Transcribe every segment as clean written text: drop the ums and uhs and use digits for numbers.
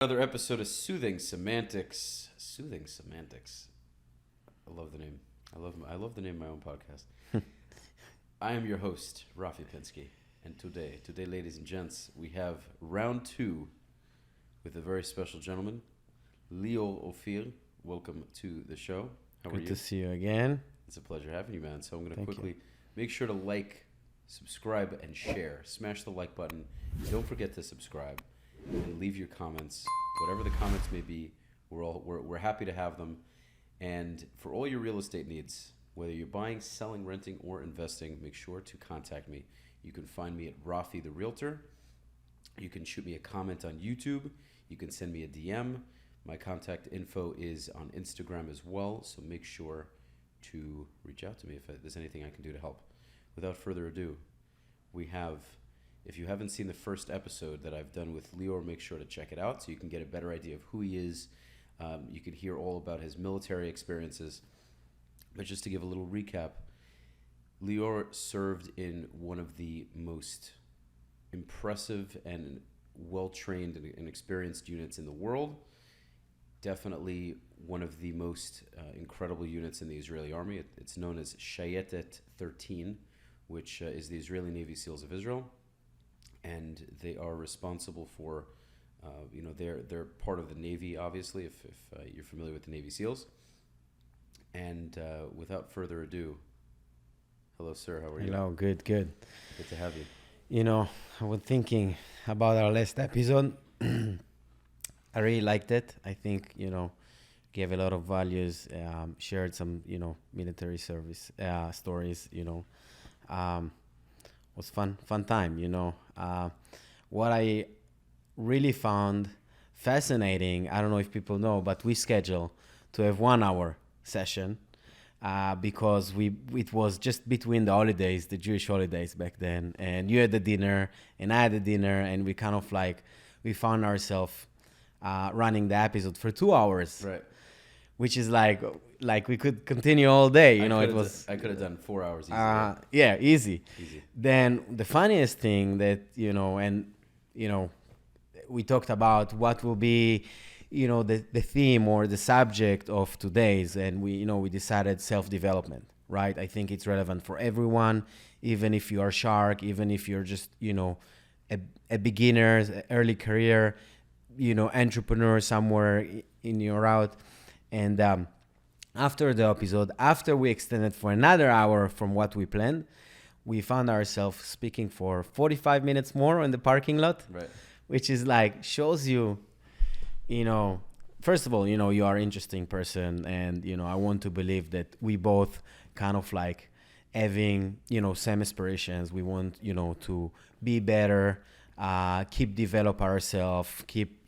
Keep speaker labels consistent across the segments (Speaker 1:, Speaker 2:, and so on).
Speaker 1: Another episode of Soothing Semantics. Soothing Semantics. I love the name. I love the name of my own podcast. I am your host, Rafi Pinsky, and today, ladies and gents, we have round two with a very special gentleman, Leo Ophir. Welcome to the show. How are you?
Speaker 2: Good to see you again.
Speaker 1: It's a pleasure having you, man. So I'm going to
Speaker 2: Thank
Speaker 1: quickly make sure to like, subscribe, and share. Smash the like button. Don't forget to subscribe and leave your comments. Whatever the comments may be, we're happy to have them. And for all your real estate needs, whether you're buying, selling, renting, or investing, make sure to contact me. You can find me at Rafi the Realtor. You can shoot me a comment on YouTube. You can send me a DM. My contact info is on Instagram as well, so make sure to reach out to me if there's anything I can do to help. Without further ado, we have, if you haven't seen the first episode that I've done with Leo, make sure to check it out so you can get a better idea of who he is. You can hear all about his military experiences. But just to give a little recap, Leo served in one of the most impressive and well-trained and experienced units in the world. Definitely one of the most incredible units in the Israeli army. It's known as Shayetet 13, which is the Israeli Navy SEALs of Israel. And they are responsible for, they're part of the Navy, obviously, if you're familiar with the Navy SEALs. And without further ado, hello, sir. How are you?
Speaker 2: Hello, good. Good
Speaker 1: to have you.
Speaker 2: You know, I was thinking about our last episode. I really liked it. I think, gave a lot of values, shared some, military service stories, was fun time, What I really found fascinating, I don't know if people know, but we schedule to have 1 hour session because it was just between the holidays, the Jewish holidays back then, and you had the dinner and I had the dinner, and we kind of we found ourselves running the episode for 2 hours,
Speaker 1: Right?
Speaker 2: Which is like we could continue all day,
Speaker 1: I could have done 4 hours easily.
Speaker 2: Easy. Then the funniest thing that we talked about what will be the theme or the subject of today's, and we decided self-development, right? I think it's relevant for everyone, even if you are shark, even if you're just a beginner, early career, entrepreneur somewhere in your route. And after the episode, after we extended for another hour from what we planned, we found ourselves speaking for 45 minutes more in the parking lot,
Speaker 1: Right.
Speaker 2: Which is shows you, first of all, you are an interesting person, and, I want to believe that we both kind of having, same aspirations. We want, to be better, keep develop ourselves, keep,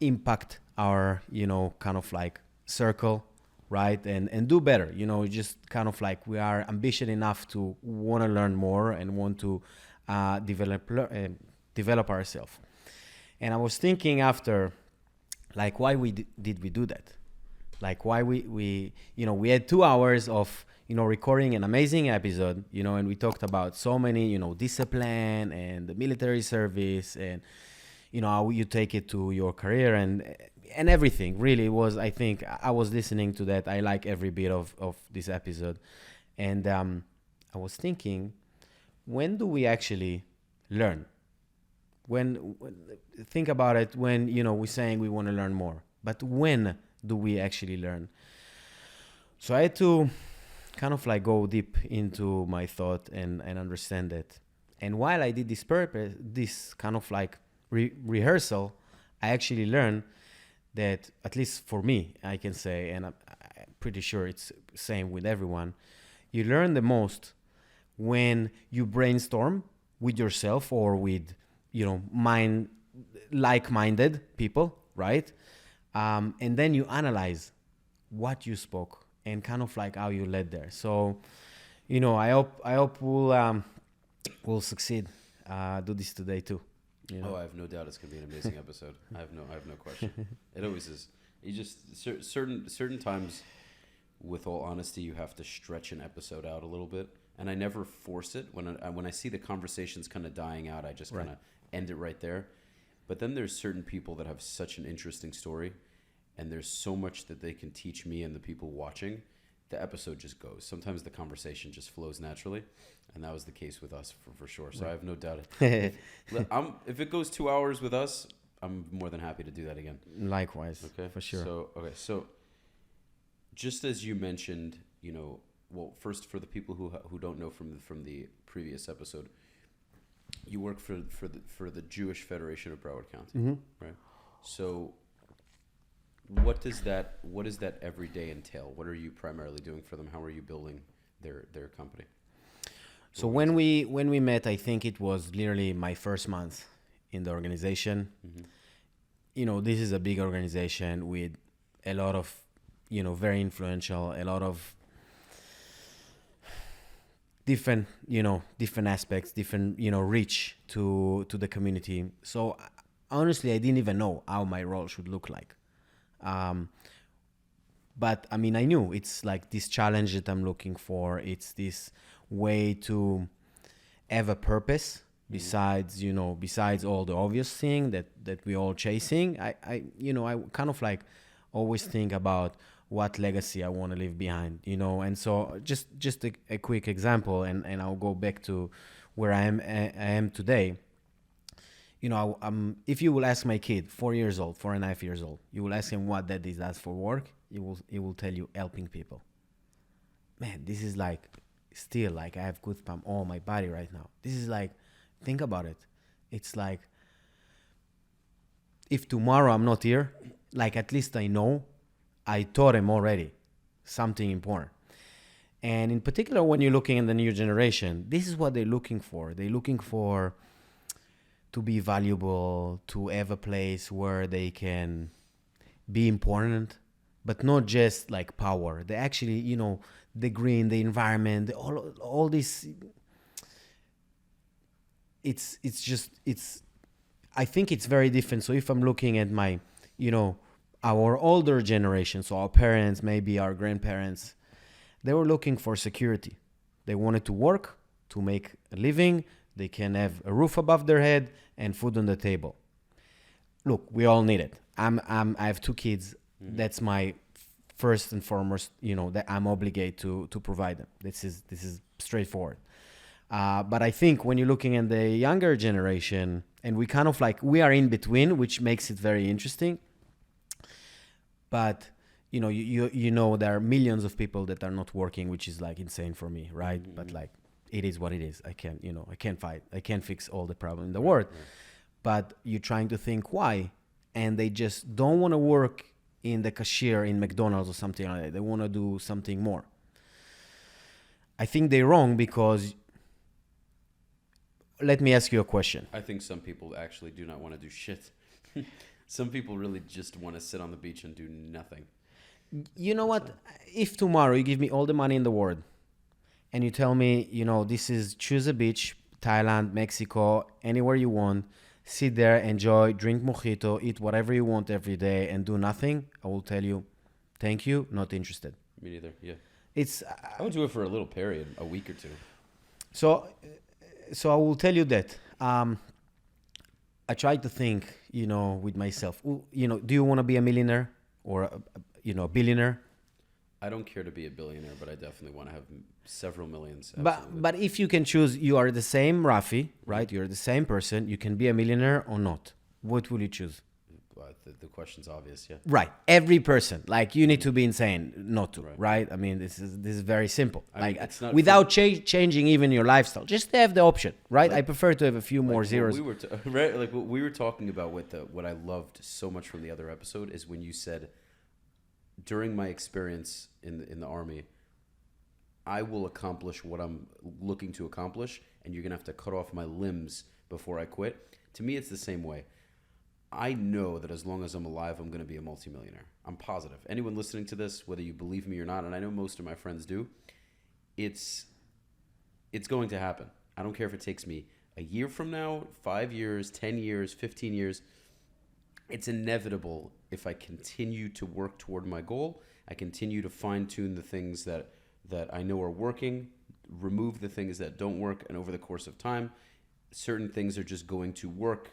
Speaker 2: impact our, kind of circle, right? And do better, just kind of we are ambitious enough to want to learn more and want to develop ourselves. And I was thinking after, why did we do that? Why we had 2 hours of, recording an amazing episode, and we talked about so many, discipline and the military service and, how you take it to your career and everything. Really was, I think, I was listening to that. I like every bit of this episode. And I was thinking, when do we actually learn? When think about it, when, we're saying we want to learn more. But when do we actually learn? So I had to kind of go deep into my thought and understand it. And while I did this kind of rehearsal, I actually learned that, at least for me, I can say, and I'm pretty sure it's the same with everyone, you learn the most when you brainstorm with yourself or with, like-minded people, right? And then you analyze what you spoke and kind of how you led there. So, I hope we'll succeed. Do this today too.
Speaker 1: Oh, I have no doubt it's gonna be an amazing episode. I have no question. It always is. You just certain times, with all honesty, you have to stretch an episode out a little bit, and I never force it. When I see the conversations kind of dying out, I just kind of end it right there. But then there's certain people that have such an interesting story, and there's so much that they can teach me and the people watching. The episode just goes. Sometimes the conversation just flows naturally, and that was the case with us for sure. So I have no doubt. If it goes 2 hours with us, I'm more than happy to do that again.
Speaker 2: Likewise,
Speaker 1: Okay,
Speaker 2: for sure.
Speaker 1: So just as you mentioned, well, first for the people who don't know from the previous episode, you work for the Jewish Federation of Broward County, right? So what does that every day entail? What are you primarily doing for them? How are you building their company?
Speaker 2: So when we met, I think it was literally my first month in the organization. This is a big organization with a lot of, very influential, a lot of different aspects, different, reach to the community. So honestly, I didn't even know how my role should look like. But I mean, I knew it's like this challenge that I'm looking for. It's this way to have a purpose besides all the obvious thing that we're all chasing. I kind of like always think about what legacy I want to leave behind, and so just a quick example, and I'll go back to where I am today. If you will ask my kid, 4.5 years old, you will ask him what daddy does for work. He will tell you helping people. Man, this is like still like I have goosebumps all my body right now. This is like, think about it. It's like if tomorrow I'm not here, like at least I know I taught him already something important. And in particular, when you're looking at the new generation, this is what they're looking for. They're looking for to be valuable, to have a place where they can be important, but not just like power. They actually, the green, the environment, all this. I think it's very different. So if I'm looking at my, our older generation, so our parents, maybe our grandparents, they were looking for security. They wanted to work, to make a living. They can have a roof above their head and food on the table. Look, we all need it. I have 2 kids. Mm-hmm. That's my first and foremost, that I'm obligated to provide them. This is straightforward. But I think when you're looking at the younger generation, and we kind of like, we are in between, which makes it very interesting. But, there are millions of people that are not working, which is like insane for me, right? Mm-hmm. But like, it is what it is. I can't fight. I can't fix all the problem in the world. Right. But you're trying to think why, and they just don't want to work in the cashier in McDonald's or something like that. They want to do something more. I think they're wrong because, let me ask you a question.
Speaker 1: I think some people actually do not want to do shit. Some people really just want to sit on the beach and do nothing.
Speaker 2: You know what? If tomorrow you give me all the money in the world and you tell me, this is choose a beach, Thailand, Mexico, anywhere you want, sit there, enjoy, drink mojito, eat whatever you want every day and do nothing, I will tell you, thank you, not interested.
Speaker 1: Me neither, yeah.
Speaker 2: I
Speaker 1: would do it for a little period, a week or two.
Speaker 2: So I will tell you that I try to think, with myself, do you want to be a millionaire or a billionaire?
Speaker 1: I don't care to be a billionaire, but I definitely want to have several millions.
Speaker 2: But if you can choose, you are the same Rafi, right? You're the same person. You can be a millionaire or not. What will you choose?
Speaker 1: The question's obvious, yeah.
Speaker 2: Right. Every person, like you need to be insane not to, right? I mean, this is very simple. It's not without changing even your lifestyle, just have the option, right? I prefer to have a few more zeros.
Speaker 1: What we were talking about with what I loved so much from the other episode is when you said, during my experience in the army, I will accomplish what I'm looking to accomplish, and you're gonna have to cut off my limbs before I quit. To me, it's the same way. I know that as long as I'm alive, I'm going to be a multimillionaire. I'm positive. Anyone listening to this, whether you believe me or not, and I know most of my friends do, it's going to happen. I don't care if it takes me a year from now, 5 years, 10 years, 15 years. It's inevitable if I continue to work toward my goal. I continue to fine-tune the things that I know are working, remove the things that don't work, and over the course of time, certain things are just going to work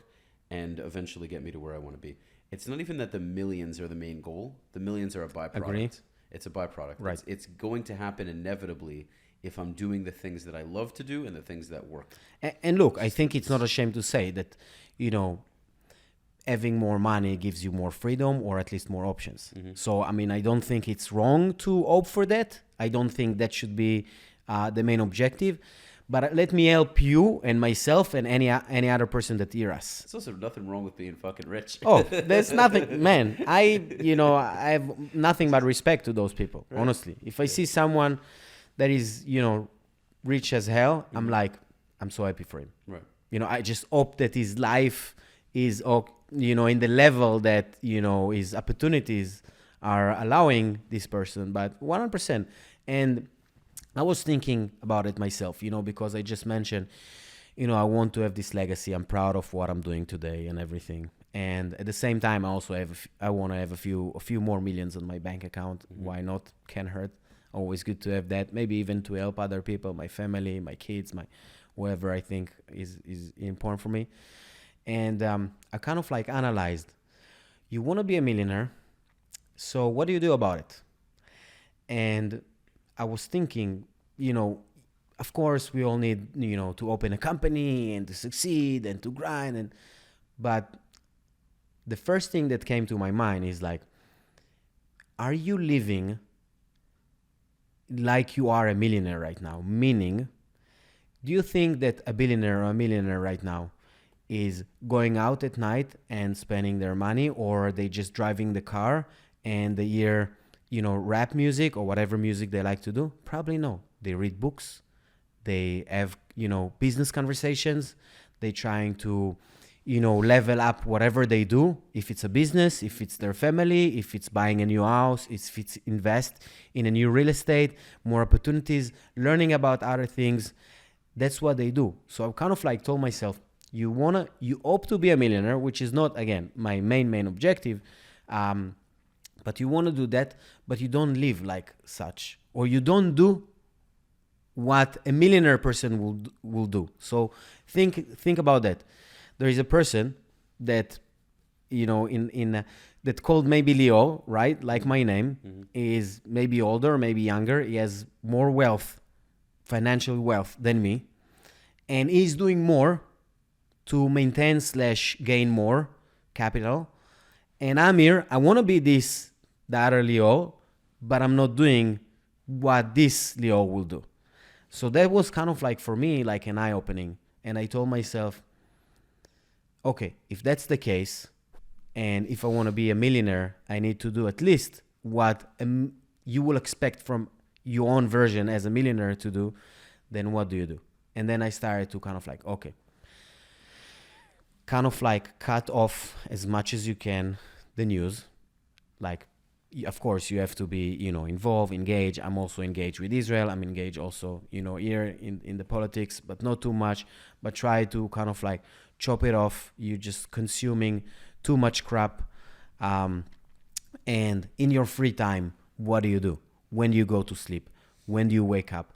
Speaker 1: and eventually get me to where I want to be. It's not even that the millions are the main goal. The millions are a byproduct.
Speaker 2: Agree.
Speaker 1: It's a byproduct.
Speaker 2: Right.
Speaker 1: It's going to happen inevitably if I'm doing the things that I love to do and the things that work.
Speaker 2: And look, I think it's not a shame to say that, having more money gives you more freedom or at least more options.
Speaker 1: Mm-hmm.
Speaker 2: So, I mean, I don't think it's wrong to opt for that. I don't think that should be the main objective. But let me help you and myself and any other person that hear us.
Speaker 1: It's also nothing wrong with being fucking rich.
Speaker 2: Oh, there's nothing, man. I have nothing but respect to those people,
Speaker 1: Right.
Speaker 2: honestly. If I see someone that is, rich as hell, I'm like, I'm so happy for him.
Speaker 1: Right.
Speaker 2: I just hope that his life is, in the level that, his opportunities are allowing this person, but 100%. And I was thinking about it myself, because I just mentioned, I want to have this legacy. I'm proud of what I'm doing today and everything. And at the same time, I want to have a few more millions on my bank account. Mm-hmm. Why not? Can hurt. Always good to have that. Maybe even to help other people, my family, my kids, whoever I think is important for me. And I kind of like analyzed, you want to be a millionaire, so what do you do about it? And I was thinking, of course we all need, to open a company and to succeed and to grind. But the first thing that came to my mind is like, are you living like you are a millionaire right now? Meaning, do you think that a billionaire or a millionaire right now is going out at night and spending their money, or are they just driving the car and they hear, rap music or whatever music they like to do? Probably no. They read books. They have, business conversations. They're trying to, level up whatever they do. If it's a business, if it's their family, if it's buying a new house, if it's invest in a new real estate, more opportunities, learning about other things. That's what they do. So I kind of like told myself, you hope to be a millionaire, which is not, again, my main objective. But you want to do that, but you don't live like such, or you don't do what a millionaire person will do. So think about that. There is a person that, that called maybe Leo, right? Like my name, mm-hmm. is maybe older, maybe younger. He has more wealth, financial wealth than me. And he's doing more to maintain / gain more capital. And I'm here, I want to be the other Leo, but I'm not doing what this Leo will do. So that was kind of like, for me, like an eye-opening. And I told myself, okay, if that's the case, and if I want to be a millionaire, I need to do at least what you will expect from your own version as a millionaire to do, then what do you do? And then I started to kind of like, okay, kind of like cut off as much as you can the news. Like, of course, you have to be, involved, engaged. I'm also engaged with Israel. I'm engaged also, here in the politics, but not too much. But try to kind of like chop it off. You're just consuming too much crap. And in your free time, what do? When do you go to sleep? When do you wake up?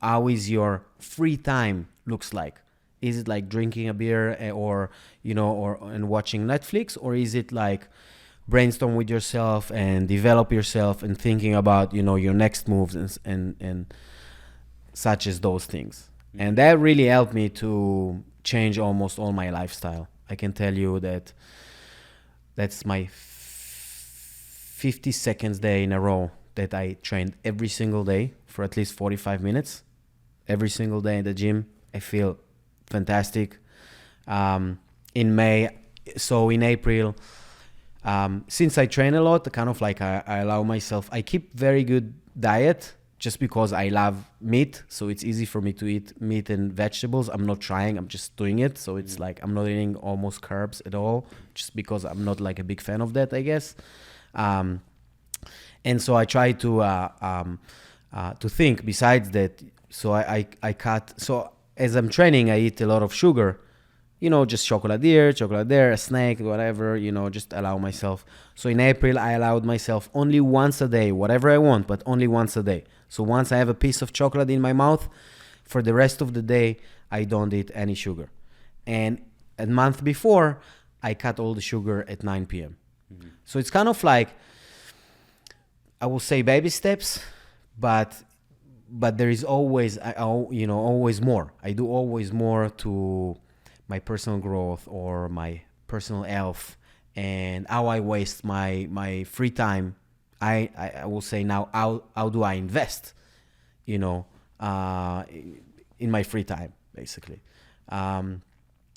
Speaker 2: How is your free time looks like? Is it like drinking a beer or watching Netflix? Or is it like brainstorm with yourself and develop yourself and thinking about, your next moves and such as those things? Mm-hmm. And that really helped me to change almost all my lifestyle. I can tell you that that's my 52nd day in a row that I trained every single day for at least 45 minutes. Every single day in the gym, I feel fantastic. In April, since I train a lot, kind of like I allow myself, I keep very good diet just because I love meat. So it's easy for me to eat meat and vegetables. I'm not trying, I'm just doing it. So it's like I'm not eating almost carbs at all, just because I'm not like a big fan of that, I guess. And so I try to think besides that. So I cut. So as I'm training, I eat a lot of sugar, just chocolate here, chocolate there, a snack, whatever, just allow myself. So in April, I allowed myself only once a day, whatever I want, but only once a day. So once I have a piece of chocolate in my mouth, for the rest of the day, I don't eat any sugar. And a month before, I cut all the sugar at 9 p.m. So it's kind of like, I will say baby steps, but there is always, always more. I do always more to my personal growth or my personal health, and how I waste my free time. I will say now, how do I invest, in my free time, basically. And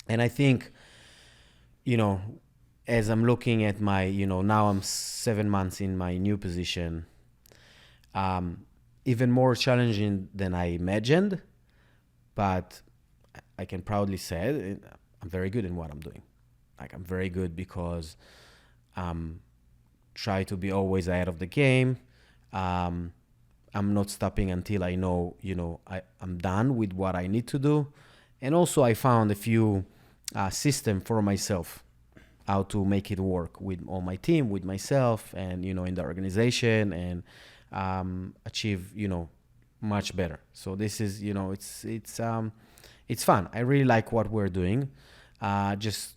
Speaker 2: I think, as I'm looking at my, now I'm 7 months in my new position, even more challenging than I imagined, but I can proudly say I'm very good in what I'm doing. Like, I'm very good because try to be always ahead of the game. I'm not stopping until I know, I'm done with what I need to do. And also I found a few system for myself, how to make it work with all my team, with myself, and, in the organization, and achieve, much better. So this is, it's fun. I really like what we're doing. Just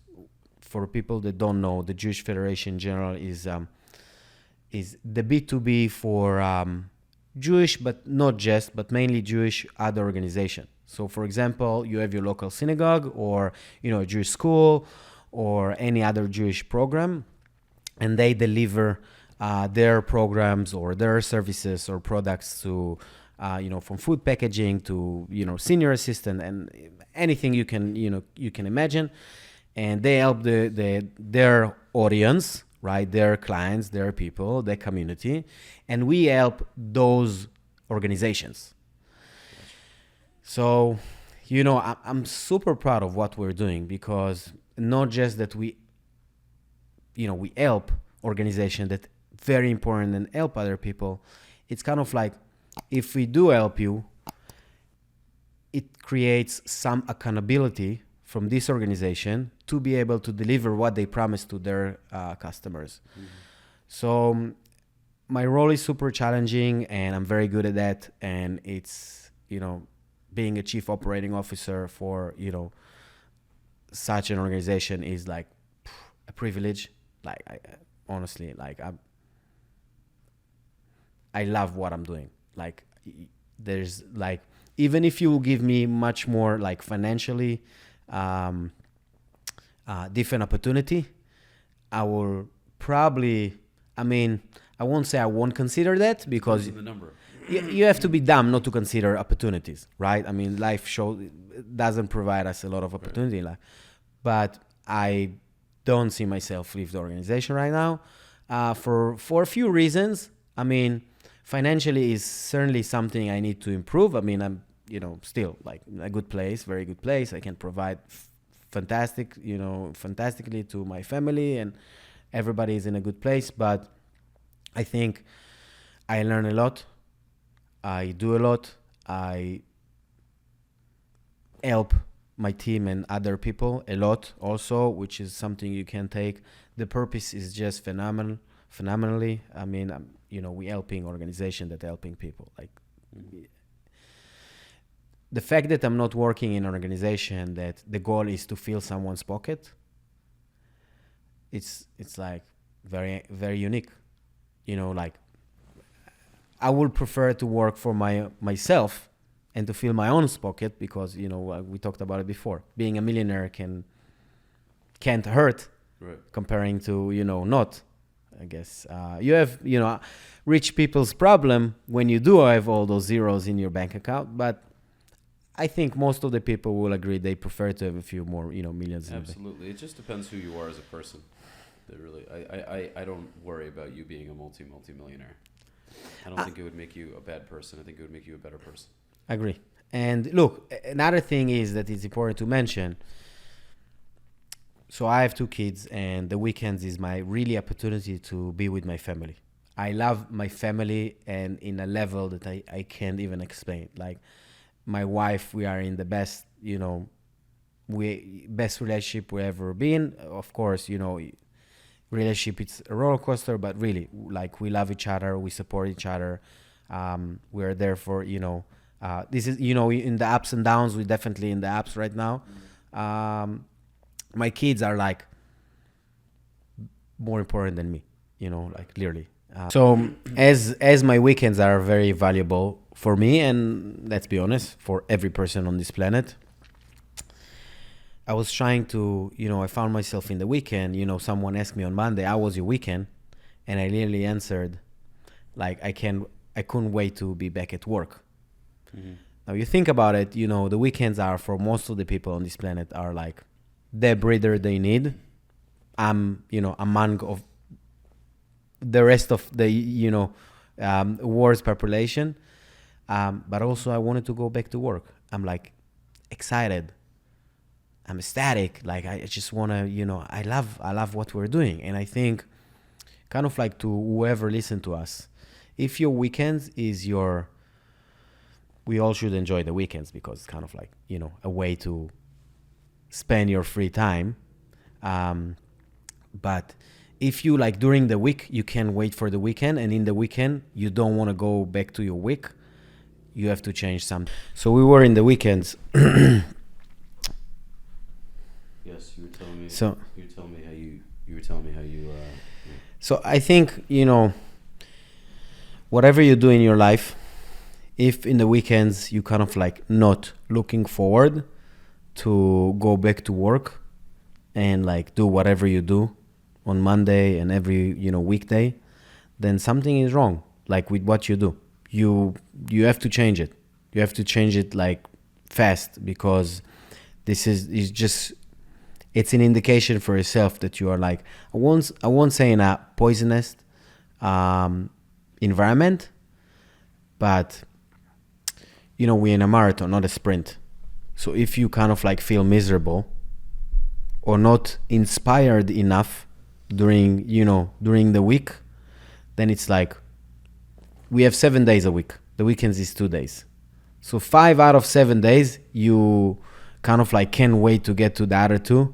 Speaker 2: for people that don't know, the Jewish Federation in general is the B2B for Jewish, but not just, but mainly Jewish other organization. So, for example, you have your local synagogue, or, a Jewish school, or any other Jewish program, and they deliver their programs or their services or products to, from food packaging to, senior assistant and anything you can imagine. And they help their audience, right? Their clients, their people, their community. And we help those organizations. So, I'm super proud of what we're doing, because not just that we help organizations that very important and help other people. It's kind of like, if we do help you, it creates some accountability from this organization to be able to deliver what they promise to their customers. Mm-hmm. So my role is super challenging, and I'm very good at that. And it's, being a chief operating officer for, such an organization is like a privilege. Like, honestly, like, I love what I'm doing. Like, there's like, even if you give me much more like financially different opportunity, I will probably, I won't say I won't consider that, because
Speaker 1: the number.
Speaker 2: You have to be dumb not to consider opportunities, right? Life doesn't provide us a lot of opportunity in life. But I don't see myself leave the organization right now for a few reasons. Financially is certainly something I need to improve. I'm, still like in a good place, very good place. I can provide fantastically to my family, and everybody is in a good place. But I think I learn a lot. I do a lot. I help my team and other people a lot also, which is something you can take. The purpose is just phenomenally. We helping organization that helping people. Like, the fact that I'm not working in an organization that the goal is to fill someone's pocket, it's like very, very unique. Like, I would prefer to work for myself and to fill my own pocket, because, we talked about it before. Being a millionaire can't hurt, right, comparing to, not. I guess you have, rich people's problem when you do have all those zeros in your bank account. But I think most of the people will agree they prefer to have a few more, millions.
Speaker 1: Absolutely. It just depends who you are as a person. Really, I don't worry about you being a multi-millionaire. I don't think it would make you a bad person. I think it would make you a better person.
Speaker 2: I agree. And look, another thing is that it's important to mention. So I have 2 kids, and the weekends is my really opportunity to be with my family. I love my family, and in a level that I can't even explain. Like, my wife, we are in the best, best relationship we ever been. Of course, relationship, it's a roller coaster, but really, like, we love each other, we support each other. We're there for, this is, in the ups and downs, we're definitely in the ups right now. My kids are like more important than me, like clearly. So as my weekends are very valuable for me, and let's be honest, for every person on this planet, I was trying to, I found myself in the weekend, someone asked me on Monday, how was your weekend? And I literally answered, like, I couldn't wait to be back at work. Mm-hmm. Now you think about it, the weekends are, for most of the people on this planet, are like the breather they need. I'm, among of the rest of the, world's population. But also I wanted to go back to work. I'm like excited. I'm ecstatic. Like I just want to, I love what we're doing. And I think kind of like to whoever listen to us, if your weekends is we all should enjoy the weekends because it's kind of like, a way to spend your free time. But if you like during the week, you can wait for the weekend, and in the weekend, you don't want to go back to your week, you have to change something. So we were in the weekends.
Speaker 1: Yes, you were telling me.
Speaker 2: So
Speaker 1: you were telling me how you.
Speaker 2: So I think, whatever you do in your life, if in the weekends you kind of like not looking forward to go back to work and like do whatever you do on Monday and every, weekday, then something is wrong. Like with what you do, you have to change it. You have to change it like fast, because this is just, it's an indication for yourself that you are like, I won't say in a poisonous environment, but we're in a marathon, not a sprint. So if you kind of like feel miserable or not inspired enough during the week, then it's like we have 7 days a week. The weekends is 2 days. So 5 out of 7 days, you kind of like can't wait to get to the other 2,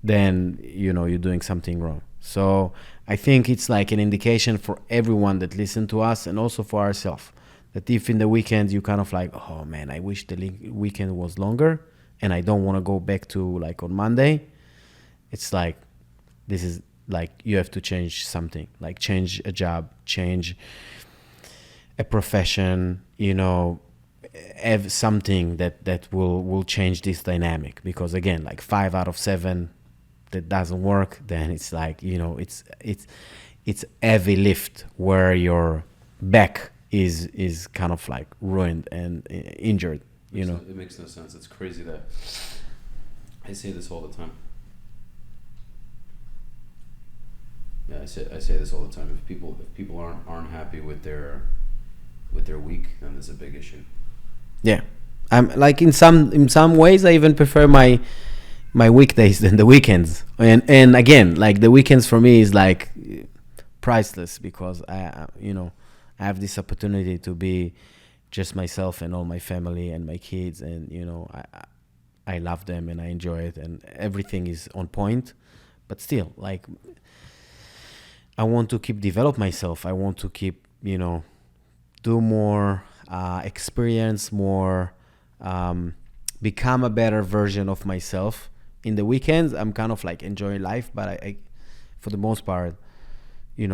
Speaker 2: then, you're doing something wrong. So I think it's like an indication for everyone that listen to us, and also for ourselves, that if in the weekend you kind of like, oh man, I wish the weekend was longer and I don't want to go back to like on Monday, it's like, this is like, you have to change something, like change a job, change a profession, have something that will change this dynamic. Because again, like 5 out of 7 that doesn't work, then it's like, it's heavy lift where your back is kind of like ruined and injured.
Speaker 1: It makes no sense. It's crazy that I say this all the time. Yeah, I say this all the time. If people aren't happy with their week, then there's a big issue.
Speaker 2: Yeah, I'm like in some ways I even prefer my weekdays than the weekends. And again, like the weekends for me is like priceless, because I have this opportunity to be just myself and all my family and my kids, and I love them and I enjoy it and everything is on point. But still, like, I want to keep develop myself. I want to keep, do more, experience more, become a better version of myself. In the weekends, I'm kind of like enjoying life, but I for the most part, you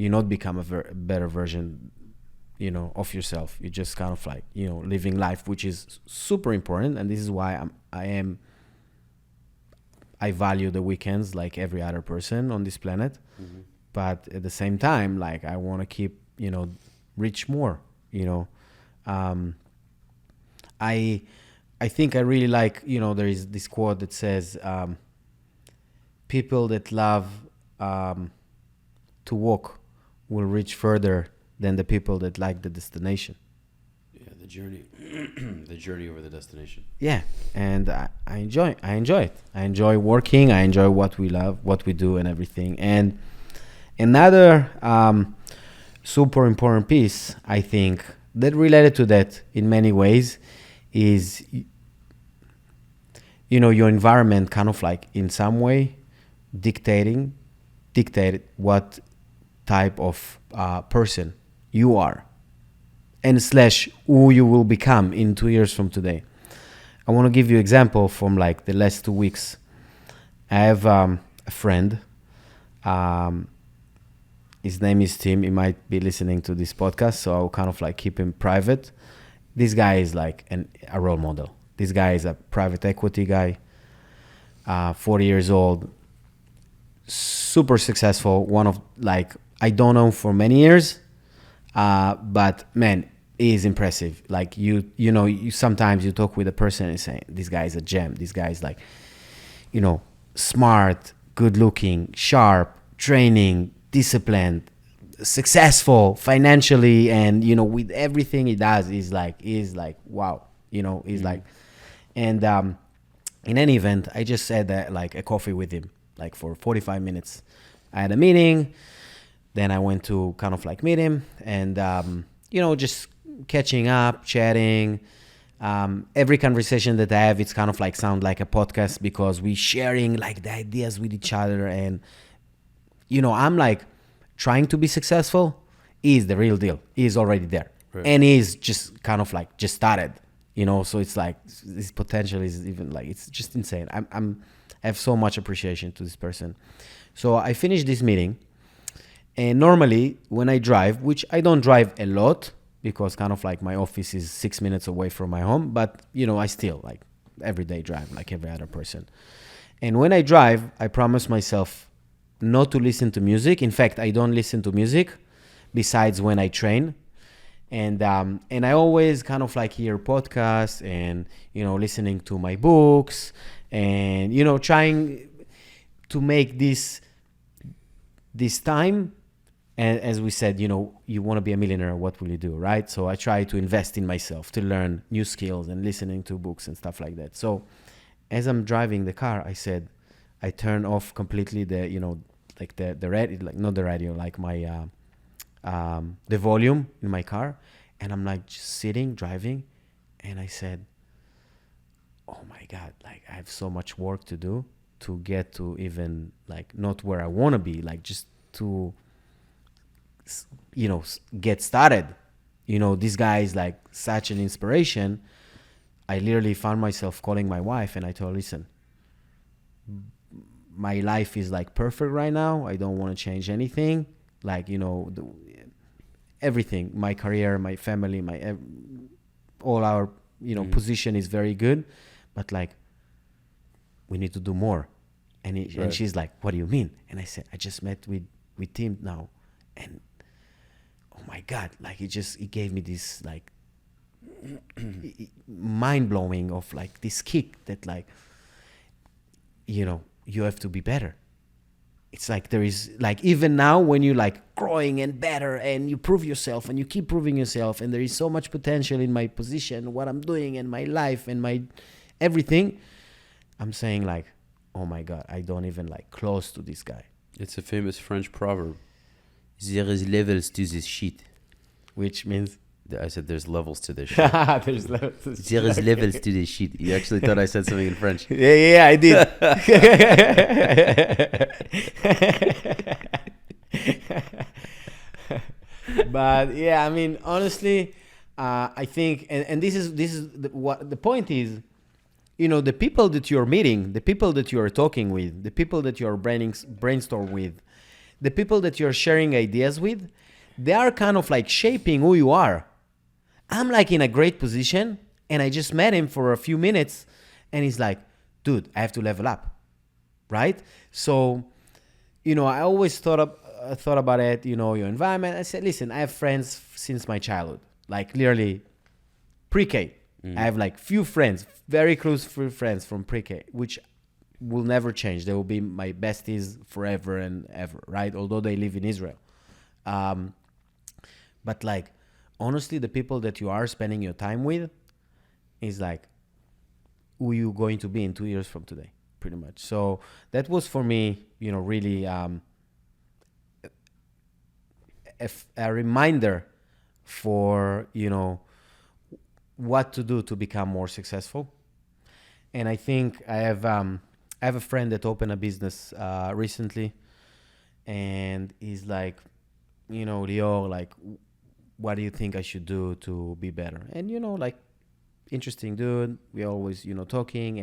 Speaker 2: not become a better version, of yourself. You just kind of like, living life, which is super important. And this is why I value the weekends like every other person on this planet. Mm-hmm. But at the same time, like, I want to keep, reach more, I think I really like, there is this quote that says, people that love to walk will reach further than the people that like the destination.
Speaker 1: Yeah, the journey, the journey over the destination.
Speaker 2: Yeah, and I enjoy it. I enjoy working. I enjoy what we love, what we do, and everything. And another super important piece, I think, that related to that in many ways is, your environment kind of like in some way dictate what type of person you are, and / who you will become in 2 years from today. I want to give you an example from like the last 2 weeks. I have a friend Um, his name is Tim. He might be listening to this podcast, so I'll kind of like keep him private. This guy is like a role model. This guy is a private equity guy, 40 years old, super successful. One of like, I don't know for many years, but man, he is impressive. Like you know, you sometimes you talk with a person and say, this guy is a gem. This guy is like, you know, smart, good looking, sharp, training, disciplined, successful financially, and you know, with everything he does is like wow, you know, he's like, and in any event, I just had like a coffee with him, like for 45 minutes. I had a meeting, then I went to kind of like meet him, and you know, just catching up, chatting. Every conversation that I have, it's kind of like sound like a podcast because we sharing like the ideas with each other, and you know, I'm like trying to be successful. He's the real deal. He's already there, right. And he's just kind of like just started, you know. So it's like his potential is even like, it's just insane. I have so much appreciation to this person. So I finished this meeting, and normally when I drive, which I don't drive a lot because kind of like my office is 6 minutes away from my home, but you know, I still like every day drive like every other person. And when I drive, I promise myself not to listen to music. In fact, I don't listen to music besides when I train. And I always kind of like hear podcasts and, you know, listening to my books and, you know, trying to make this time. And as we said, you know, you want to be a millionaire, what will you do, right? So I try to invest in myself to learn new skills and listening to books and stuff like that. So as I'm driving the car, I said, I turn off completely the, you know, like the radio, like not the radio, like my, the volume in my car. And I'm like just sitting, driving. And I said, oh my God, like I have so much work to do to get to even like not where I want to be, like just to, you know, get started. You know, this guy is like such an inspiration. I literally found myself calling my wife and I told her, listen, my life is like perfect right now. I don't want to change anything. Like, you know, everything, my career, my family, all our, you know, position is very good, but like, we need to do more. And and she's like, what do you mean? And I said, I just met with Tim now. And oh my God, like it gave me this like mind blowing of like this kick that like, you know, you have to be better. It's like there is like, even now when you like growing and better and you prove yourself and you keep proving yourself, and there is so much potential in my position, what I'm doing and my life and my everything, I'm saying like, oh my God, I don't even like close to this guy.
Speaker 1: It's a famous French proverb. There is levels to this shit.
Speaker 2: Which means?
Speaker 1: I said there's levels to this shit.
Speaker 2: There's levels to this
Speaker 1: there is levels to this shit. You actually thought I said something in French.
Speaker 2: Yeah, I did. But yeah, I mean, honestly, I think, and this is what the point is. You know, the people that you're meeting, the people that you're talking with, the people that you're brainstorm with, the people that you're sharing ideas with, they are kind of like shaping who you are. I'm like in a great position, and I just met him for a few minutes, and he's like, dude, I have to level up, right? So, you know, I always thought about it, you know, your environment. I said, listen, I have friends since my childhood, like literally pre-K. I have like few friends, very close friends from pre-K, which will never change. They will be my besties forever and ever, right? Although they live in Israel. But like, honestly, the people that you are spending your time with is like who you going to be in 2 years from today, pretty much. So that was for me, you know, really a reminder for, you know, what to do to become more successful. And I think I have a friend that opened a business recently, and he's like, you know, Lior, like, what do you think I should do to be better? And, you know, like, interesting dude. We always, you know, talking.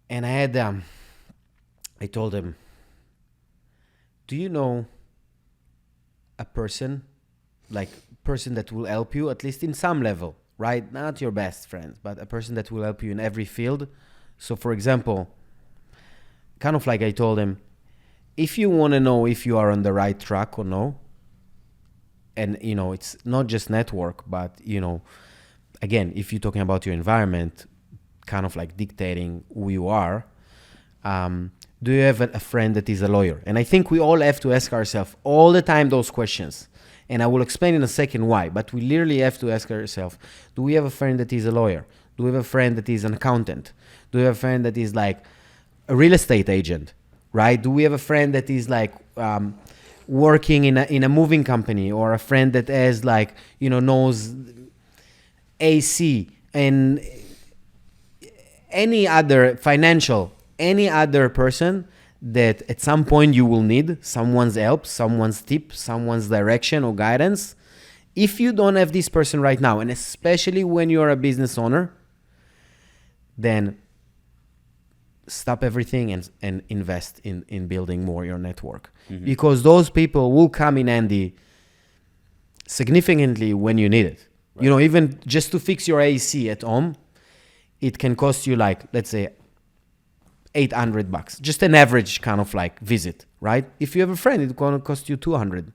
Speaker 2: And I had, I told him, do you know a person, like person that will help you at least in some level, right? Not your best friends, but a person that will help you in every field. So for example, kind of like I told him, if you want to know if you are on the right track or no, and you know, it's not just network, but you know, again, if you're talking about your environment, kind of like dictating who you are, do you have a friend that is a lawyer? And I think we all have to ask ourselves all the time those questions. And I will explain in a second why, but we literally have to ask ourselves, do we have a friend that is a lawyer? Do we have a friend that is an accountant? Do we have a friend that is like a real estate agent, right? Do we have a friend that is like working in a moving company, or a friend that has like, you know, knows AC and any other financial, any other person that at some point you will need someone's help, someone's tip, someone's direction or guidance. If you don't have this person right now, and especially when you're a business owner, then stop everything and invest in building more your network. Mm-hmm. Because those people will come in handy significantly when you need it. Right. You know, even just to fix your AC at home, it can cost you like, let's say, $800, just an average kind of like visit, right? If you have a friend, it's going to cost you $200,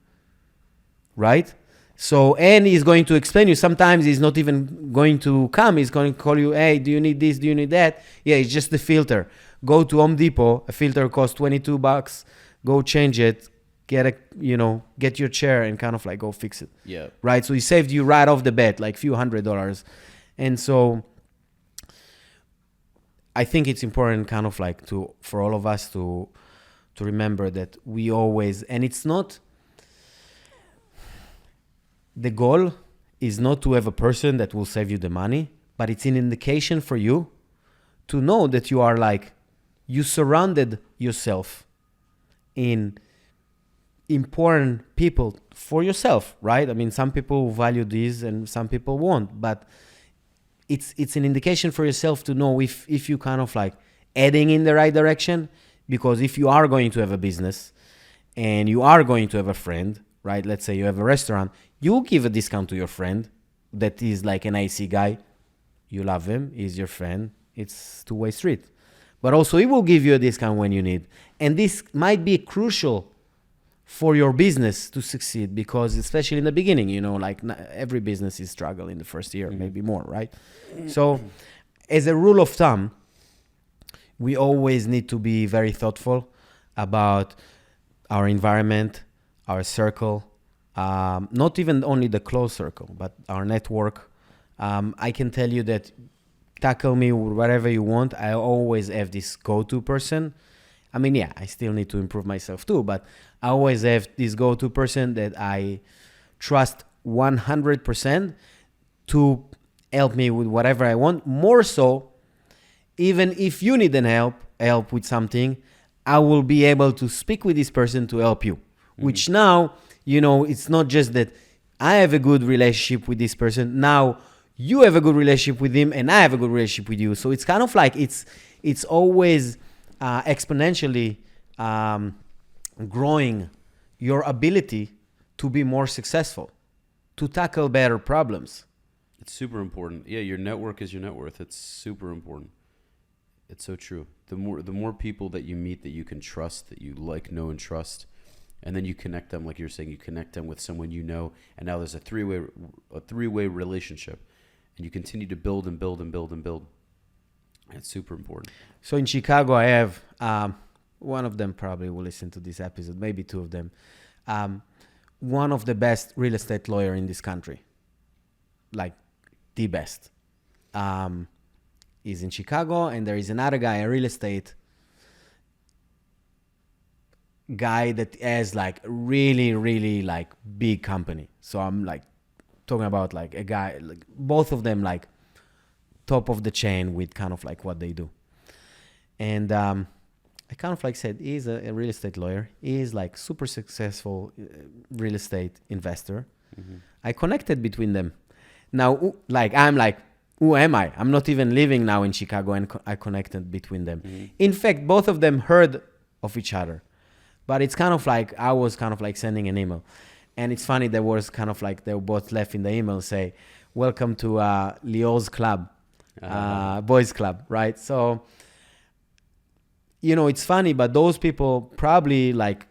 Speaker 2: right? So, and he's going to explain you. Sometimes he's not even going to come. He's going to call you, hey, do you need this? Do you need that? Yeah, it's just the filter. Go to Home Depot. A filter costs $22. Go change it. Get your chair and kind of like go fix it.
Speaker 1: Yeah.
Speaker 2: Right? So he saved you right off the bat, like a few $100s. And so I think it's important kind of like for all of us to remember that we always, and it's not, the goal is not to have a person that will save you the money, but it's an indication for you to know that you are like, you surrounded yourself in important people for yourself, right? I mean, some people value this and some people won't, but it's an indication for yourself to know if you kind of like heading in the right direction. Because if you are going to have a business and you are going to have a friend, right? Let's say you have a restaurant, you give a discount to your friend that is like an AC guy. You love him, he's your friend. It's two-way street. But also he will give you a discount when you need. And this might be crucial for your business to succeed, because especially in the beginning, you know, like every business is struggle in the first year, maybe more, right? So as a rule of thumb, we always need to be very thoughtful about our environment, our circle, not even only the close circle, but our network. I can tell you that tackle me whatever you want. I always have this go-to person. I mean, yeah, I still need to improve myself too, but I always have this go-to person that I trust 100% to help me with whatever I want. More so, even if you need help with something, I will be able to speak with this person to help you. Mm-hmm. Which now, you know, it's not just that I have a good relationship with this person. Now you have a good relationship with him and I have a good relationship with you. So it's kind of like it's always exponentially growing your ability to be more successful, to tackle better problems.
Speaker 1: It's super important. Yeah, your network is your net worth. It's super important. It's so true. The more people that you meet that you can trust, that you like, know, and trust, and then you connect them, like you're saying, you connect them with someone you know, and now there's a three-way relationship, and you continue to build and build and build and build. It's super important.
Speaker 2: So in Chicago, I have one of them probably will listen to this episode, maybe two of them. One of the best real estate lawyer in this country, like the best, is in Chicago, and there is another guy, a real estate guy that has like really, really like big company. So I'm like talking about like a guy, like both of them like top of the chain with kind of like what they do. And I kind of like said, he's a real estate lawyer. He is like super successful real estate investor. Mm-hmm. I connected between them. Now, like, I'm like, who am I? I'm not even living now in Chicago, and I connected between them. Mm-hmm. In fact, both of them heard of each other. But it's kind of like I was kind of like sending an email, and it's funny. There was kind of like they were both left in the email say, "Welcome to Lior's club, boys club," right? So, it's funny, but those people probably like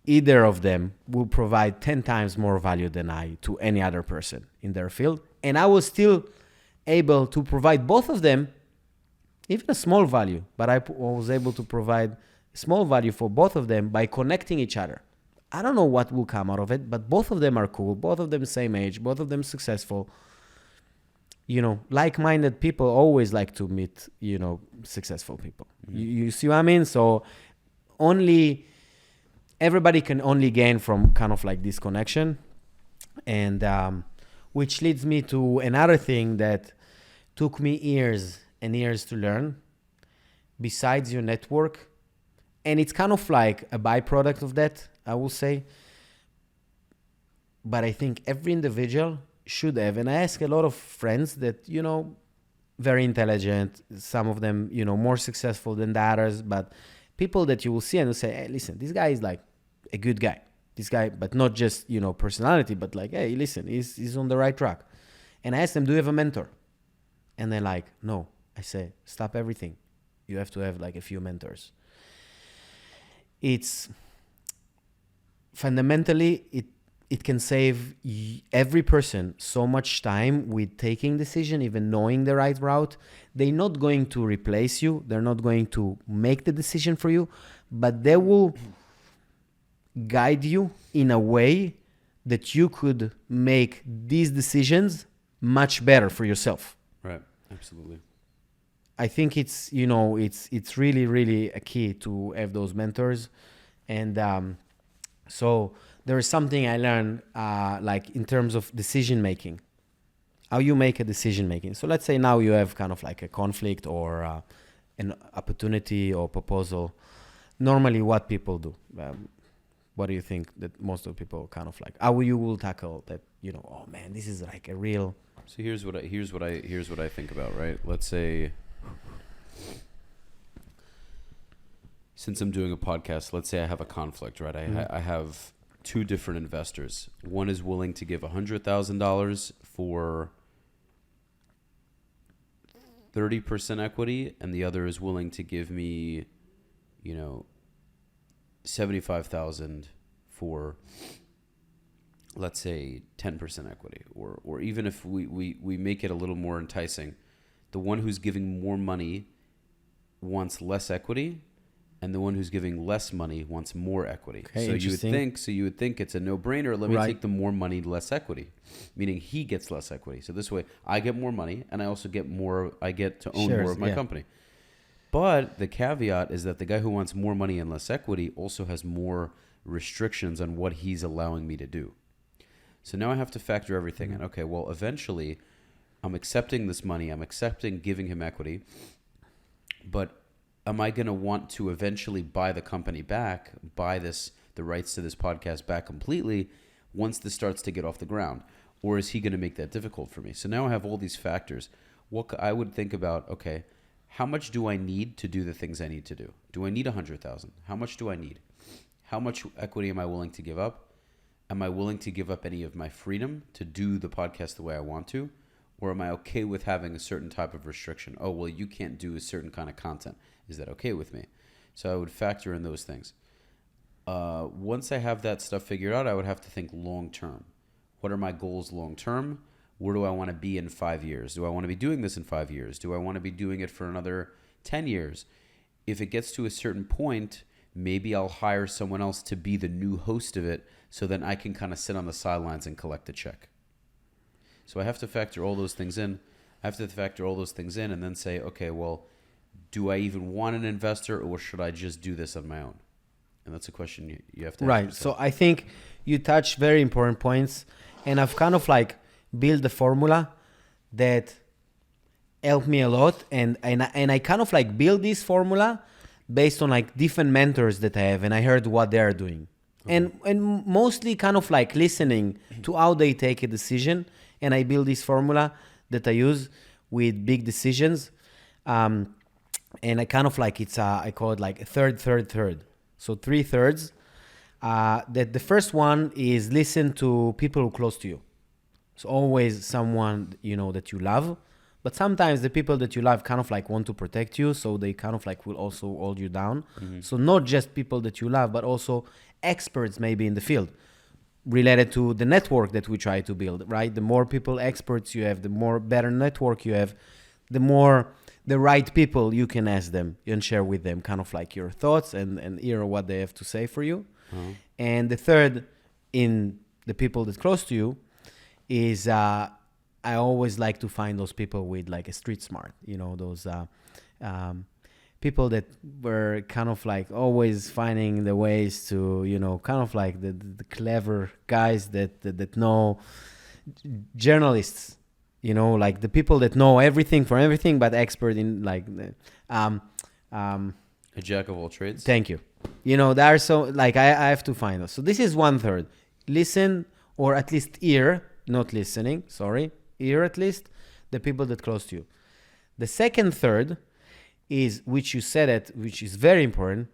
Speaker 2: either of them will provide 10 times more value than I to any other person in their field, and I was still able to provide both of them even a small value, but I was able to provide small value for both of them by connecting each other. I don't know what will come out of it, but both of them are cool. Both of them same age. Both of them successful. Like-minded people always like to meet, successful people. Mm-hmm. You see what I mean? So everybody can only gain from kind of like this connection. And which leads me to another thing that took me years and years to learn besides your network. And it's kind of like a byproduct of that, I will say. But I think every individual should have. And I ask a lot of friends that, very intelligent, some of them, more successful than the others, but people that you will see and will say, hey, listen, this guy is like a good guy. This guy, but not just, personality, but like, hey, listen, he's on the right track. And I ask them, do you have a mentor? And they're like, no. I say, stop everything. You have to have like a few mentors. It's fundamentally, it can save every person so much time with taking decision, even knowing the right route. They're not going to replace you. They're not going to make the decision for you, but they will guide you in a way that you could make these decisions much better for yourself.
Speaker 1: Right. Absolutely.
Speaker 2: I think it's really, really a key to have those mentors. And so there is something I learned like in terms of decision making, how you make a decision making. So let's say now you have kind of like a conflict or an opportunity or proposal. Normally what people do, what do you think that most of the people kind of like, how you will tackle that, oh man, this is like a real.
Speaker 1: So here's what I think about, right? Let's say, since I'm doing a podcast, let's say I have a conflict, right? I have two different investors. One is willing to give $100,000 for 30% equity, and the other is willing to give me, $75,000 for, let's say, 10% equity, or even if we make it a little more enticing, the one who's giving more money wants less equity, and the one who's giving less money wants more equity.
Speaker 2: Okay,
Speaker 1: so you would think it's a no-brainer. Let me take the more money, less equity, meaning he gets less equity. So this way, I get more money, and I also get more. I get to own more of my company. But the caveat is that the guy who wants more money and less equity also has more restrictions on what he's allowing me to do. So now I have to factor everything in. Okay, well, eventually, I'm accepting this money. I'm accepting giving him equity. But am I going to want to eventually buy the company back, the rights to this podcast back completely once this starts to get off the ground? Or is he going to make that difficult for me? So now I have all these factors. What I would think about, okay, how much do I need to do the things I need to do? Do I need 100,000? How much do I need? How much equity am I willing to give up? Am I willing to give up any of my freedom to do the podcast the way I want to? Or am I okay with having a certain type of restriction? Oh, well, you can't do a certain kind of content. Is that okay with me? So I would factor in those things. Once I have that stuff figured out, I would have to think long term. What are my goals long term? Where do I want to be in 5 years? Do I want to be doing this in 5 years? Do I want to be doing it for another 10 years? If it gets to a certain point, maybe I'll hire someone else to be the new host of it, so then I can kind of sit on the sidelines and collect a check. So I have to factor all those things in. And then say, okay, well, do I even want an investor, or should I just do this on my own? And that's a question you have to ask yourself.
Speaker 2: So I think you touch very important points, and I've kind of like built a formula that helped me a lot, and I kind of like build this formula based on like different mentors that I have, and I heard what they are doing. Okay. And mostly kind of like listening to how they take a decision, and I build this formula that I use with big decisions. And I kind of like I call it like a third. So 3/3 That the first one is listen to people who are close to you. So always someone, that you love. But sometimes the people that you love kind of like want to protect you. So they kind of like will also hold you down.
Speaker 1: Mm-hmm.
Speaker 2: So not just people that you love, but also experts maybe in the field related to the network that we try to build, right? The more people, experts you have, the more better network you have, the more the right people you can ask them and share with them kind of like your thoughts and hear what they have to say for you.
Speaker 1: Uh-huh.
Speaker 2: And the third in the people that close to you is I always like to find those people with like a street smart, those people that were kind of like always finding the ways to, kind of like the clever guys that know journalists, like the people that know everything from everything, but expert in like,
Speaker 1: A jack of all trades.
Speaker 2: thank you. There are so like I have to find those. So this is 1/3. Listen, or at least hear, not listening, sorry. Hear at least the people that close to you. The second third is, which you said it, which is very important.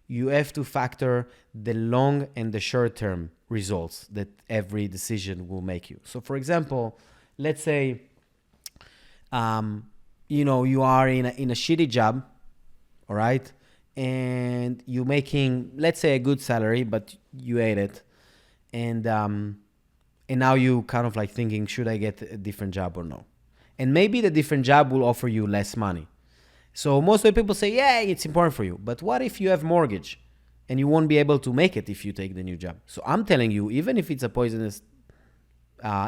Speaker 2: You have to factor the long and the short term results that every decision will make you. So for example, let's say, you are in a shitty job, all right? And you're making, let's say, a good salary, but you hate it. And now you kind of like thinking, should I get a different job or no? And maybe the different job will offer you less money. So most of the people say, yeah, it's important for you. But what if you have mortgage and you won't be able to make it if you take the new job? So I'm telling you, even if it's a poisonous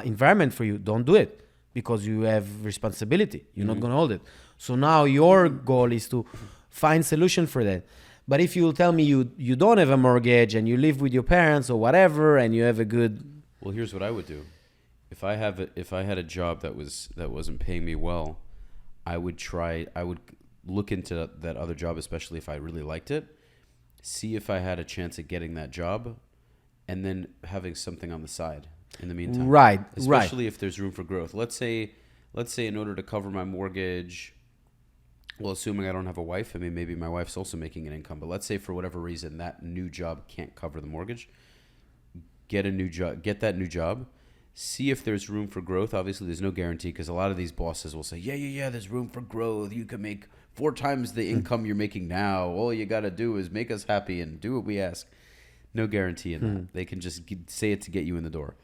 Speaker 2: environment for you, don't do it because you have responsibility. You're not going to hold it. So now your goal is to find solution for that. But if you tell me you don't have a mortgage and you live with your parents or whatever and you have a good...
Speaker 1: Well, here's what I would do. If I had a job that wasn't paying me well, I would look into that other job, especially if I really liked it, see if I had a chance at getting that job, and then having something on the side in the meantime.
Speaker 2: Right,
Speaker 1: especially if there's room for growth. Let's say in order to cover my mortgage, well, assuming I don't have a wife, I mean, maybe my wife's also making an income, but let's say for whatever reason that new job can't cover the mortgage, get that new job, see if there's room for growth. Obviously, there's no guarantee because a lot of these bosses will say, yeah, there's room for growth. You can make 4 times the income you're making now. All you got to do is make us happy and do what we ask. No guarantee in that. They can just say it to get you in the door.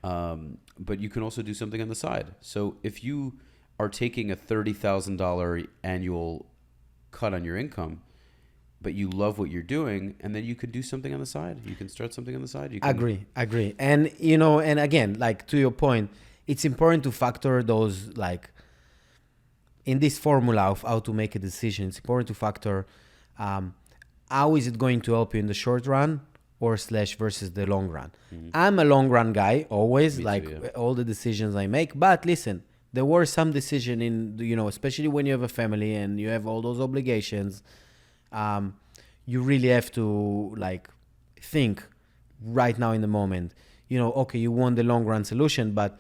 Speaker 1: But you can also do something on the side. So if you are taking a $30,000 annual cut on your income, but you love what you're doing, and then you could do something on the side. You can start something on the side.
Speaker 2: Agree. And, and again, like to your point, it's important to factor those, like, in this formula of how to make a decision, it's important to factor how is it going to help you in the short run or / versus the long run. Mm-hmm. I'm a long run guy, always, all the decisions I make. But listen, there were some decision in, especially when you have a family and you have all those obligations, you really have to like think right now in the moment, okay, you want the long run solution, but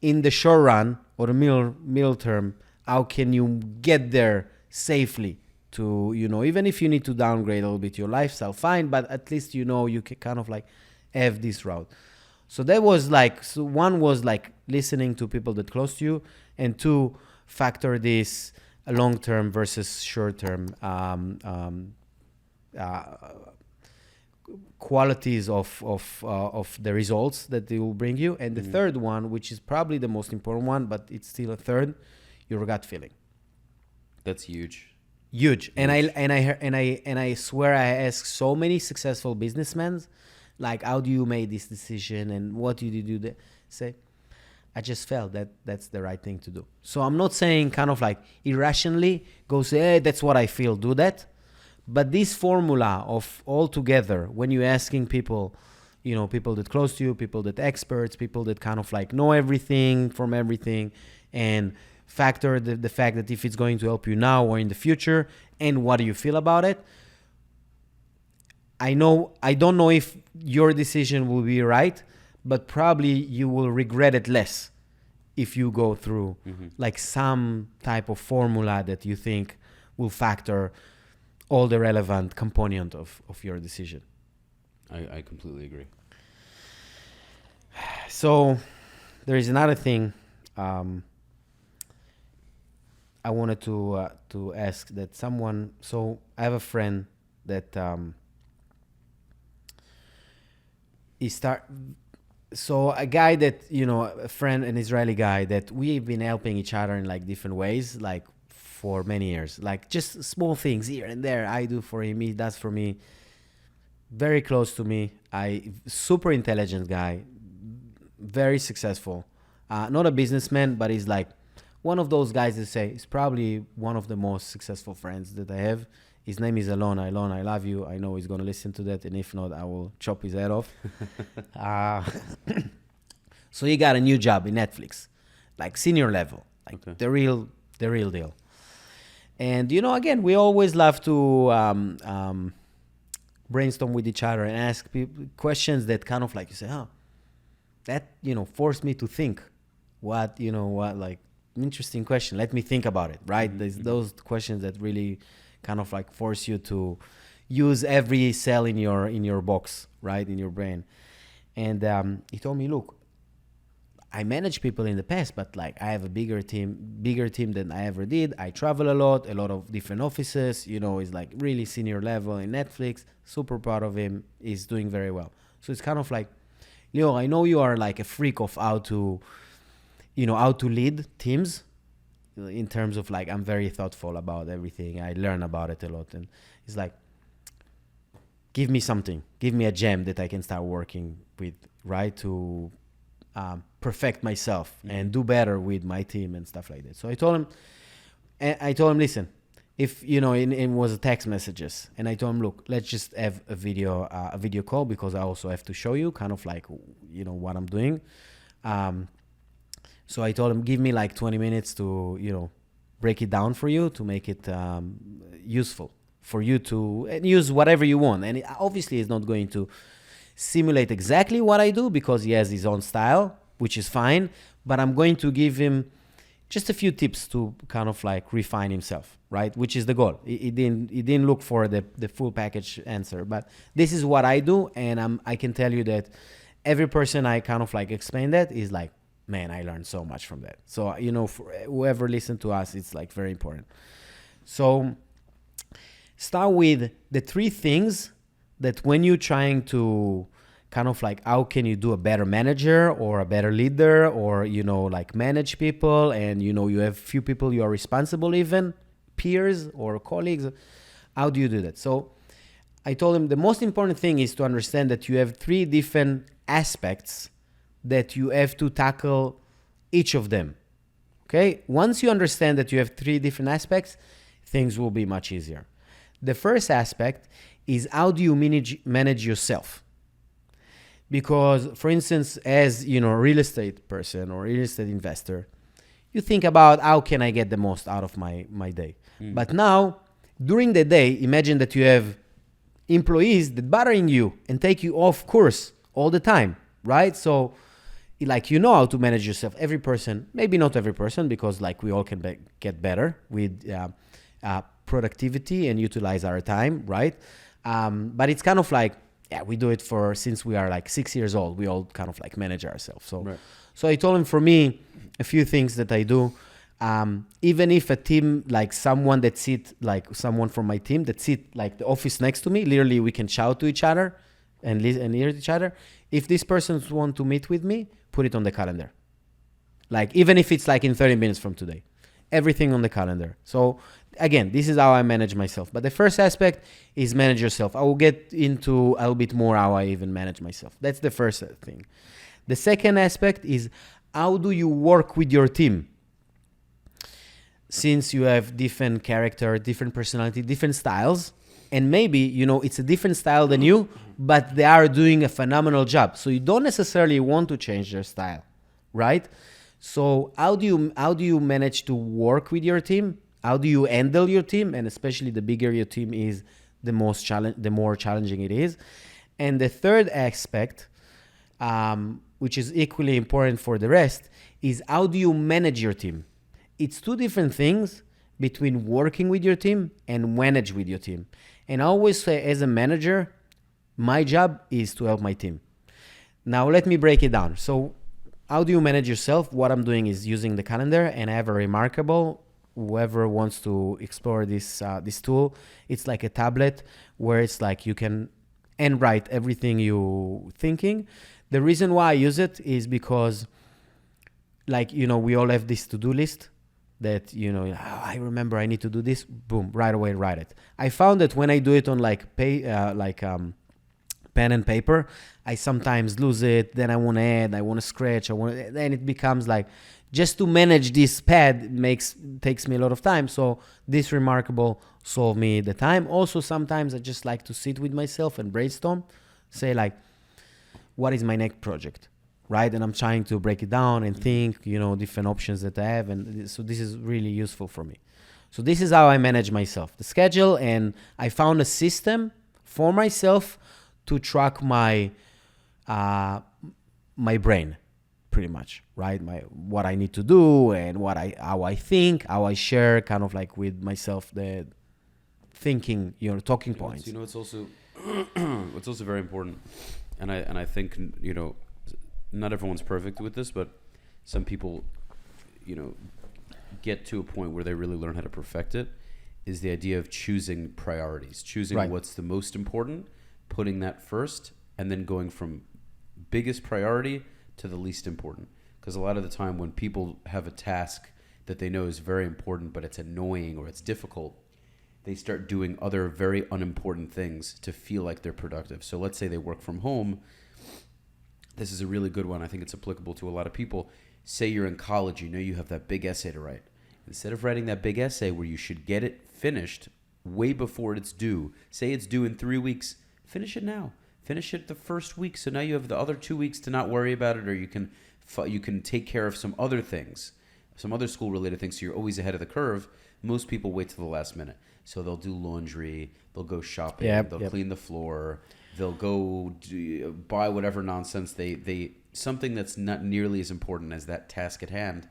Speaker 2: in the short run or the middle term, how can you get there safely to, even if you need to downgrade a little bit your lifestyle, fine, but at least, you can kind of like have this route. So that was like, so one was like listening to people that close to you, and 2, factor this long-term versus short-term qualities of the results that they will bring you. And the third one, which is probably the most important one, but it's still a third, your gut feeling.
Speaker 1: That's huge.
Speaker 2: And I swear I ask so many successful businessmen, like, how do you make this decision and what did you do? Say, I just felt that that's the right thing to do. So I'm not saying kind of like irrationally go say, hey, that's what I feel, do that. But this formula of all together, when you're asking people, people that close to you, people that experts, people that kind of like know everything from everything, and factor the fact that if it's going to help you now or in the future, and what do you feel about it? I don't know if your decision will be right, but probably you will regret it less if you go through like some type of formula that you think will factor all the relevant component of your decision.
Speaker 1: I completely agree.
Speaker 2: So there is another thing I wanted to ask that someone. So I have a friend that he start. So a guy that a friend, an Israeli guy that we've been helping each other in like different ways, like for many years, like just small things here and there. I do for him, he does for me. Very close to me. Super intelligent guy, very successful. Not a businessman, but he's like one of those guys that say he's probably one of the most successful friends that I have. His name is Alon. Alon, I love you. I know he's going to listen to that, and if not, I will chop his head off. So he got a new job in Netflix, like senior level, like
Speaker 1: Okay.
Speaker 2: the real deal. And again, we always love to brainstorm with each other and ask people questions that kind of like you say, oh, that forced me to think. What like interesting question. Let me think about it. Right? There's those questions that really kind of like force you to use every cell in your box, right, in your brain. And he told me, look, I managed people in the past, but like I have a bigger team than I ever did. I travel a lot of different offices. He's like really senior level in Netflix. Super proud of him. He's doing very well. So it's kind of like, Leo, I know you are like a freak of how to lead teams. In terms of like, I'm very thoughtful about everything. I learn about it a lot. And it's like, give me something. Give me a gem that I can start working with, right? To perfect myself and do better with my team and stuff like that. So I told him, listen, if it was text messages, and I told him, look, let's just have a video call, because I also have to show you kind of like what I'm doing. So I told him, give me like 20 minutes to break it down for you, to make it useful for you to use whatever you want. And obviously he's not going to simulate exactly what I do, because he has his own style, which is fine, but I'm going to give him just a few tips to kind of like refine himself, right? Which is the goal. He didn't look for the full package answer, but this is what I do. And I can tell you that every person I kind of like explain that is like, man, I learned so much from that. So, for whoever listened to us, it's like very important. So start with the 3 things that when you're trying to kind of like, how can you do a better manager or a better leader, or, like manage people, and, you have few people you are responsible, even peers or colleagues. How do you do that? So I told him the most important thing is to understand that you have 3 different aspects that you have to tackle each of them. Okay? Once you understand that you have 3 different aspects, things will be much easier. The first aspect is, how do you manage yourself? Because, for instance, as a real estate person or real estate investor, you think about, how can I get the most out of my day? But now, during the day, imagine that you have employees that bothering you and take you off course all the time, right? So like, how to manage yourself. Every person, maybe not every person, because like we all can get better with productivity and utilize our time, right? But it's kind of like, we do it since we are like 6 years old. We all kind of like manage ourselves. So,
Speaker 1: Right.
Speaker 2: So I told him, for me, a few things that I do. Even if a team, like someone from my team that sit like the office next to me, literally we can shout to each other and hear each other. If this person want to meet with me, put it on the calendar. Like, even if it's like in 30 minutes from today, everything on the calendar. So again, this is how I manage myself. But the first aspect is manage yourself. I will get into a little bit more how I even manage myself. That's the first thing. The second aspect is, how do you work with your team? Since you have different character, different personality, different styles, and maybe, it's a different style than you, but they are doing a phenomenal job. So you don't necessarily want to change their style, right? So how do you manage to work with your team? How do you handle your team? And especially the bigger your team is, the more challenging it is. And the third aspect, which is equally important for the rest, is, how do you manage your team? It's 2 different things between working with your team and manage with your team. And I always say, as a manager, My job is to help my team. Now let me break it down. So how do you manage yourself? What I'm doing is using the calendar, and I have a remarkable, whoever wants to explore this tool, it's like a tablet where it's like you can write everything you thinking. The reason why I use it is because, like, we all have this to-do list that, I remember I need to do this, boom, right away write it. I found that when I do it on pen and paper, I sometimes lose it. Then I want to add, I want to scratch, then it becomes like, just to manage this pad takes me a lot of time. So this remarkable solve me the time. Also, sometimes I just like to sit with myself and brainstorm, say like, what is my next project, right? And I'm trying to break it down and think, different options that I have. And so this is really useful for me. So this is how I manage myself, the schedule. And I found a system for myself to track my brain, pretty much, right? What I need to do and how I think, how I share kind of like with myself the thinking, talking points.
Speaker 1: It's also it's also very important, and I think not everyone's perfect with this, but some people get to a point where they really learn how to perfect it. Is the idea of choosing priorities, choosing
Speaker 2: Right.
Speaker 1: what's the most important, putting that first, and then going from biggest priority to the least important. Because a lot of the time when people have a task that they know is very important, but it's annoying or it's difficult, they start doing other very unimportant things to feel like they're productive. So let's say they work from home. This is a really good one. I think it's applicable to a lot of people. Say you're in college, you have that big essay to write. Instead of writing that big essay where you should get it finished way before it's due, say it's due in 3 weeks, finish it now. Finish it the first week, so now you have the other 2 weeks to not worry about it, or you can take care of some other things, some other school-related things, so you're always ahead of the curve. Most people wait till the last minute. So they'll do laundry, they'll go shopping, they'll clean the floor, they'll go buy whatever nonsense, they something that's not nearly as important as that task at hand,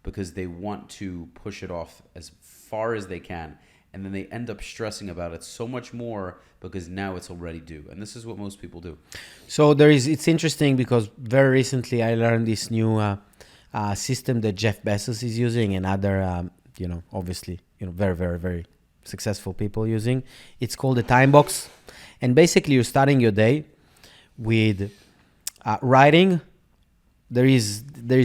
Speaker 1: because they want to push it off as far as they can. And then they end up stressing about it so much more because now it's already due. And this is what most people do.
Speaker 2: So it's interesting because very recently I learned this new system that Jeff Bezos is using and other, obviously, very, very, very successful people using. It's called the time box. And basically you're starting your day with writing. There is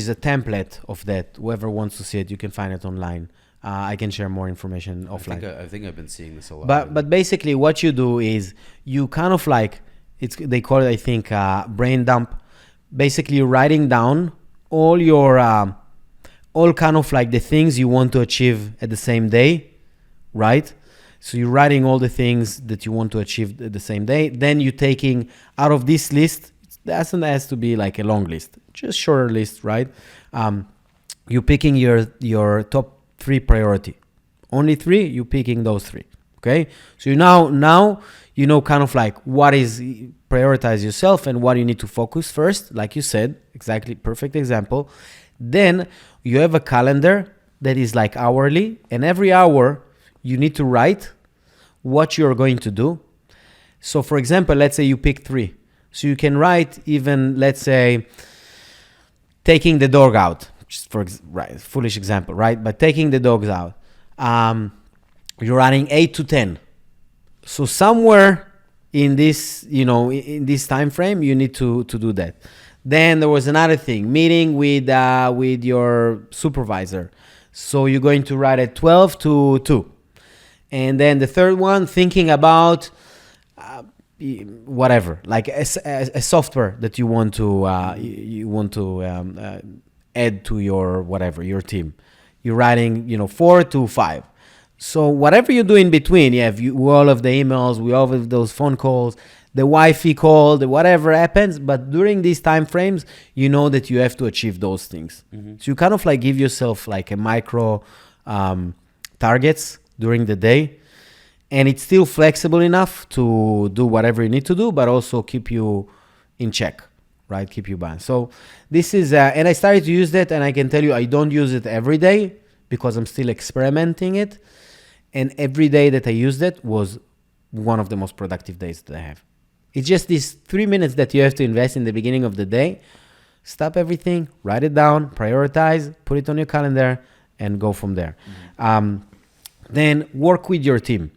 Speaker 2: a template of that. Whoever wants to see it, you can find it online. I can share more information offline.
Speaker 1: I think I've been seeing this a lot.
Speaker 2: But basically what you do is you kind of like, they call it, I think, brain dump. Basically you're writing down all your, all kind of like the things you want to achieve at the same day, right? So you're writing all the things that you want to achieve at the same day. Then you're taking out of this list, it has to be like a long list, just shorter list, right? You're picking your top 3 priority. Only 3, you're picking those 3. Okay? So you now kind of like what is prioritize yourself and what you need to focus first, like you said, exactly, perfect example. Then you have a calendar that is like hourly, and every hour you need to write what you're going to do. So for example, let's say you pick 3. So you can write even, let's say, taking the dog out. Just right, foolish example, right? But taking the dogs out, you're running 8 to 10. So somewhere in this, in this time frame, you need to do that. Then there was another thing, meeting with your supervisor. So you're going to write at 12 to 2. And then the third one, thinking about whatever, like a software that you want to add to your team. You're writing, 4 to 5. So whatever you do in between, all of the emails, we all of those phone calls, the Wi-Fi call, the whatever happens. But during these time frames, you know that you have to achieve those things. Mm-hmm. So you kind of like give yourself like a micro targets during the day. And it's still flexible enough to do whatever you need to do, but also keep you in check, right? Keep you balanced. So this is, and I started to use that, and I can tell you I don't use it every day because I'm still experimenting it. And every day that I used it was one of the most productive days that I have. It's just these 3 minutes that you have to invest in the beginning of the day. Stop everything, write it down, prioritize, put it on your calendar, and go from there. Then work with your team.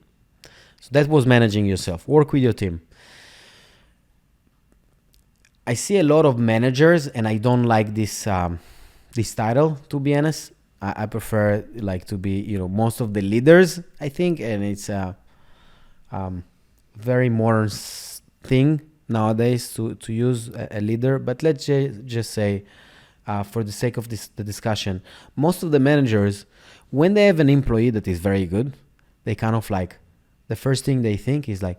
Speaker 2: So that was managing yourself. Work with your team. I see a lot of managers, and I don't like this this title, to be honest. I prefer like to be, most of the leaders, I think, and it's a very modern thing nowadays to use a leader. But let's just say, for the sake of the discussion, most of the managers, when they have an employee that is very good, they kind of like, the first thing they think is like,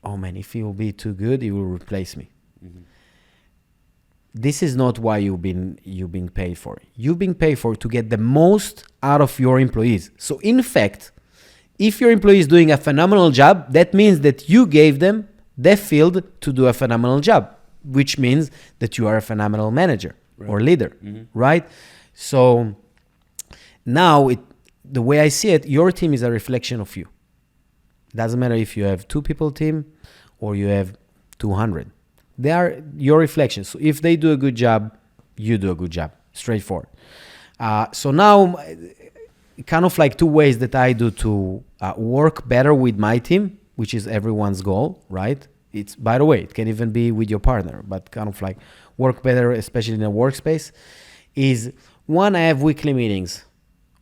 Speaker 2: oh man, if he will be too good, he will replace me. Mm-hmm. This is not why you've been paid for. You've been paid for to get the most out of your employees. So in fact, if your employee is doing a phenomenal job, that means that you gave them the field to do a phenomenal job, which means that you are a phenomenal manager or leader, right? So now the way I see it, your team is a reflection of you. Doesn't matter if you have 2 people team or you have 200. They are your reflections. So if they do a good job, you do a good job. Straightforward. So now, kind of like 2 ways that I do to work better with my team, which is everyone's goal, right? It's, by the way, it can even be with your partner, but kind of like work better, especially in a workspace, is 1, I have weekly meetings.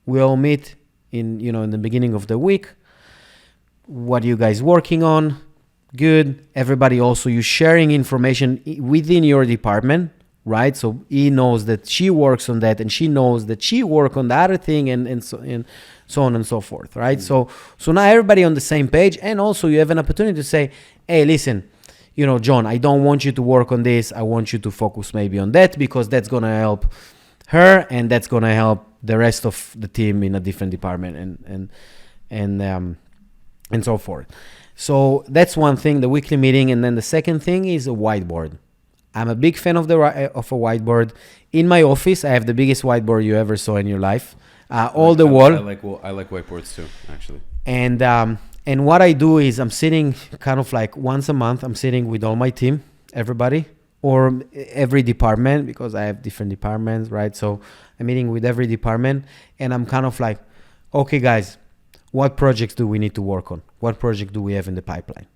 Speaker 2: We all meet in the beginning of the week. What are you guys working on? Good. Everybody also, you sharing information within your department, right? So he knows that she works on that, and she knows that she work on the other thing, and so on and so forth, right? So now everybody on the same page, and also you have an opportunity to say, hey, listen, John, I don't want you to work on this. I want you to focus maybe on that, because that's gonna help her, and that's gonna help the rest of the team in a different department, and so forth. So that's one thing, the weekly meeting. And then the second thing is a whiteboard. I'm a big fan of a whiteboard. In my office, I have the biggest whiteboard you ever saw in your life. All the wall.
Speaker 1: I like whiteboards too, actually.
Speaker 2: And what I do is I'm sitting kind of like once a month, I'm sitting with all my team, everybody, or every department, because I have different departments, right? So I'm meeting with every department, and I'm kind of like, okay, guys, what projects do we need to work on? What project do we have in the pipeline?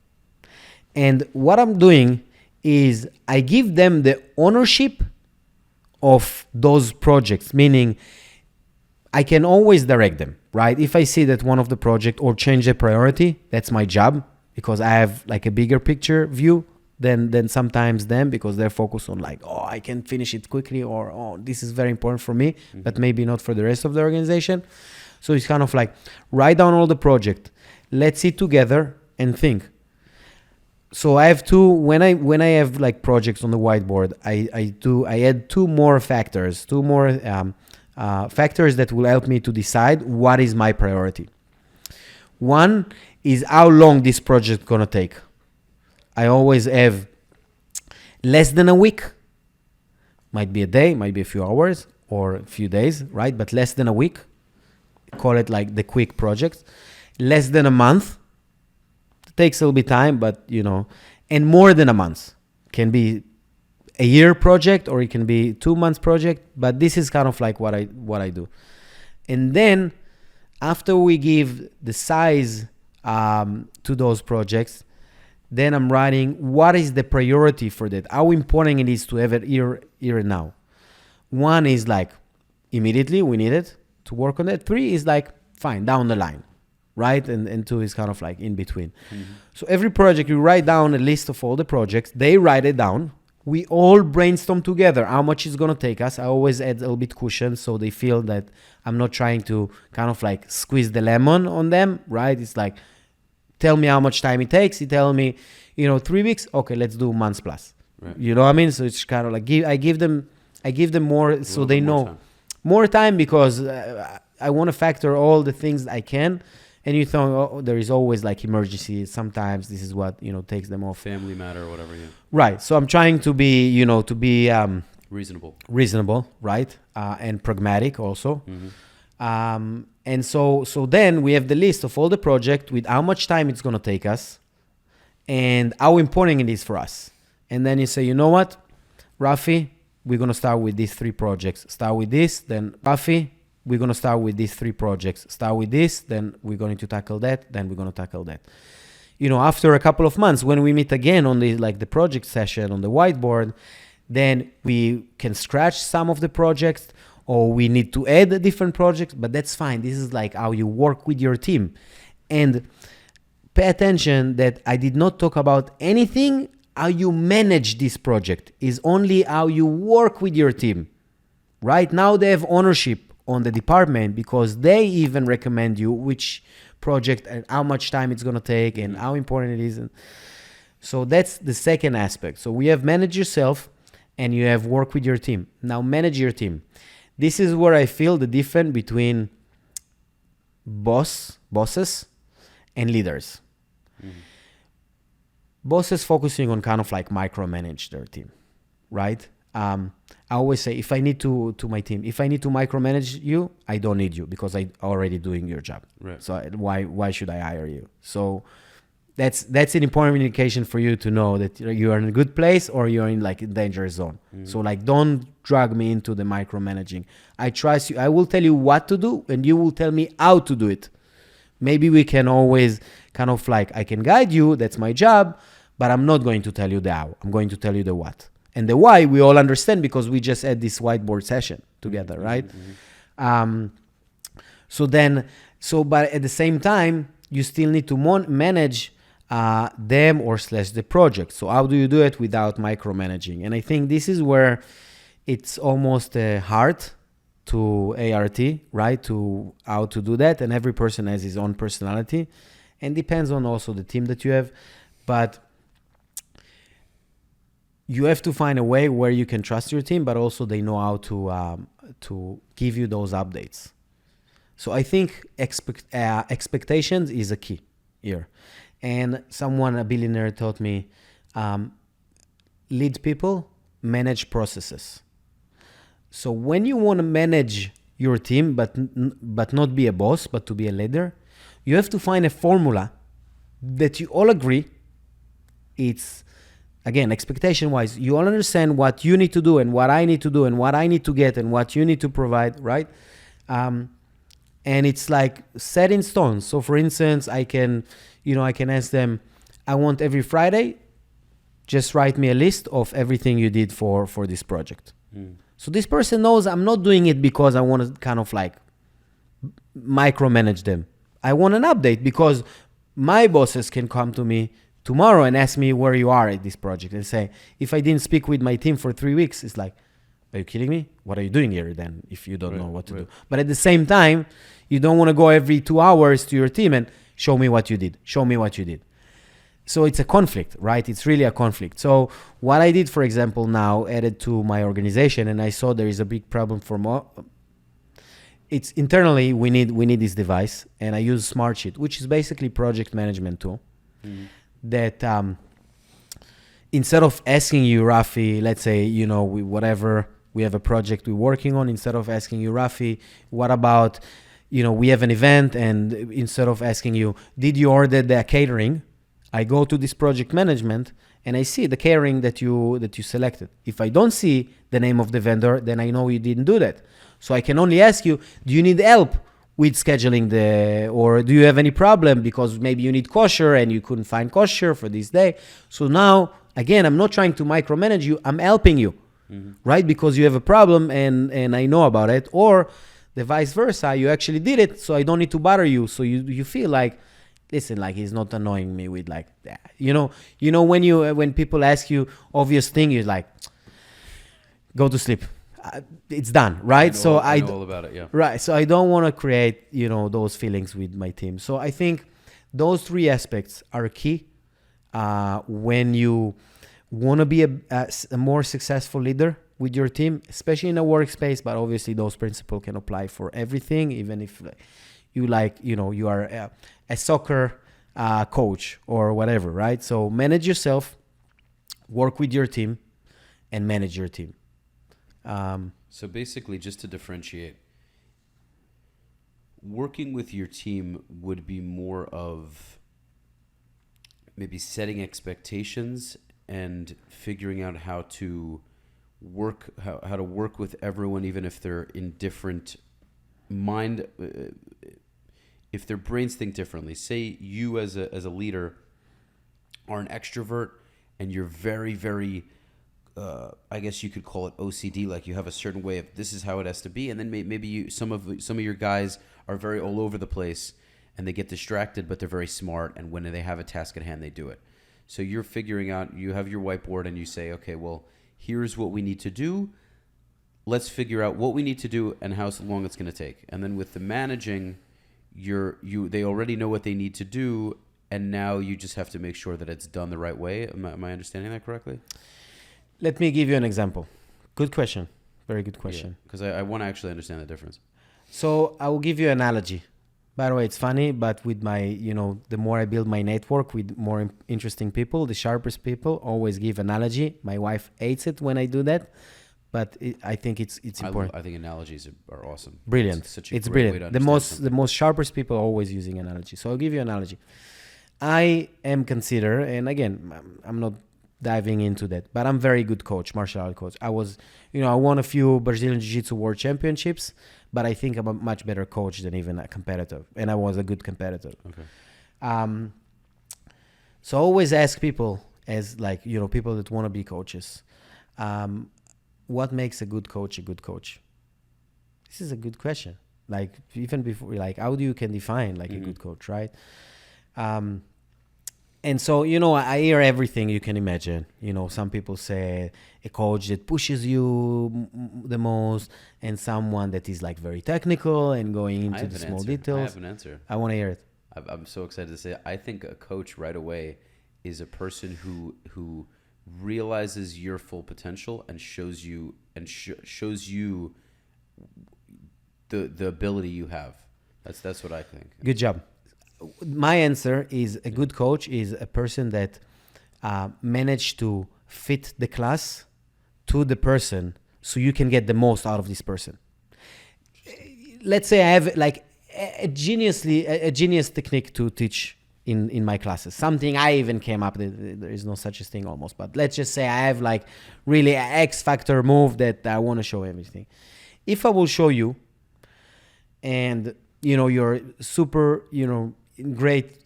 Speaker 2: And what I'm doing is I give them the ownership of those projects, meaning I can always direct them, right? If I see that one of the project or change the priority, that's my job, because I have like a bigger picture view than sometimes them, because they're focused on like, oh, I can finish it quickly, or, oh, this is very important for me, but maybe not for the rest of the organization. So it's kind of like, write down all the project. Let's sit together and think. So I have when I have like projects on the whiteboard, I add 2 more factors, factors that will help me to decide what is my priority. One is how long this project is gonna take. I always have less than a week. Might be a day, might be a few hours or a few days, right? But less than a week. Call it like the quick projects. Less than a month. It takes a little bit time, but and more than a month. Can be a year project, or it can be 2 months project, but this is kind of like what I do. And then after we give the size to those projects, then I'm writing what is the priority for that, how important it is to have it here and now. 1 is like immediately we need it to work on it. 3 is like fine, down the line, right? And 2 is kind of like in between. So every project, you write down a list of all the projects. They write it down. We all brainstorm together how much it's gonna take us. I always add a little bit cushion, so they feel that I'm not trying to kind of like squeeze the lemon on them, right? It's like, tell me how much time it takes. You tell me, 3 weeks. Okay, let's do months plus. Right. You know what I mean? So it's kind of like I give them more, so they know. More time, because I want to factor all the things I can. And you thought, there is always like emergency. Sometimes this is what, takes them off.
Speaker 1: Family matter or whatever. Yeah.
Speaker 2: Right. So I'm trying to be, reasonable, right? And pragmatic also. And so then we have the list of all the project with how much time it's going to take us. and how important it is for us. And then you say, you know what, Rafi, we're going to start with these 3 projects. Start with this, then Rafi, we're going to start with these 3 projects. Start with this, then we're going to tackle that, then we're going to tackle that. You know, after a couple of months, when we meet again on the like the project session on the whiteboard, then we can scratch some of the projects, or we need to add a different project, but that's fine. This is like how you work with your team. And pay attention that I did not talk about anything how you manage this project, is only how you work with your team. Right now they have ownership on the department because they even recommend you which project and how much time it's going to take and how important it is. And so that's the second aspect. So we have manage yourself and you have work with your team. Now manage your team. This is where I feel the difference between bosses and leaders. Bosses focusing on kind of like micromanage their team, right? I always say, if I need to my team, if I need to micromanage you, I don't need you because I already doing your job.
Speaker 1: Right.
Speaker 2: So why should I hire you? So that's an important indication for you to know that you are in a good place or you're in like a danger zone. So like, don't drag me into the micromanaging. I trust you. I will tell you what to do and you will tell me how to do it. Maybe we can always kind of like, I can guide you. That's my job, but I'm not going to tell you the how. I'm going to tell you the what. And the why we all understand because we just had this whiteboard session together, right? But at the same time, you still need to manage them or / the project. So how do you do it without micromanaging? And I think this is where it's almost hard to ART, right? To how to do that. And every person has his own personality and depends on also the team that you have. But you have to find a way where you can trust your team, but also they know how to give you those updates. So I think expectations is a key here. And a billionaire taught me, lead people, manage processes. So when you want to manage your team, but not be a boss, but to be a leader, you have to find a formula that you all agree. It's, again, expectation-wise, you all understand what you need to do and what I need to do and what I need to get and what you need to provide, right? And it's like set in stone. So for instance, I can ask them, I want every Friday, just write me a list of everything you did for this project. So this person knows I'm not doing it because I want to kind of like micromanage them. I want an update because my bosses can come to me tomorrow and ask me where you are at this project and say, if I didn't speak with my team for 3 weeks, it's like, are you kidding me? What are you doing here then if you don't know what to do? But at the same time, you don't want to go every 2 hours to your team and show me what you did. Show me what you did. So it's a conflict, right? It's really a conflict. So what I did, for example, now added to my organization, and I saw there is a big problem for it's internally we need this device, and I use Smartsheet, which is basically project management tool. That instead of asking you, Rafi, let's say, we have a project we're working on, instead of asking you, Rafi, what about, we have an event, and instead of asking you, did you order the catering? I go to this project management and I see the catering that you selected. If I don't see the name of the vendor, then I know you didn't do that. So I can only ask you, do you need help with scheduling or do you have any problem because maybe you need kosher and you couldn't find kosher for this day? So now, again, I'm not trying to micromanage you. I'm helping you, right? Because you have a problem and I know about it. Or the vice versa, you actually did it, so I don't need to bother you. So you feel like, listen, like he's not annoying me with like that. When people ask you obvious thing, you're like, go to sleep. It's done, right? I know
Speaker 1: all about it, yeah.
Speaker 2: Right. So I don't want to create, those feelings with my team. So I think those 3 aspects are key when you want to be a more successful leader with your team, especially in a workspace. But obviously, those principles can apply for everything, even if you are a soccer coach or whatever, right? So manage yourself, work with your team, and manage your team.
Speaker 1: So basically, just to differentiate, working with your team would be more of maybe setting expectations and figuring out how to work with everyone, even if they're in different mind, if their brains think differently. Say you as a leader are an extrovert and you're very, very, I guess you could call it OCD, like you have a certain way of this is how it has to be, and then maybe some of your guys are very all over the place and they get distracted, but they're very smart, and when they have a task at hand, they do it. So you're figuring out, you have your whiteboard and you say, okay, well, here's what we need to do. Let's figure out what we need to do and how long it's going to take. And then with the managing, they already know what they need to do, and now you just have to make sure that it's done the right way. Am I understanding that correctly?
Speaker 2: Let me give you an example. Good question. Very good question.
Speaker 1: Because I want to actually understand the difference.
Speaker 2: So I will give you an analogy. By the way, it's funny, but with my, the more I build my network with more interesting people, the sharpest people, always give analogy. My wife hates it when I do that, but I think it's important.
Speaker 1: I think analogies are awesome.
Speaker 2: Brilliant.
Speaker 1: It's such a
Speaker 2: it's
Speaker 1: great
Speaker 2: brilliant.
Speaker 1: way to understand
Speaker 2: The most sharpest people are always using analogy. So I'll give you an analogy. I am considered, and again, I'm not diving into that, but I'm very good coach, martial art coach. I was, I won a few Brazilian Jiu-Jitsu World Championships, but I think I'm a much better coach than even a competitor, and I was a good competitor.
Speaker 1: Okay.
Speaker 2: So I always ask people, as people that want to be coaches, what makes a good coach a good coach? This is a good question. Like even before, how do you can define a good coach, right? And so, I hear everything you can imagine. Some people say a coach that pushes you the most, and someone that is very technical and going into the small details.
Speaker 1: I have an answer.
Speaker 2: I want to hear it.
Speaker 1: I'm so excited to say, I think a coach right away is a person who realizes your full potential and shows you the ability you have. That's what I think.
Speaker 2: Good job. My answer is a good coach is a person that managed to fit the class to the person so you can get the most out of this person. Let's say I have a genius technique to teach in my classes. Something I even came up with. There is no such a thing almost, but let's just say I have really an X factor move that I want to show everything. If I will show you and you're super, great,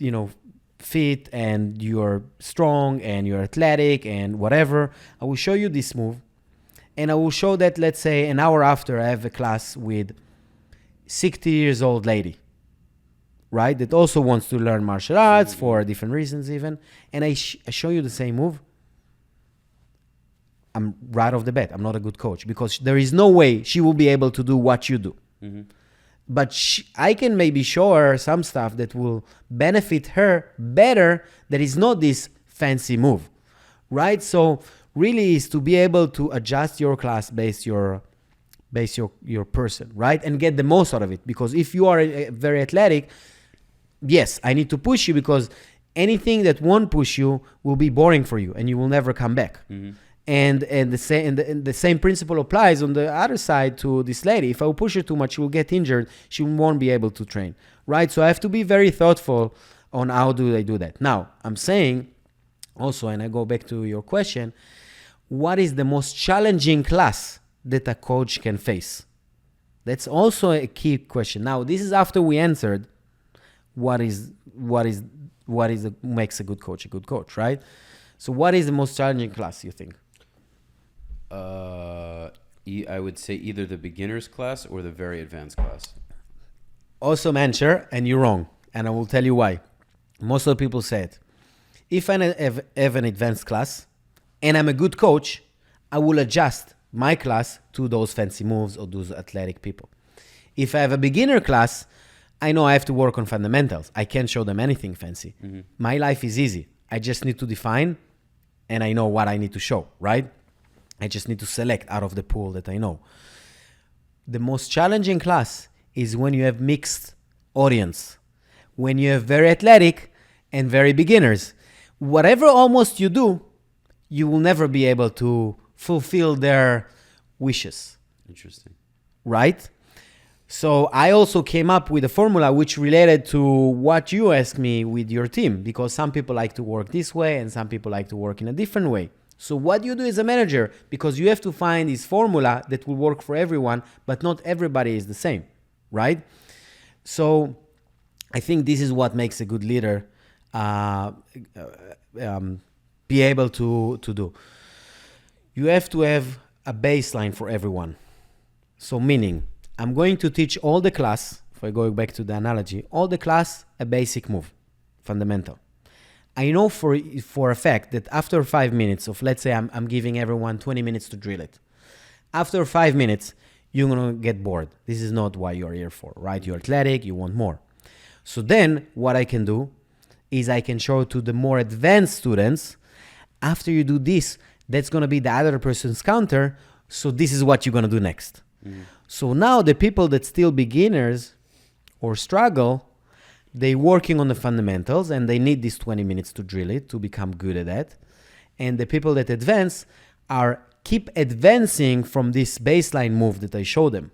Speaker 2: fit and you're strong and you're athletic and whatever, I will show you this move. And I will show that, let's say, an hour after I have a class with 60 years old lady, right? That also wants to learn martial arts for different reasons even. And I show you the same move. I'm right off the bat. I'm not a good coach because there is no way she will be able to do what you do. Mm-hmm. But I can maybe show her some stuff that will benefit her better. That is not this fancy move, right? So really is to be able to adjust your class based your person, right? And get the most out of it. Because if you are very athletic, yes, I need to push you because anything that won't push you will be boring for you and you will never come back. Mm-hmm. And the same principle applies on the other side to this lady. If I will push her too much, she will get injured. She won't be able to train, right? So I have to be very thoughtful on how do I do that. Now, I'm saying also, and I go back to your question, what is the most challenging class that a coach can face? That's also a key question. Now, this is after we answered what makes a good coach, right? So what is the most challenging class, you think?
Speaker 1: I would say either the beginner's class or the very advanced class.
Speaker 2: Awesome answer, and you're wrong. And I will tell you why. Most of the people say it. If I have an advanced class and I'm a good coach, I will adjust my class to those fancy moves or those athletic people. If I have a beginner class, I know I have to work on fundamentals. I can't show them anything fancy. Mm-hmm. My life is easy. I just need to define and I know what I need to show, right? I just need to select out of the pool that I know. The most challenging class is when you have mixed audience, when you have very athletic and very beginners. Whatever almost you do, you will never be able to fulfill their wishes.
Speaker 1: Interesting.
Speaker 2: Right? So I also came up with a formula which related to what you asked me with your team, because some people like to work this way and some people like to work in a different way. So what you do as a manager, because you have to find this formula that will work for everyone, but not everybody is the same, right? So I think this is what makes a good leader be able to do. You have to have a baseline for everyone. So meaning, I'm going to teach all the class, if I go back to the analogy, all the class a basic move, fundamental. I know for a fact that after 5 minutes of, let's say I'm giving everyone 20 minutes to drill it. After 5 minutes, you're going to get bored. This is not what you're here for, right? You're athletic, you want more. So then what I can do is I can show to the more advanced students, after you do this, that's going to be the other person's counter. So this is what you're going to do next. Mm-hmm. So now the people that still beginners or struggle, they working on the fundamentals and they need these 20 minutes to drill it, to become good at that. And the people that advance are keep advancing from this baseline move that I show them.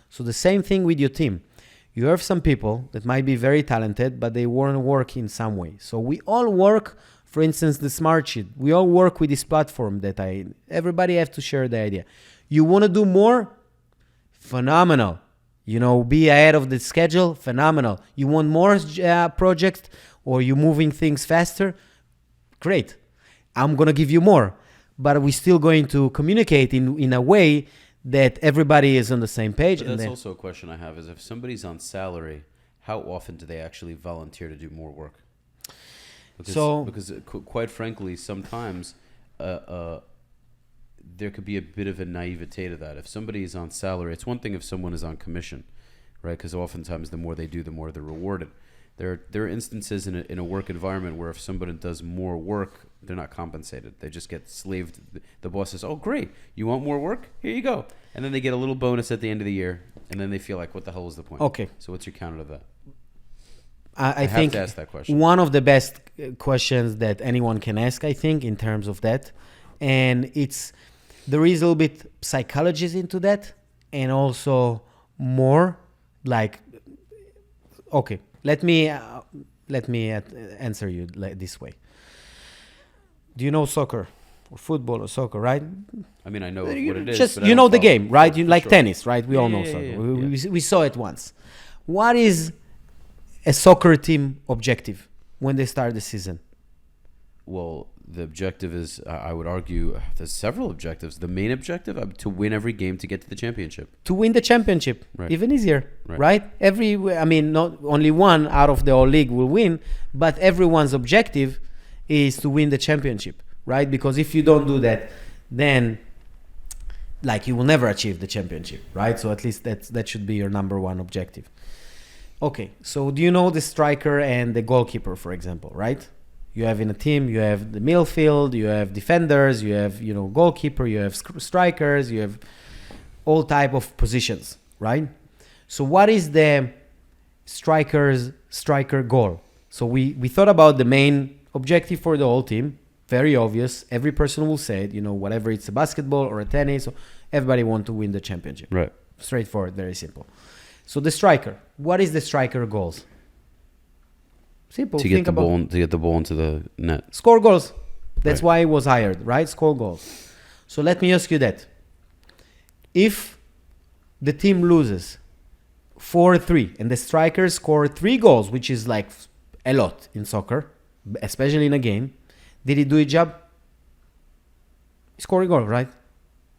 Speaker 2: So the same thing with your team. You have some people that might be very talented, but they want to work in some way. So we all work, for instance, the smart sheet. We all work with this platform that everybody have to share the idea. You want to do more? Phenomenal. Be ahead of the schedule? Phenomenal. You want more projects or you moving things faster? Great. I'm going to give you more. But we're still going to communicate in a way that everybody is on the same page.
Speaker 1: But that's also a question I have is if somebody's on salary, how often do they actually volunteer to do more work? Because quite frankly, sometimes there could be a bit of a naivete to that. If somebody is on salary, it's one thing if someone is on commission, right? Because oftentimes the more they do, the more they're rewarded. There are instances in a work environment where if somebody does more work, they're not compensated. They just get slaved. The boss says, oh, great, you want more work? Here you go. And then they get a little bonus at the end of the year, and then they feel like, what the hell is the point?
Speaker 2: Okay.
Speaker 1: So what's your counter to that?
Speaker 2: I think
Speaker 1: have to ask that question.
Speaker 2: One of the best questions that anyone can ask, I think, in terms of that. And there is a little bit psychology into that, and also more like, okay, let me answer you this way. Do you know soccer or football or soccer, right?
Speaker 1: I mean, I know what it is.
Speaker 2: Just
Speaker 1: but
Speaker 2: you know the game, right? You like
Speaker 1: sure.
Speaker 2: tennis, right? We all know soccer. We saw it once. What is a soccer team objective when they start the season?
Speaker 1: Well, the objective is, I would argue, there's several objectives. The main objective to win every game to get to the championship.
Speaker 2: To win the championship,
Speaker 1: right.
Speaker 2: Even easier, right? Not only one out of the whole league will win, but everyone's objective is to win the championship, right? Because if you don't do that, then you will never achieve the championship, right? So at least that should be your number one objective. Okay, so do you know the striker and the goalkeeper, for example, right? You have in a team, you have the midfield, you have defenders, you have, goalkeeper, you have strikers, you have all type of positions, right? So what is the striker goal? So we thought about the main objective for the whole team, very obvious. Every person will say it, whatever it's a basketball or a tennis, everybody want to win the championship.
Speaker 1: Right.
Speaker 2: Straightforward, very simple. So the striker, what is the striker goals? Simple.
Speaker 1: To get the ball into the net.
Speaker 2: Score goals. That's why he was hired, right? Score goals. So let me ask you that. If the team loses 4-3 and the strikers score 3 goals, which is like a lot in soccer, especially in a game, did he do his job? He scored a goal, right?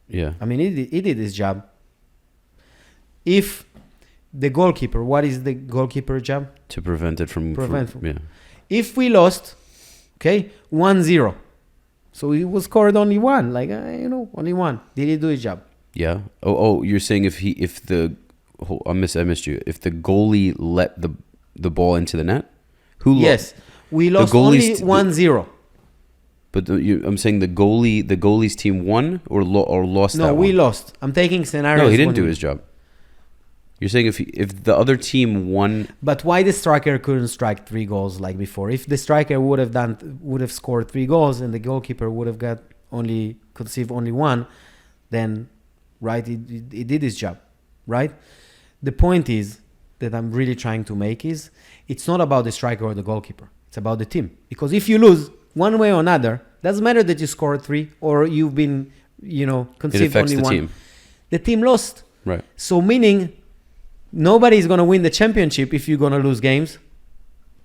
Speaker 1: Yeah.
Speaker 2: I mean, he did his job. If the goalkeeper, what is the goalkeeper job?
Speaker 1: To prevent it from... Yeah.
Speaker 2: If we lost, 1-0. So he was scored only one, only one. Did he do his job?
Speaker 1: Yeah. Oh, you're saying I missed you. If the goalie let the ball into the net?
Speaker 2: Yes. We lost only 1-0.
Speaker 1: But I'm saying the goalie's team won or lost that one?
Speaker 2: No, we lost. I'm taking scenarios.
Speaker 1: No, he didn't do his job. You're saying if the other team won...
Speaker 2: But why the striker couldn't strike 3 goals like before? If the striker would have scored 3 goals and the goalkeeper would have conceived only one, then, right, he did his job, right? the point is that I'm really trying to make is it's not about the striker or the goalkeeper. It's about the team. Because if you lose one way or another, doesn't matter that you scored 3 or you've been, conceived only
Speaker 1: the
Speaker 2: one.
Speaker 1: team.
Speaker 2: The team lost.
Speaker 1: Right.
Speaker 2: So meaning nobody is going to win the championship if you're going to lose games.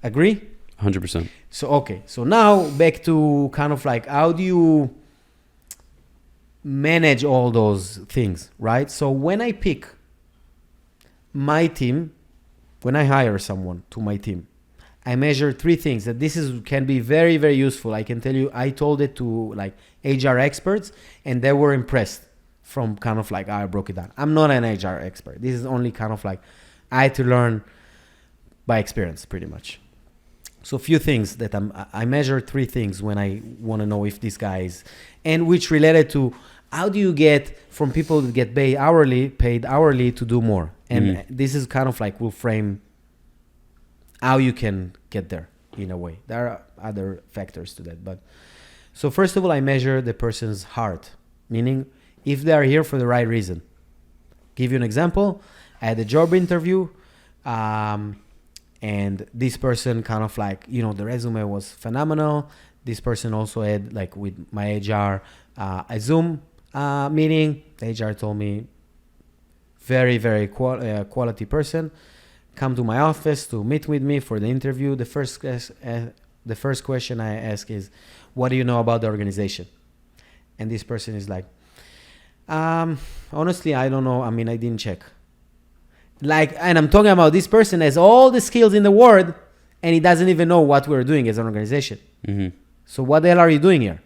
Speaker 2: Agree?
Speaker 1: 100%.
Speaker 2: So, okay. So now back to kind of like how do you manage all those things, right? So when I pick my team, when I hire someone to my team, I measure 3 things that can be very, very useful. I can tell you, I told it to like HR experts and they were impressed from kind of like, I broke it down. I'm not an HR expert. This is only kind of like, I had to learn by experience pretty much. So a few things that I measure 3 things when I want to know if this guy is, and which related to how do you get from people that get paid hourly to do more? And this is kind of like will frame how you can get there in a way. There are other factors to that. But so first of all, I measure the person's heart, meaning if they are here for the right reason. Give you an example. I had a job interview and this person kind of like, the resume was phenomenal. This person also had like with my HR a Zoom meeting. The HR told me very, very quality person. Come to my office to meet with me for the interview. The first question I ask is, what do you know about the organization? And this person is like, honestly, I don't know. I mean, I didn't check. And I'm talking about this person has all the skills in the world and he doesn't even know what we're doing as an organization. Mm-hmm. So what the hell are you doing here?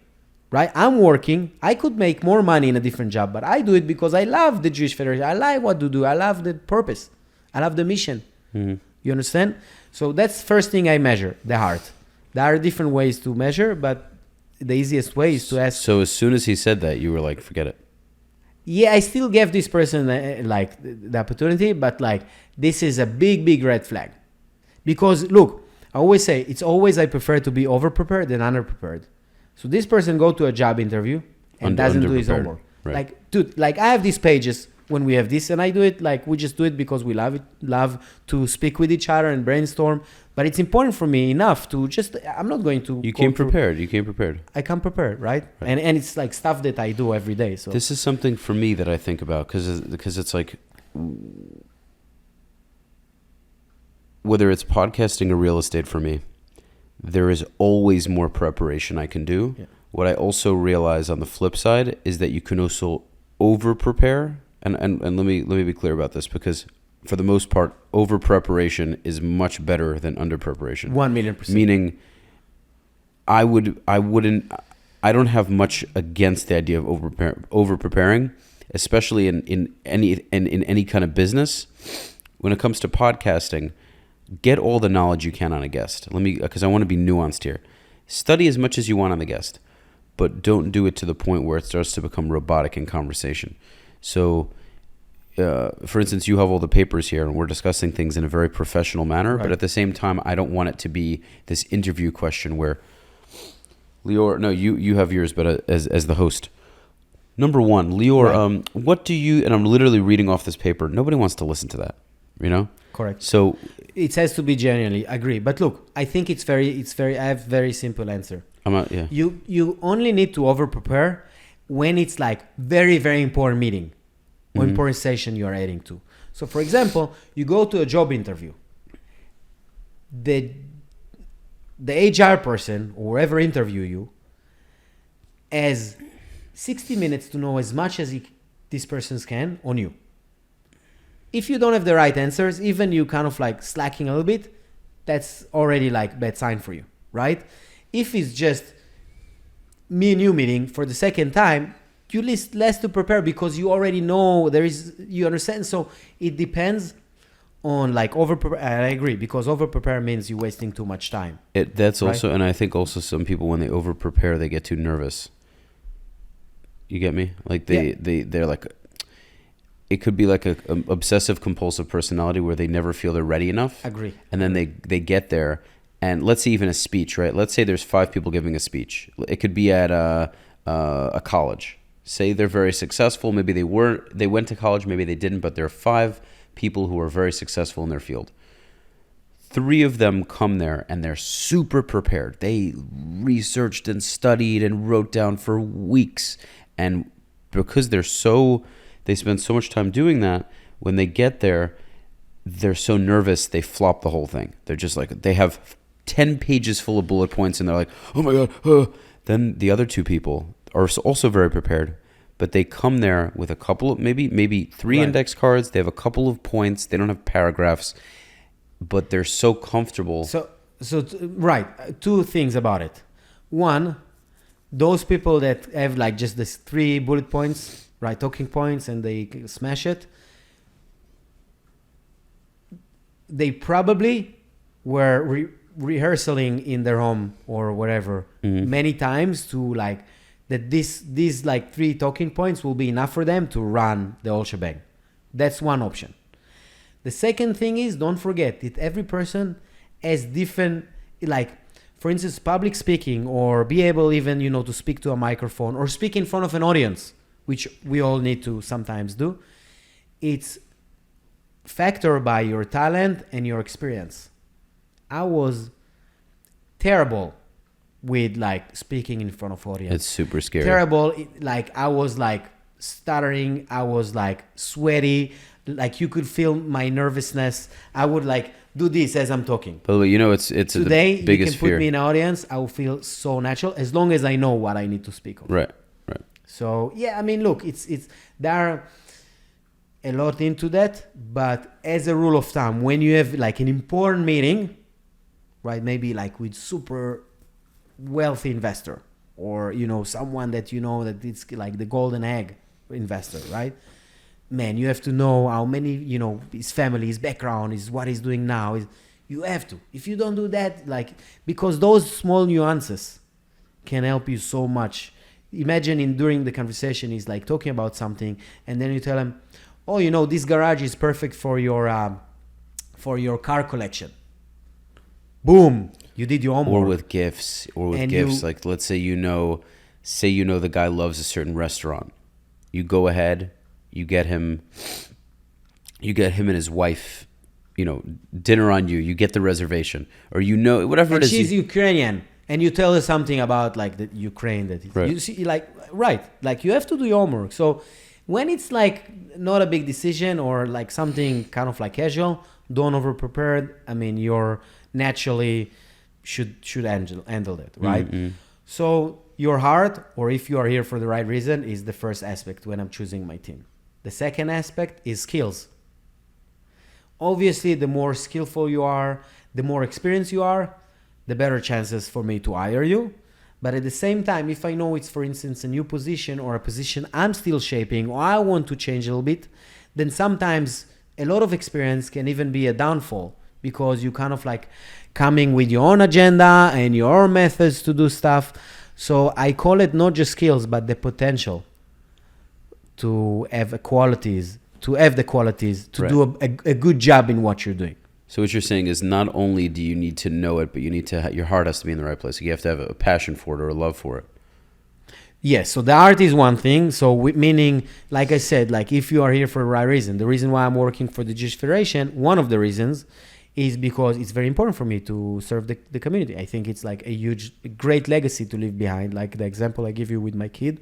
Speaker 2: Right? I'm working. I could make more money in a different job, but I do it because I love the Jewish Federation. I like what to do. I love the purpose. I love the mission. Mm-hmm. You understand? So that's first thing I measure, the heart. There are different ways to measure, but the easiest way is to ask.
Speaker 1: So as soon as he said that, you were like, forget it.
Speaker 2: Yeah, I still gave this person the opportunity, but like this is a big, big red flag. Because look, I always say I prefer to be over-prepared than under-prepared. So this person go to a job interview and doesn't do his homework.
Speaker 1: Right.
Speaker 2: Like, dude, like I have these pages when we have this and I do it, like we just do it because we love to speak with each other and brainstorm. But it's important for me enough to I'm not going to.
Speaker 1: You came prepared.
Speaker 2: I come prepared, right? And it's like stuff that I do every day. So
Speaker 1: this is something for me that I think about because it's like, whether it's podcasting or real estate for me, there is always more preparation I can do. Yeah. What I also realize on the flip side is that you can also over prepare. And let me be clear about this, because for the most part, over preparation is much better than under preparation.
Speaker 2: 1,000,000%.
Speaker 1: Meaning, I don't have much against the idea of over preparing, especially in any kind of business. When it comes to podcasting, get all the knowledge you can on a guest. Because I want to be nuanced here. Study as much as you want on the guest, but don't do it to the point where it starts to become robotic in conversation. So, for instance, you have all the papers here and we're discussing things in a very professional manner, right. But at the same time, I don't want it to be this interview question where, Lior, no, you have yours, but as the host. Number one, Lior, right. What do you, and I'm literally reading off this paper, nobody wants to listen to that,
Speaker 2: Correct.
Speaker 1: So
Speaker 2: it has to be genuinely agree. But look, I think it's very, I have very simple answer.
Speaker 1: Yeah.
Speaker 2: You only need to over prepare when it's like very, very important meeting or important session you are heading to. So for example, you go to a job interview. The HR person or whoever interview you has 60 minutes to know as much as this person can on you. If you don't have the right answers, even you kind of like slacking a little bit, that's already like bad sign for you, right? If it's just me and you meeting for the second time, you less to prepare because you already know you understand. So it depends on like over prepare. I agree, because over prepare means you're wasting too much time.
Speaker 1: That's right? Also, and I think also some people when they over prepare, they get too nervous. You get me? Like they're like, it could be like a obsessive compulsive personality where they never feel they're ready enough.
Speaker 2: Agree.
Speaker 1: And then they get there, and let's say even a speech, right? Let's say there's 5 people giving a speech. It could be at a college, say they're very successful. Maybe they went to college, maybe they didn't, but there are 5 people who are very successful in their field. 3 of them come there and they're super prepared. They researched and studied and wrote down for weeks. And because they spend so much time doing that, when they get there, they're so nervous, they flop the whole thing. They're just like, they have 10 pages full of bullet points and they're like, oh my God. Then the other 2 people are also very prepared, but they come there with a couple of, maybe 3
Speaker 2: Right.
Speaker 1: index cards. They have a couple of points. They don't have paragraphs, but they're so comfortable.
Speaker 2: Right. 2 things about it. One, those people that have like just this 3 bullet points, right, talking points, and they smash it, they probably were rehearsing in their home or whatever many times to like that these like 3 talking points will be enough for them to run the whole shebang. That's one option. The second thing is, don't forget that every person has different, like, for instance, public speaking, or be able even, to speak to a microphone or speak in front of an audience, which we all need to sometimes do. It's factored by your talent and your experience. I was terrible with like speaking in front of audience.
Speaker 1: It's super scary.
Speaker 2: Terrible. Like I was like stuttering. I was like sweaty. Like you could feel my nervousness. I would like do this as I'm talking.
Speaker 1: By the way, it's
Speaker 2: Today,
Speaker 1: the biggest
Speaker 2: you can put
Speaker 1: fear.
Speaker 2: me in an audience. I will feel so natural as long as I know what I need to speak on.
Speaker 1: Right.
Speaker 2: So yeah, I mean, look, it's there are a lot into that, but as a rule of thumb, when you have like an important meeting, right, maybe like with super wealthy investor, or someone that that it's like the golden egg investor, right? Man, you have to know how many, his family, his background, is what he's doing now. You have to. If you don't do that, like, because those small nuances can help you so much. Imagine during the conversation, he's like talking about something, and then you tell him, oh, this garage is perfect for your car collection. Boom, you did your homework.
Speaker 1: Or with gifts, like let's say the guy loves a certain restaurant. You go ahead, you get him and his wife, dinner on you. You get the reservation, or whatever
Speaker 2: and
Speaker 1: it is.
Speaker 2: She's Ukrainian, and you tell her something about like the Ukraine
Speaker 1: Right.
Speaker 2: You see, like you have to do your homework. So when it's like not a big decision or like something kind of like casual, don't over prepared. I mean, you're naturally should handle that, right?
Speaker 1: Mm-hmm.
Speaker 2: So your heart, or if you are here for the right reason, is the first aspect when I'm choosing my team. The second aspect is skills. Obviously, the more skillful you are, the more experienced you are, the better chances for me to hire you. But at the same time, if I know it's, for instance, a new position or a position I'm still shaping, or I want to change a little bit, then sometimes a lot of experience can even be a downfall, because you kind of like coming with your own agenda and your own methods to do stuff. So I call it not just skills, but the potential to have the qualities to
Speaker 1: Right.
Speaker 2: do a good job in what you're doing.
Speaker 1: So what you're saying is, not only do you need to know it, but you need to your heart has to be in the right place. You have to have a passion for it or a love for it.
Speaker 2: Yes, so the art is one thing. So meaning, like I said, like if you are here for the right reason, the reason why I'm working for the Jewish Federation, one of the reasons is because it's very important for me to serve the community. I think it's like a great legacy to leave behind. Like the example I give you with my kid,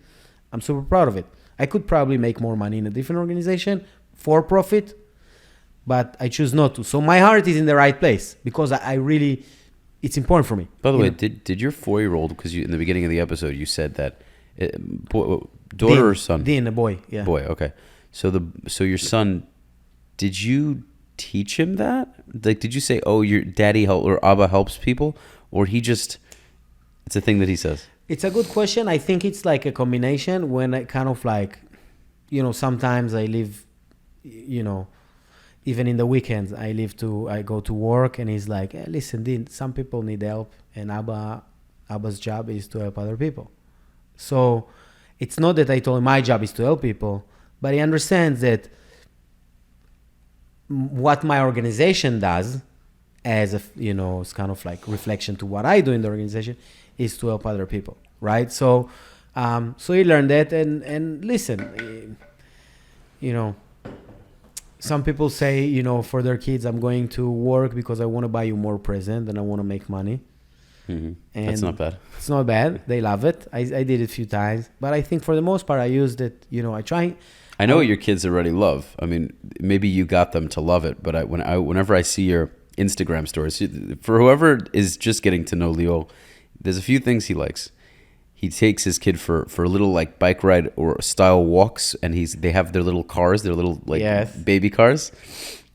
Speaker 2: I'm super proud of it. I could probably make more money in a different organization for profit, but I choose not to. So my heart is in the right place, because I really, it's important for me.
Speaker 1: By the way, did your 4-year-old, because in the beginning of the episode you said that daughter or son?
Speaker 2: Dean, a boy, yeah.
Speaker 1: Boy, okay. So your son, did you teach him that? Like, did you say, oh, your daddy or Abba helps people, or it's a thing that he says?
Speaker 2: It's a good question. I think it's like a combination. When I kind of like, sometimes I live, even in the weekends, I go to work, and he's like, hey, listen, Dean, some people need help, and Abba's job is to help other people. So it's not that I told him my job is to help people, but he understands that what my organization does, as it's kind of like reflection to what I do in the organization, is to help other people, right? So So he learned that, and listen, you know, some people say, you know, for their kids, I'm going to work because I want to buy you more present and I want to make money.
Speaker 1: Mm-hmm.
Speaker 2: And
Speaker 1: That's not bad.
Speaker 2: it's not bad. They love it. I did it a few times, but I think for the most part, I used it. You know,
Speaker 1: I know what your kids already love. I mean, maybe you got them to love it, but whenever I see your Instagram stories, for whoever is just getting to know Leo, there's a few things he likes. He takes his kid for a little like bike ride or style walks, and they have their little cars, their little like baby cars,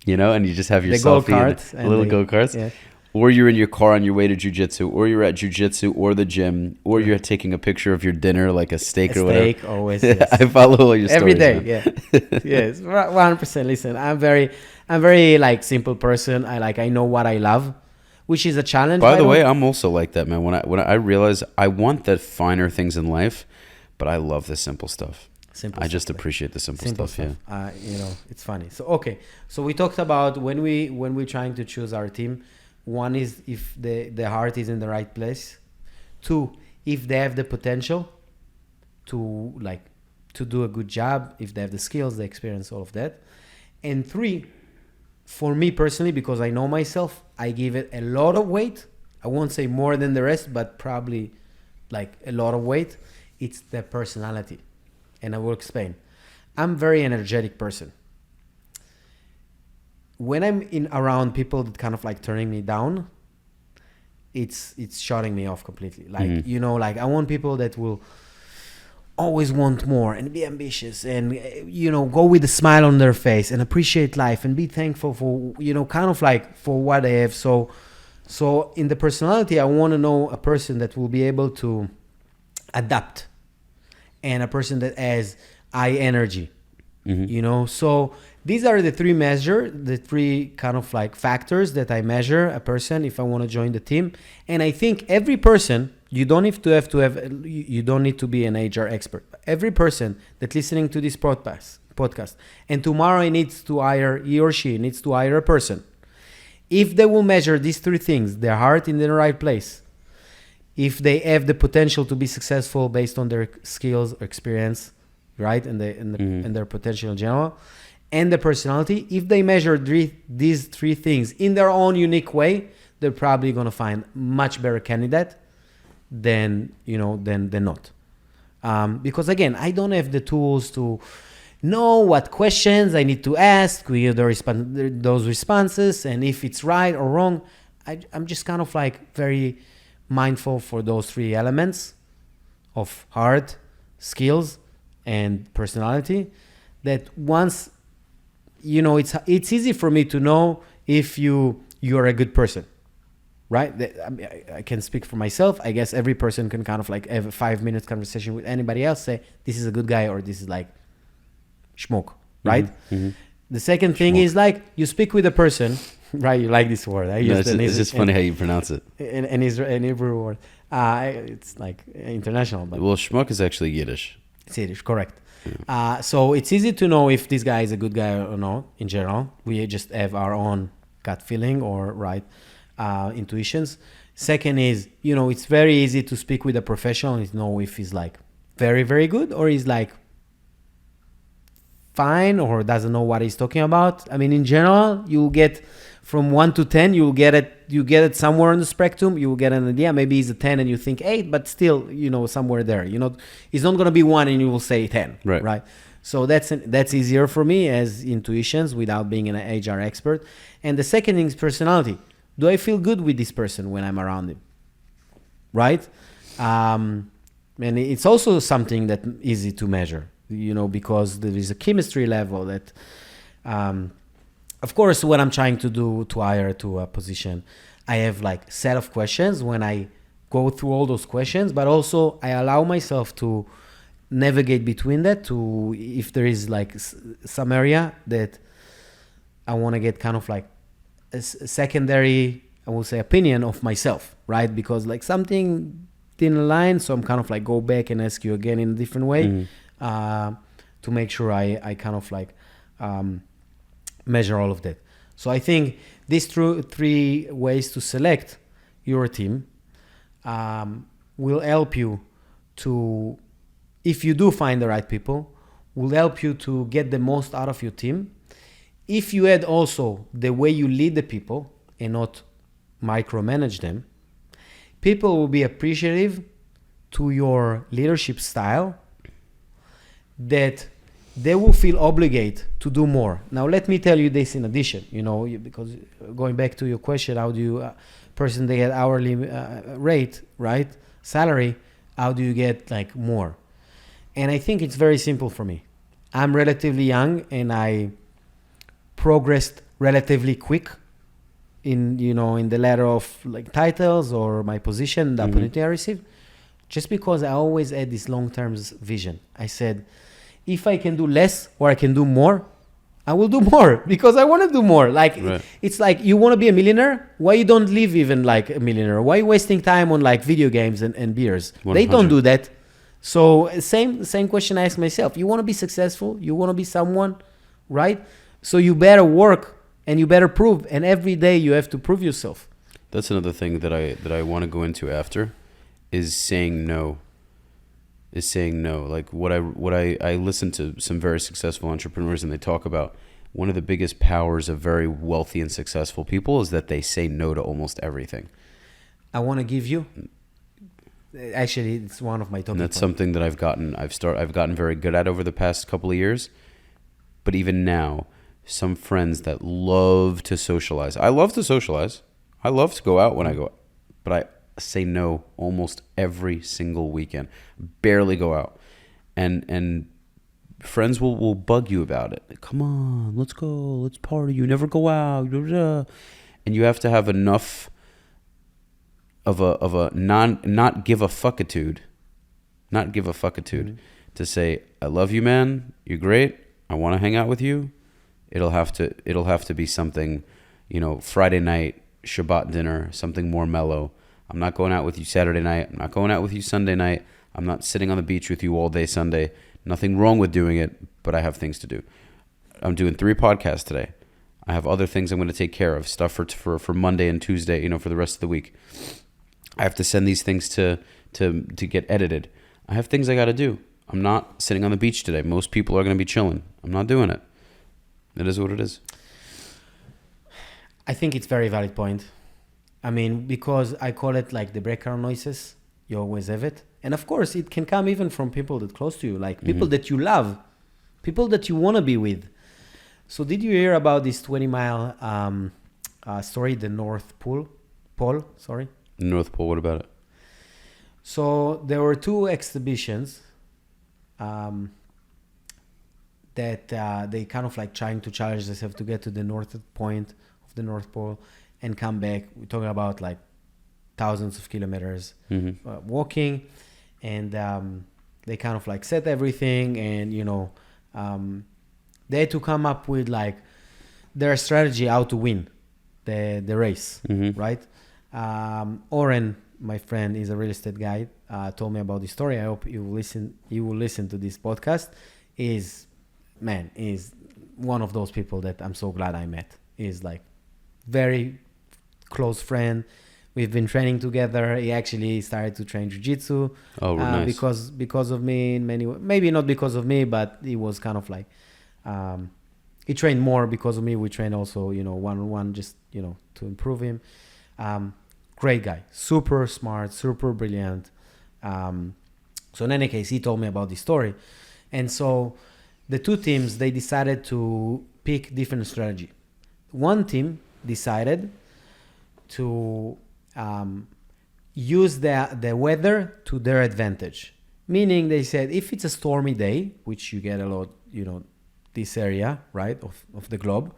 Speaker 1: you know, and you just have your selfie and little go-karts. Yeah. Or you're in your car on your way to jiu-jitsu, or you're at jiu-jitsu or the gym, or you're taking a picture of your dinner, like a steak or whatever.
Speaker 2: Steak, always. Yes.
Speaker 1: I follow all your stories.
Speaker 2: Every day,
Speaker 1: man.
Speaker 2: yeah. Yes, 100%. Listen, I'm very like simple person. I know what I love, which is a challenge.
Speaker 1: By the way, I'm also like that, man. When I realize I want the finer things in life, but I love the simple stuff. I just appreciate the simple stuff. Yeah.
Speaker 2: You know, it's funny. So okay, so we talked about when we're trying to choose our team. One is if the heart is in the right place. 2, if they have the potential to do a good job, if they have the skills, the experience, all of that. And 3, for me personally, because I know myself, I give it a lot of weight. I won't say more than the rest, but probably like a lot of weight. It's the personality. And I will explain. I'm a very energetic person. When I'm around people that kind of like turning me down, it's shutting me off completely. Like, you know, like I want people that will always want more and be ambitious and, you know, go with a smile on their face and appreciate life and be thankful for, you know, kind of like for what they have. So in the personality, I want to know a person that will be able to adapt and a person that has high energy, you know. So these are the three kind of like factors that I measure a person if I want to join the team. And I think every person, you don't need to be an HR expert. Every person that listening to this podcast, and tomorrow he or she needs to hire a person. If they will measure these 3 things, their heart in the right place, if they have the potential to be successful based on their skills or experience, right, and their potential in general, and the personality, if they measure these 3 things in their own unique way, they're probably going to find much better candidate than not. Because again, I don't have the tools to know what questions I need to ask, those responses, and if it's right or wrong. I'm just kind of like very mindful for those 3 elements of heart, skills, and personality, that once, you know, it's easy for me to know if you're a good person, right? I can speak for myself. I guess every person can kind of like have a 5-minute conversation with anybody else, say this is a good guy or this is like schmuck, right? The second thing is like you speak with a person, right? You like this word.
Speaker 1: It's just funny how you pronounce it.
Speaker 2: An Hebrew word. It's like international. But
Speaker 1: well, schmuck is actually Yiddish.
Speaker 2: It's Yiddish, correct. So it's easy to know if this guy is a good guy or not. In general, we just have our own gut feeling or intuitions. Second is, you know, it's very easy to speak with a professional and know if he's like very, very good or he's like fine or doesn't know what he's talking about. I mean, in general, you get from 1 to 10, you get it somewhere on the spectrum. You will get an idea. Maybe he's a 10 and you think 8, but still, you know, somewhere there. You know, he's not going to be 1 and you will say 10. Right. So that's easier for me as intuitions without being an HR expert. And the second thing is personality. Do I feel good with this person when I'm around him? Right? And it's also something that easy to measure, you know, because there is a chemistry level that, of course, when I'm trying to hire to a position, I have like set of questions when I go through all those questions, but also I allow myself to navigate between that to if there is like some area that I want to get kind of like a secondary, I will say, opinion of myself, right? Because like something didn't align, so I'm kind of like go back and ask you again in a different way to make sure I kind of like measure all of that. So I think these 3 ways to select your team will help you to if you do find the right people, will help you to get the most out of your team. If you add also the way you lead the people and not micromanage them, people will be appreciative to your leadership style, that they will feel obligated to do more. Now, let me tell you this in addition, because going back to your question, how do you, person they get hourly rate, right? Salary, how do you get like more? And I think it's very simple for me. I'm relatively young and I progressed relatively quick in the ladder of like titles or my position, the opportunity I received, just because I always had this long-term vision. I said, if I can do less or I can do more, I will do more because I want to do more. Like, right. It's like, you want to be a millionaire? Why you don't live even like a millionaire? Why you wasting time on like video games and beers? 100. They don't do that. So same question I ask myself. You want to be successful? You want to be someone, right? So you better work and you better prove. And every day you have to prove yourself.
Speaker 1: That's another thing that I want to go into after, is saying no. Like what I listen to some very successful entrepreneurs, and they talk about one of the biggest powers of very wealthy and successful people is that they say no to almost everything.
Speaker 2: I want to give you, actually, it's one of my talking
Speaker 1: points. And that's something that I've gotten very good at over the past couple of years. But even now, some friends that love to socialize. I love to socialize. I love to go out when I go out, but I say no almost every single weekend. Barely go out. And friends will bug you about it. Come on, let's go, let's party. You never go out. And you have to have enough of a not give a fuckitude to say, I love you, man. You're great. I want to hang out with you. It'll have to be something, Friday night, Shabbat dinner, something more mellow. I'm not going out with you Saturday night. I'm not going out with you Sunday night. I'm not sitting on the beach with you all day Sunday. Nothing wrong with doing it, but I have things to do. I'm doing 3 podcasts today. I have other things I'm going to take care of, stuff for Monday and Tuesday, for the rest of the week. I have to send these things to get edited. I have things I got to do. I'm not sitting on the beach today. Most people are going to be chilling. I'm not doing it. It is what it is.
Speaker 2: I think it's a very valid point. I mean, because I call it like the background noises. You always have it. And of course, it can come even from people that close to you, like people that you love, people that you want to be with. So did you hear about this 20-mile story, the North Pole?
Speaker 1: North Pole, what about it?
Speaker 2: So there were 2 exhibitions that they kind of like trying to challenge themselves to get to the north point of the North Pole and come back. We're talking about like thousands of kilometers walking, and they kind of like set everything, and they had to come up with like their strategy how to win the race, right? Oren, my friend, is a real estate guy, told me about this story. I hope you will listen to this podcast. Is one of those people that I'm so glad I met. Is like very close friend. We've been training together. He actually started to train jiu-jitsu nice. because of me in many ways. Maybe not because of me, but he was kind of like he trained more because of me. We trained also, one-on-one, just to improve him. Great guy, super smart, super brilliant. So in any case, he told me about this story, and so the 2 teams, they decided to pick different strategy. One team decided to use the weather to their advantage. Meaning they said, if it's a stormy day, which you get a lot, this area, right, of the globe,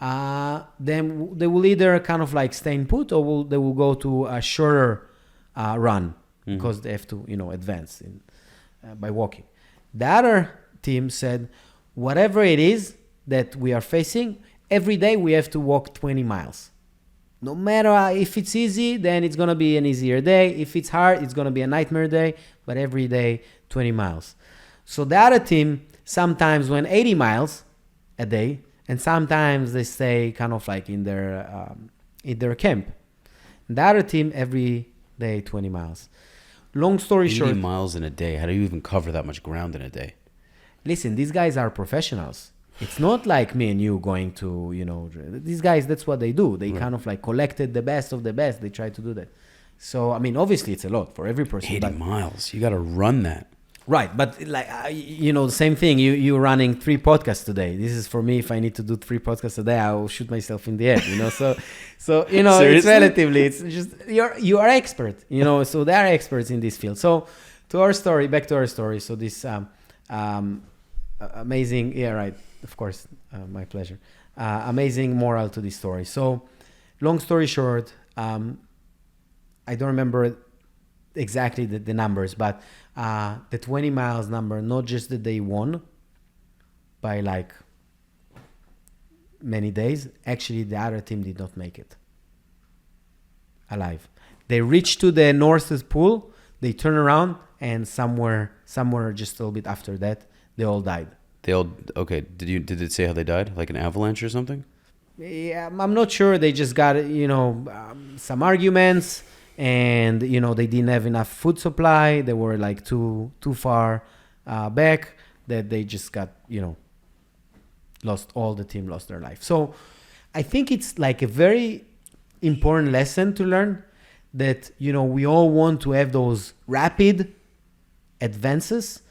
Speaker 2: then they will either kind of like stay in put, or they will go to a shorter run because they have to, advance by walking. The other team said, whatever it is that we are facing, every day we have to walk 20 miles. No matter if it's easy, then it's going to be an easier day. If it's hard, it's going to be a nightmare day. But every day, 20 miles. So the other team sometimes went 80 miles a day. And sometimes they stay kind of like in their camp. The other team, every day, 20 miles. long story
Speaker 1: 80
Speaker 2: short,
Speaker 1: miles in a day. How do you even cover that much ground in a day?
Speaker 2: listen, these guys are professionals. It's not like me and you going to, these guys, that's what they do. They
Speaker 1: Right.
Speaker 2: kind of like collected the best of the best. They try to do that. So, I mean, obviously it's a lot for every person.
Speaker 1: 80
Speaker 2: But,
Speaker 1: miles. You got to run that.
Speaker 2: right. But like, the same thing. You're running 3 podcasts today. This is for me. If I need to do 3 podcasts a day, I will shoot myself in the head, So, it's
Speaker 1: Seriously?
Speaker 2: relatively, it's just, you are expert, so they are experts in this field. So back to our story. So this, amazing, yeah, right. Of course, my pleasure. Amazing moral to this story. So, long story short, I don't remember exactly the numbers, but the 20 miles number, not just that they won by like many days, actually the other team did not make it alive. They reached to the North Pool, they turn around, and somewhere just a little bit after that, they all died.
Speaker 1: They all, okay. Did it say how they died? Like an avalanche or something?
Speaker 2: Yeah, I'm not sure. They just got, some arguments, and, they didn't have enough food supply. They were like too far back that they just got, all the team lost their life. So I think it's like a very important lesson to learn that, we all want to have those rapid advances,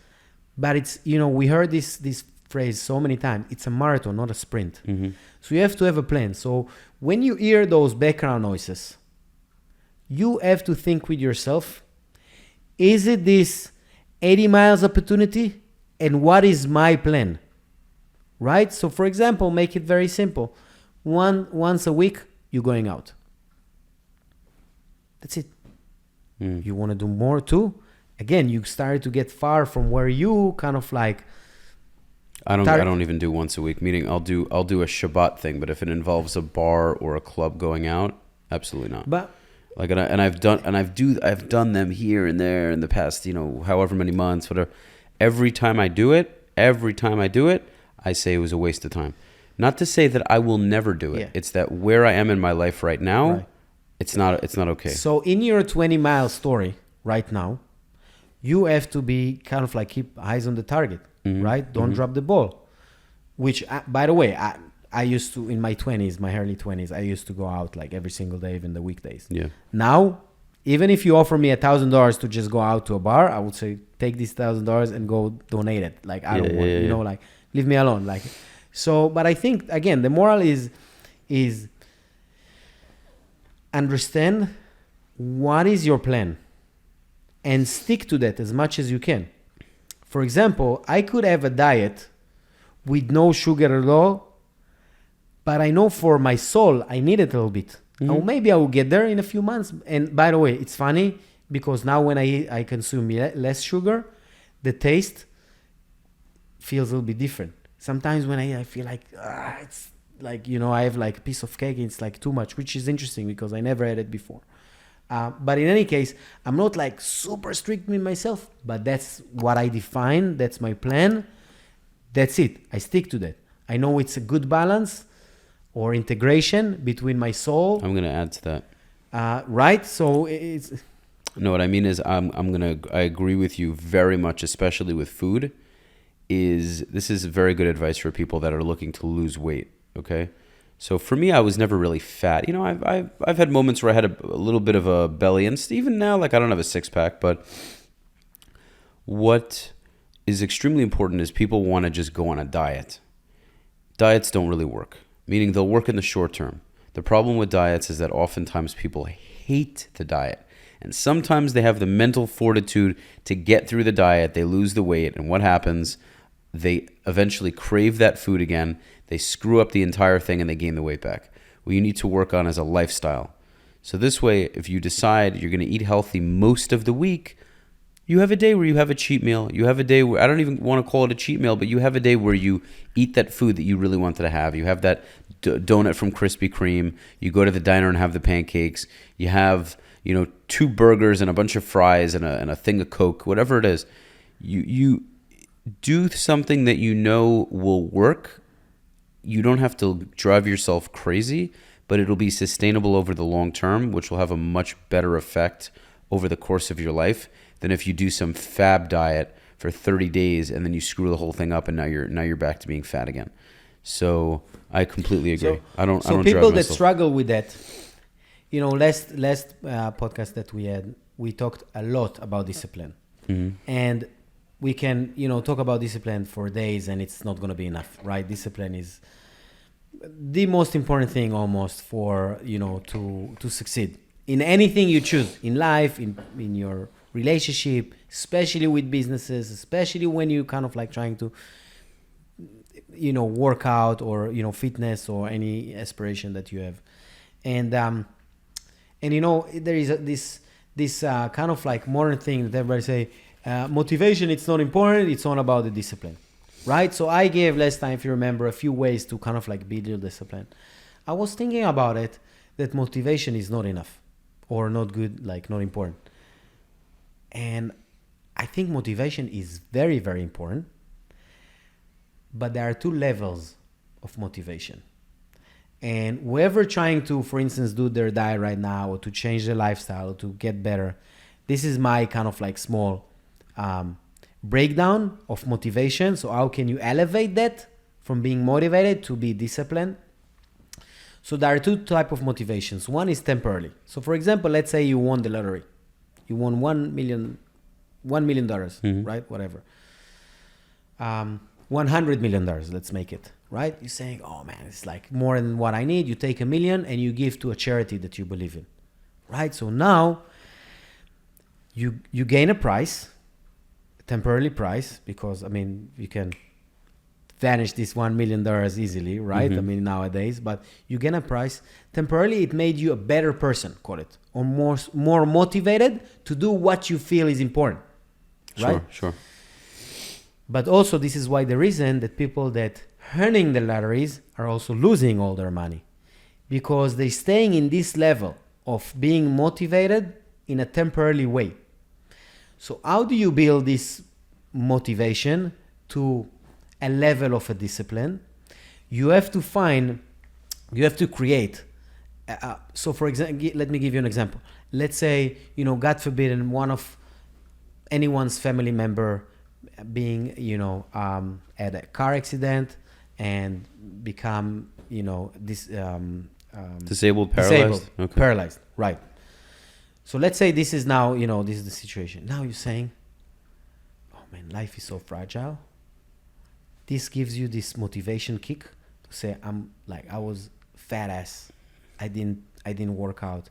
Speaker 2: but it's, we heard this phrase so many times. It's a marathon, not a sprint.
Speaker 1: Mm-hmm.
Speaker 2: So you have to have a plan. So when you hear those background noises, you have to think with yourself, is it this 80 miles opportunity? And what is my plan? Right? So for example, make it very simple. Once a week, you're going out. That's it. You want to do more too? Again, you started to get far from where you kind of like.
Speaker 1: I don't even do once a week. Meaning I'll do a Shabbat thing, but if it involves a bar or a club going out, absolutely not.
Speaker 2: But
Speaker 1: like, I've done them here and there in the past, however many months, whatever. Every time I do it, I say it was a waste of time. Not to say that I will never do it.
Speaker 2: Yeah.
Speaker 1: It's that where I am in my life right now,
Speaker 2: Right.
Speaker 1: it's not okay.
Speaker 2: So in your 20-mile story right now, you have to be kind of like keep eyes on the target, right? Don't drop the ball. Which, by the way, I used to, in my 20s, my early 20s, I used to go out like every single day, even the weekdays.
Speaker 1: Yeah.
Speaker 2: Now, even if you offer me $1,000 to just go out to a bar, I would say, take this $1,000 and go donate it. Like, I don't want, like, leave me alone. Like, so, but I think, again, the moral is understand what is your plan and stick to that as much as you can. For example, I could have a diet with no sugar at all, but I know for my soul, I need it a little bit. Or maybe I will get there in a few months. And by the way, it's funny because now when I consume less sugar, the taste feels a little bit different. Sometimes when I feel like, it's like, I have like a piece of cake, it's like too much, which is interesting because I never had it before. But in any case, I'm not like super strict with myself, but that's what I define. That's my plan. That's it. I stick to that. I know it's a good balance or integration between my soul.
Speaker 1: I'm going to add to that.
Speaker 2: Right? So it's...
Speaker 1: No, what I mean is I agree with you very much, especially with food. This is very good advice for people that are looking to lose weight, okay? So for me, I was never really fat. I've had moments where I had a little bit of a belly, and even now, like I don't have a six-pack, but what is extremely important is people want to just go on a diet. Diets don't really work, meaning they'll work in the short term. The problem with diets is that oftentimes people hate the diet, and sometimes they have the mental fortitude to get through the diet, they lose the weight, and what happens? They eventually crave that food again. They screw up the entire thing and they gain the weight back. What you need to work on is a lifestyle. So this way, if you decide you're going to eat healthy most of the week, you have a day where you have a cheat meal. You have a day where, I don't even want to call it a cheat meal, but you have a day where you eat that food that you really wanted to have. You have that donut from Krispy Kreme. You go to the diner and have the pancakes. You have, 2 burgers and a bunch of fries and a thing of Coke, whatever it is. You do something that you know will work. You don't have to drive yourself crazy, but it'll be sustainable over the long term, which will have a much better effect over the course of your life than if you do some fab diet for 30 days and then you screw the whole thing up and now you're back to being fat again. So I completely agree. I don't
Speaker 2: people
Speaker 1: drive
Speaker 2: that
Speaker 1: myself.
Speaker 2: struggle with that, last podcast that we had, we talked a lot about discipline, and we can talk about discipline for days, and it's not going to be enough, right? Discipline is the most important thing almost for to succeed in anything you choose in life, in your relationship, especially with businesses, especially when you kind of like trying to work out or fitness or any aspiration that you have. And there is this kind of like modern thing that everybody say, motivation, it's not important, it's all about the discipline, right? So I gave last time, if you remember, a few ways to kind of like build your discipline. I was thinking about it, that motivation is not enough or not good, like not important. And I think motivation is very, very important. But there are two levels of motivation. And whoever trying to, for instance, do their diet right now or to change their lifestyle or to get better, this is my kind of like small breakdown of motivation. So how can you elevate that from being motivated to be disciplined? So there are two types of motivations. One is temporarily. So for example, let's say you won the lottery. You won $1 million, right? Whatever. $100 million, let's make it, right? You're saying, oh man, it's like more than what I need. You take $1 million and you give to a charity that you believe in, right? So now you gain a price, temporary price, because I mean, you can vanish this $1 million easily, right? I mean, nowadays, but you gain a price. Temporarily, it made you a better person, call it, or more motivated to do what you feel is important, right?
Speaker 1: Sure.
Speaker 2: But also, this is why the reason that people that earning the lotteries are also losing all their money, because they're staying in this level of being motivated in a temporary way. So how do you build this motivation to a level of a discipline? You have to create. So for example, let me give you an example. Let's say, God forbid, and one of anyone's family member being, at a car accident and become,
Speaker 1: disabled, paralyzed? Okay.
Speaker 2: Paralyzed, right. So let's say this is now, this is the situation. Now you're saying, oh man, life is so fragile. This gives you this motivation kick to say, I was fat ass. I didn't work out.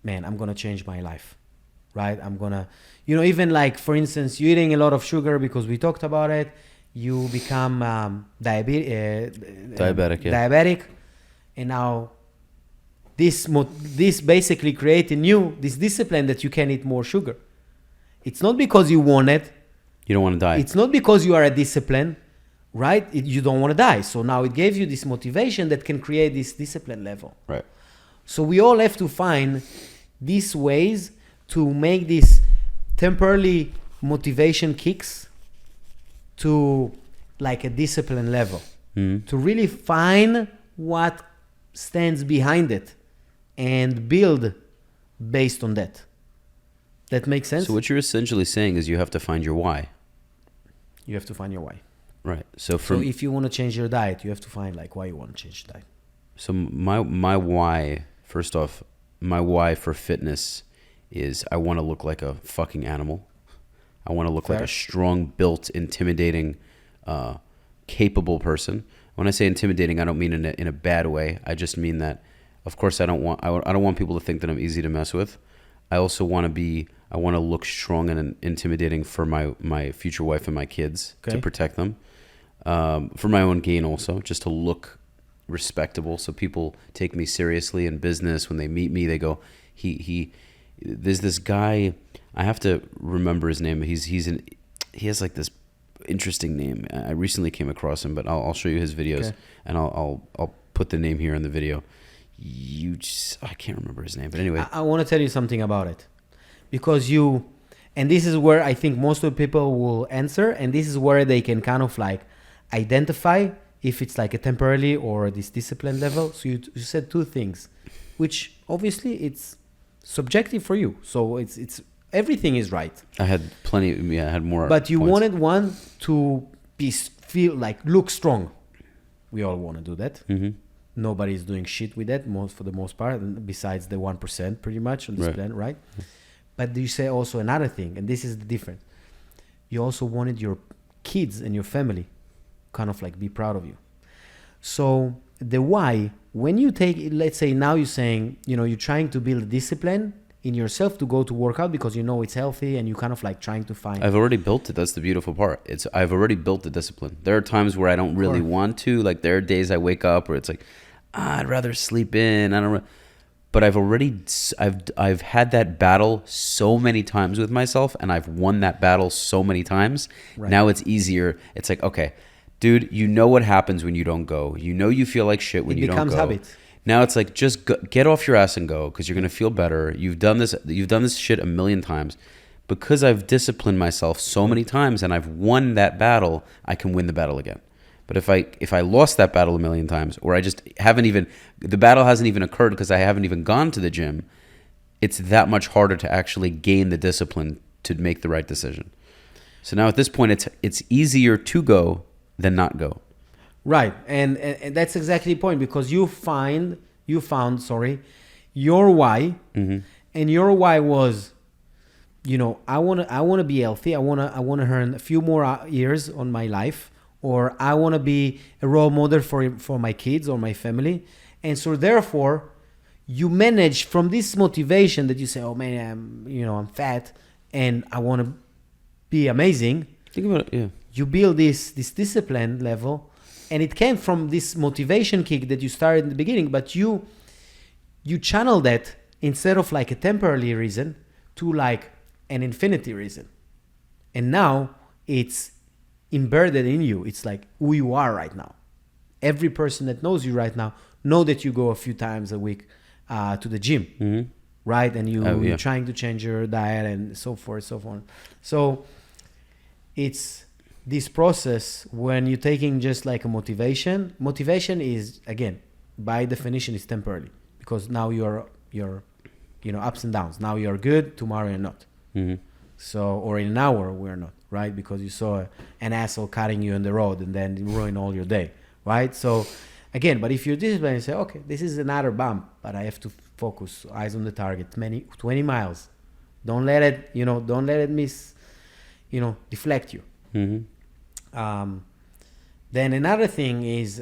Speaker 2: Man, I'm going to change my life. Right? I'm gonna, even like, for instance, you're eating a lot of sugar because we talked about it. You become
Speaker 1: diabetic.
Speaker 2: Diabetic. And now this basically creates in you this discipline that you can eat more sugar. It's not because you want it.
Speaker 1: You don't want to die.
Speaker 2: It's not because you are a discipline, right? You don't want to die. So now it gives you this motivation that can create this discipline level.
Speaker 1: Right.
Speaker 2: So we all have to find these ways to make this temporary motivation kicks to like a discipline level, to really find what stands behind it and build based on that. That makes sense?
Speaker 1: So what you're essentially saying is you have to find your why.
Speaker 2: You have to find your why.
Speaker 1: Right. So
Speaker 2: if you want to change your diet, you have to find like why you want to change the diet.
Speaker 1: So my why, first off, my why for fitness is I want to look like a fucking animal. I want to look like a strong, built, intimidating, capable person. When I say intimidating, I don't mean in a bad way. I just mean that, of course, I don't want people to think that I'm easy to mess with. I also want to look strong and intimidating for my future wife and my kids, to protect them, for my own gain also, just to look respectable, so people take me seriously in business. When they meet me, they go, there's this guy, I have to remember his name. He has like this interesting name. I recently came across him, but I'll show you his videos, and I'll put the name here in the video. I can't remember his name, but anyway.
Speaker 2: I want to tell you something about it, because and this is where I think most of the people will answer, and this is where they can kind of like identify if it's like a temporary or this discipline level. So you said two things, which obviously it's subjective for you. So it's everything is right.
Speaker 1: I had plenty. Yeah, I had more.
Speaker 2: But you
Speaker 1: points.
Speaker 2: wanted one to feel like look strong. We all want to do that.
Speaker 1: Mm-hmm.
Speaker 2: Nobody's doing shit with that for the most part, besides the 1% pretty much on this planet, right? But you say also another thing, and this is the difference. You also wanted your kids and your family kind of like be proud of you. So the why, when you take, let's say now you're saying, you're trying to build discipline in yourself to go to work out because it's healthy and you kind of like trying to find.
Speaker 1: I've already built it. That's the beautiful part. I've already built the discipline. There are times where I don't really want to. Like there are days I wake up where it's like, I'd rather sleep in. But I've had that battle so many times with myself, and I've won that battle so many times. Right. Now it's easier. It's like, okay, dude, you know what happens when you don't go. You know you feel like shit when you don't go. It becomes habit. Now it's like, just get off your ass and go, because you're gonna feel better. You've done this shit a million times. Because I've disciplined myself so many times and I've won that battle, I can win the battle again. But if I lost that battle a million times, or I just the battle hasn't even occurred because I haven't even gone to the gym, it's that much harder to actually gain the discipline to make the right decision. So now at this point, it's easier to go than not go.
Speaker 2: Right, and that's exactly the point, because you found your why, mm-hmm. and your why was, I want to be healthy. I want to earn a few more years on my life. Or I want to be a role model for my kids or my family. And so therefore, you manage from this motivation that you say, oh man, I'm fat and I want to be amazing.
Speaker 1: Think about it, yeah.
Speaker 2: You build this discipline level, and it came from this motivation kick that you started in the beginning, but you channel that instead of like a temporary reason to like an infinity reason. And now it's embedded in you. It's like who you are right now. Every person that knows you right now know that you go a few times a week to the gym, mm-hmm. right? And you're trying to change your diet and so forth, so on. So it's this process when you're taking just like a motivation. Motivation is, again, by definition, is temporary, because now you're ups and downs. Now you're good, tomorrow you're not. Mm-hmm. So, or in an hour we're not. Right? Because you saw an asshole cutting you on the road and then ruin all your day, right? So again, but if you're disciplined, you say, okay, this is another bump, but I have to focus, eyes on the target, 20 miles. Don't let it, deflect you. Mm-hmm. Then another thing is,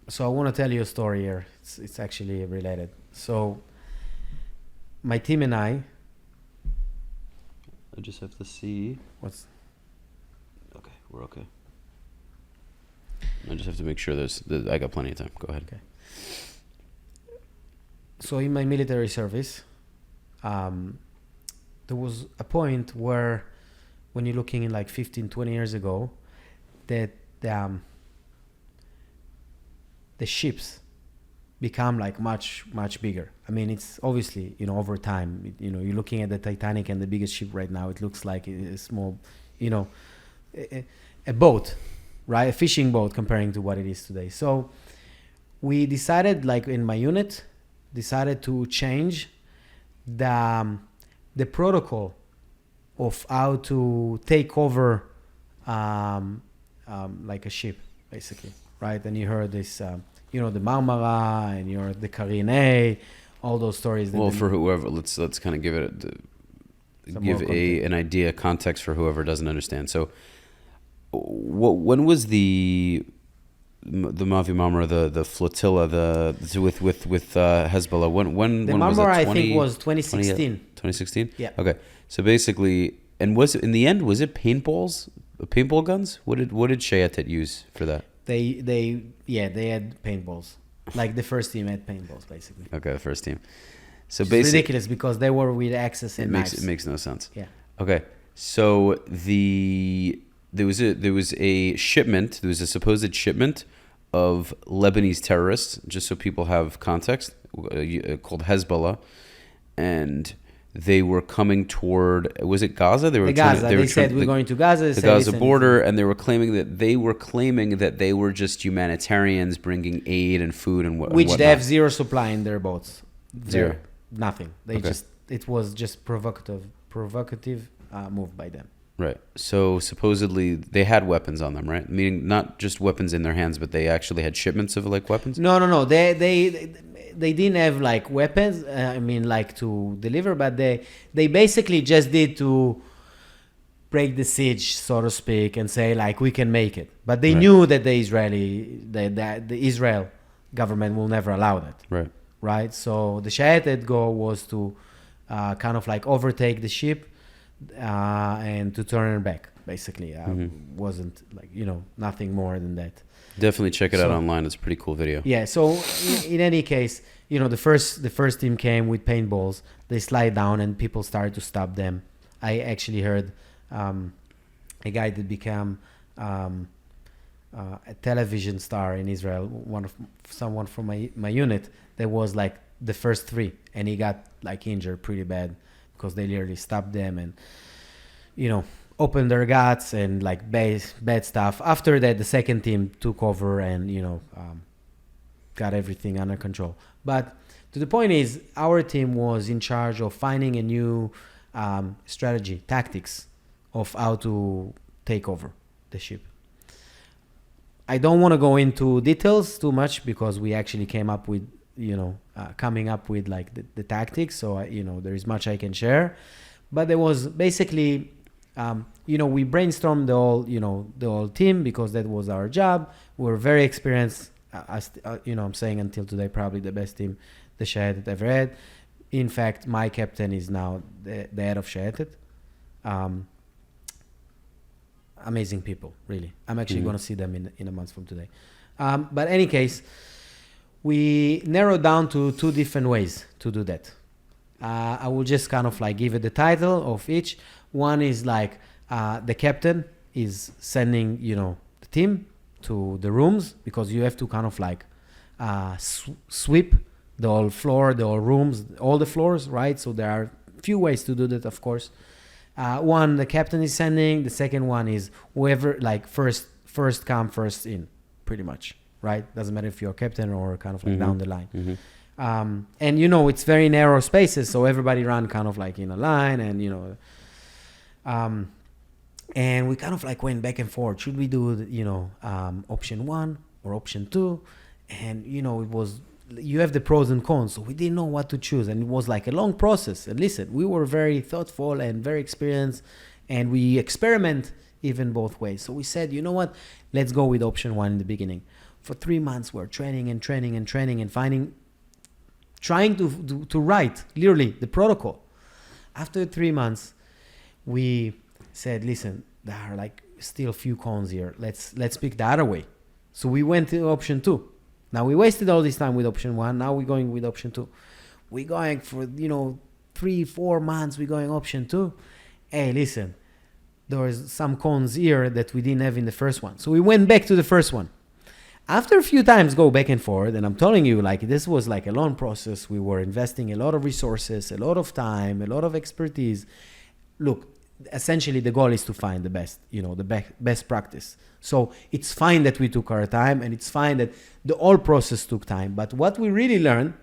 Speaker 2: so I want to tell you a story here. It's actually related. So my team and I
Speaker 1: just have to see.
Speaker 2: Okay,
Speaker 1: we're okay. I just have to make sure I got plenty of time. Go ahead.
Speaker 2: Okay. So in my military service, there was a point where, when you're looking in like 15, 20 years ago, that the ships become like much, much bigger. I mean, it's obviously, over time, you're looking at the Titanic and the biggest ship right now, it looks like a small, a boat, right? A fishing boat comparing to what it is today. So we decided, like in my unit, to change the protocol of how to take over like a ship, basically, right? And you heard this, the Marmara, and you're the Carine, all those stories.
Speaker 1: Well, for whoever, let's kind of give it an idea, context for whoever doesn't understand. So, when was the Mavi Marmara, the flotilla, with Hezbollah? When
Speaker 2: the
Speaker 1: Marmara,
Speaker 2: was that? I think was 2016.
Speaker 1: 2016.
Speaker 2: Yeah.
Speaker 1: Okay. So basically, and was it, in the end, was it paintball guns? What did Shayetet use for that?
Speaker 2: They had paintballs. Like the first team had paintballs, basically.
Speaker 1: Okay, the first team. So
Speaker 2: basically, it's ridiculous because they were with access and knives.
Speaker 1: It makes no sense.
Speaker 2: Yeah.
Speaker 1: Okay. So there was a shipment. There was a supposed shipment of Lebanese terrorists, just so people have context, called Hezbollah, and they were coming toward, was it Gaza? They said we're going to Gaza. The Gaza border, and they were claiming that they were just humanitarians bringing aid and food and whatnot.
Speaker 2: Which they have zero supply in their boats.
Speaker 1: Zero.
Speaker 2: Nothing. They
Speaker 1: Okay.
Speaker 2: it was just provocative move by them.
Speaker 1: Right. So supposedly they had weapons on them, right? Meaning not just weapons in their hands, but they actually had shipments of like weapons.
Speaker 2: No. They didn't have like weapons. I mean, like to deliver, but they basically just did to break the siege, so to speak, and say like we can make it. But they
Speaker 1: Right.
Speaker 2: knew that the Israel government will never allow that.
Speaker 1: Right.
Speaker 2: Right. So the Shayetet goal was to kind of like overtake the ship and to turn it back. Basically, wasn't like nothing more than that.
Speaker 1: Definitely check it out
Speaker 2: So-
Speaker 1: online. It's a pretty cool video.
Speaker 2: Yeah. So in any case, the first team came with paintballs. They slide down and people started to stop them. I actually heard a guy that became a television star in Israel. Someone from my unit that was like the first three, and he got like injured pretty bad because they literally stopped them and opened their guts and like bad stuff. After that, the second team took over and got everything under control. But to the point is, our team was in charge of finding a new strategy, tactics of how to take over the ship. I don't want to go into details too much because we actually came up with, coming up with like the tactics. So, there is much I can share. But there was basically, we brainstormed the whole team because that was our job. We were very experienced. I'm saying until today, probably the best team the Shayetet ever had. In fact, my captain is now the head of Shayetet. Amazing people, really. I'm actually going to see them in a month from today. But any case, we narrowed down to two different ways to do that. I will just kind of like give it the title of each. One is like the captain is sending, the team to the rooms because you have to kind of like sweep the whole floor, the whole rooms, all the floors, right? So there are few ways to do that, of course. One, the captain is sending. The second one is whoever, like first come, first in, pretty much, right? Doesn't matter if you're a captain or kind of like down the line. And it's very narrow spaces, so everybody run kind of like in a line, and and we kind of like went back and forth. Should we do option one or option two? And it was, you have the pros and cons, so we didn't know what to choose, and it was like a long process. And listen, we were very thoughtful and very experienced, and we experiment even both ways. So we said, you know what, let's go with option one in the beginning. For 3 months we're training and trying to write literally the protocol. After 3 months we said, listen, there are like still a few cons here, let's pick the other way. So we went to option two. Now we wasted all this time with option one. Now we're going with option two. We're going for 3-4 months. We're going option two. Hey, listen, there's some cons here that we didn't have in the first one. So we went back to the first one. After a few times go back and forth, and I'm telling you, like, this was like a long process. We were investing a lot of resources, a lot of time, a lot of expertise. Look, essentially the goal is to find the best, the best practice. So it's fine that we took our time, and it's fine that the whole process took time. But what we really learned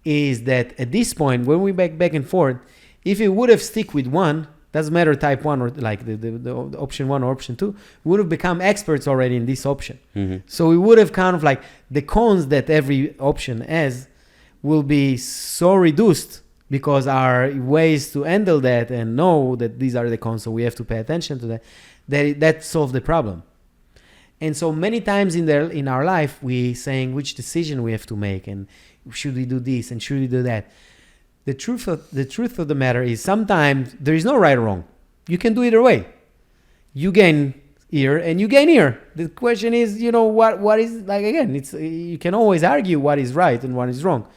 Speaker 2: is that at this point, when we back and forth, if it would have stick with one, doesn't matter type one or like the option one or option two, we would have become experts already in this option. So we would have kind of like the cons that every option has will be so reduced because our ways to handle that and know that these are the cons, so we have to pay attention to that solves the problem. And so many times in our life, we saying which decision we have to make, and should we do this and should we do that. The truth of the matter is sometimes there is no right or wrong. You can do either way. You gain here and you gain here. The question is, what is, like, again, it's, you can always argue what is right and what is wrong.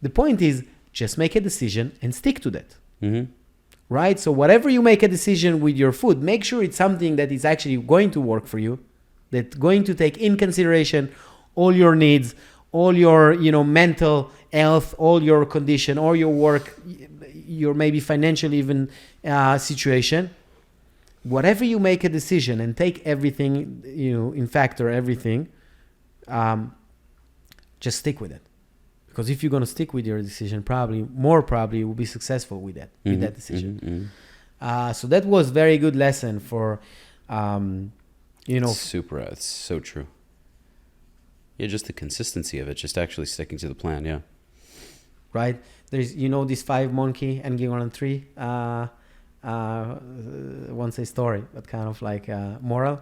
Speaker 2: The point is just make a decision and stick to that. Right? So whatever you make a decision with your food, make sure it's something that is actually going to work for you, that's going to take in consideration all your needs, all your, mental health, all your condition, or your work, your maybe financial even situation. Whatever you make a decision and take everything, in factor everything, just stick with it. Because if you're going to stick with your decision, more probably you will be successful with that decision. So that was very good lesson for,
Speaker 1: Super. It's so true. Yeah, just the consistency of it, just actually sticking to the plan. Yeah.
Speaker 2: Right. There's, this 5 monkey hanging on a tree. Won't say story, but kind of like moral.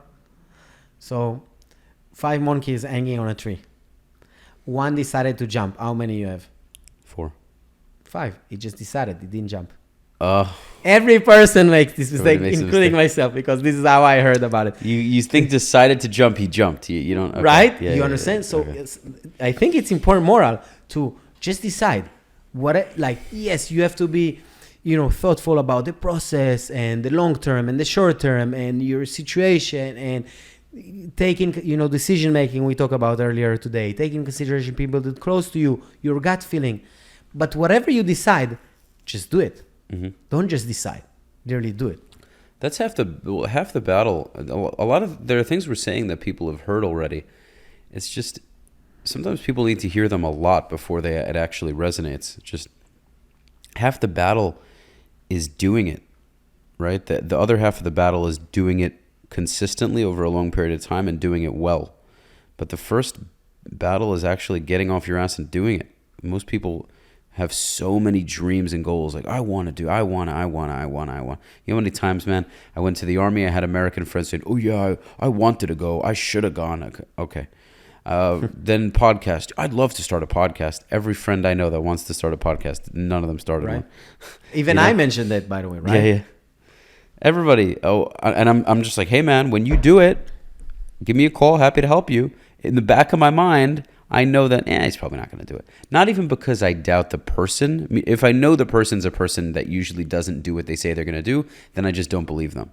Speaker 2: So 5 monkeys hanging on a tree. One decided to jump. How many you have?
Speaker 1: 4.
Speaker 2: 5. He just decided. He didn't jump.
Speaker 1: Oh.
Speaker 2: Every person makes this mistake,
Speaker 1: Everybody makes a
Speaker 2: including
Speaker 1: mistake.
Speaker 2: myself, because this is how I heard about it.
Speaker 1: You think decided to jump, he jumped. You don't. Okay.
Speaker 2: Right?
Speaker 1: Yeah,
Speaker 2: You understand?
Speaker 1: yeah,
Speaker 2: So
Speaker 1: okay.
Speaker 2: I think it's important moral to just decide yes, you have to be, thoughtful about the process and the long term and the short term and your situation and taking, decision making we talked about earlier today, taking consideration people that close to you, your gut feeling. But whatever you decide, just do it. Don't just decide. Really do it.
Speaker 1: That's half the battle. A lot of there are things we're saying that people have heard already. It's just sometimes people need to hear them a lot before it actually resonates. Just half the battle is doing it, right? The other half of the battle is doing it consistently over a long period of time and doing it well. But the first battle is actually getting off your ass and doing it. Most people have so many dreams and goals. Like, I want. You know how many times, man, I went to the army, I had American friends saying, oh yeah, I wanted to go. I should have gone. Okay. Then podcast. I'd love to start a podcast. Every friend I know that wants to start a podcast, none of them started one.
Speaker 2: Even I mentioned that, by the way, right?
Speaker 1: Yeah. Everybody. Oh, and I'm just like, hey man, when you do it, give me a call. Happy to help you. In the back of my mind, I know that he's probably not going to do it. Not even because I doubt the person. I mean, if I know the person's a person that usually doesn't do what they say they're going to do, then I just don't believe them.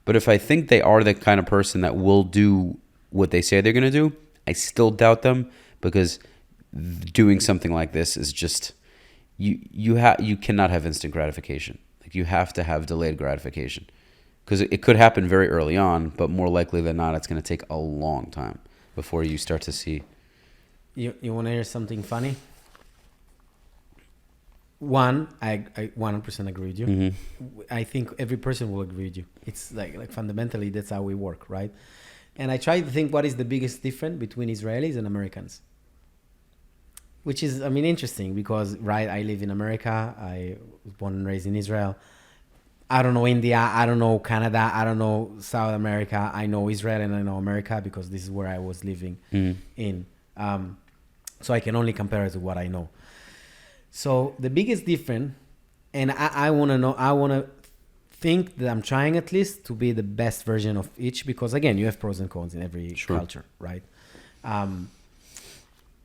Speaker 1: But if I think they are the kind of person that will do what they say they're going to do, I still doubt them, because doing something like this is just you cannot have instant gratification. Like, you have to have delayed gratification, because it could happen very early on, but more likely than not, it's going to take a long time before you start to see.
Speaker 2: You want to hear something funny? One, I 100% agree with you. I think every person will agree with you. It's like fundamentally that's how we work, right? And I try to think what is the biggest difference between Israelis and Americans, which is, interesting because, right, I live in America. I was born and raised in Israel. I don't know India. I don't know Canada. I don't know South America. I know Israel and I know America because this is where I was living in. So I can only compare it to what I know. So the biggest difference, and I want to think that I'm trying at least to be the best version of each, because again, you have pros and cons in every culture, right?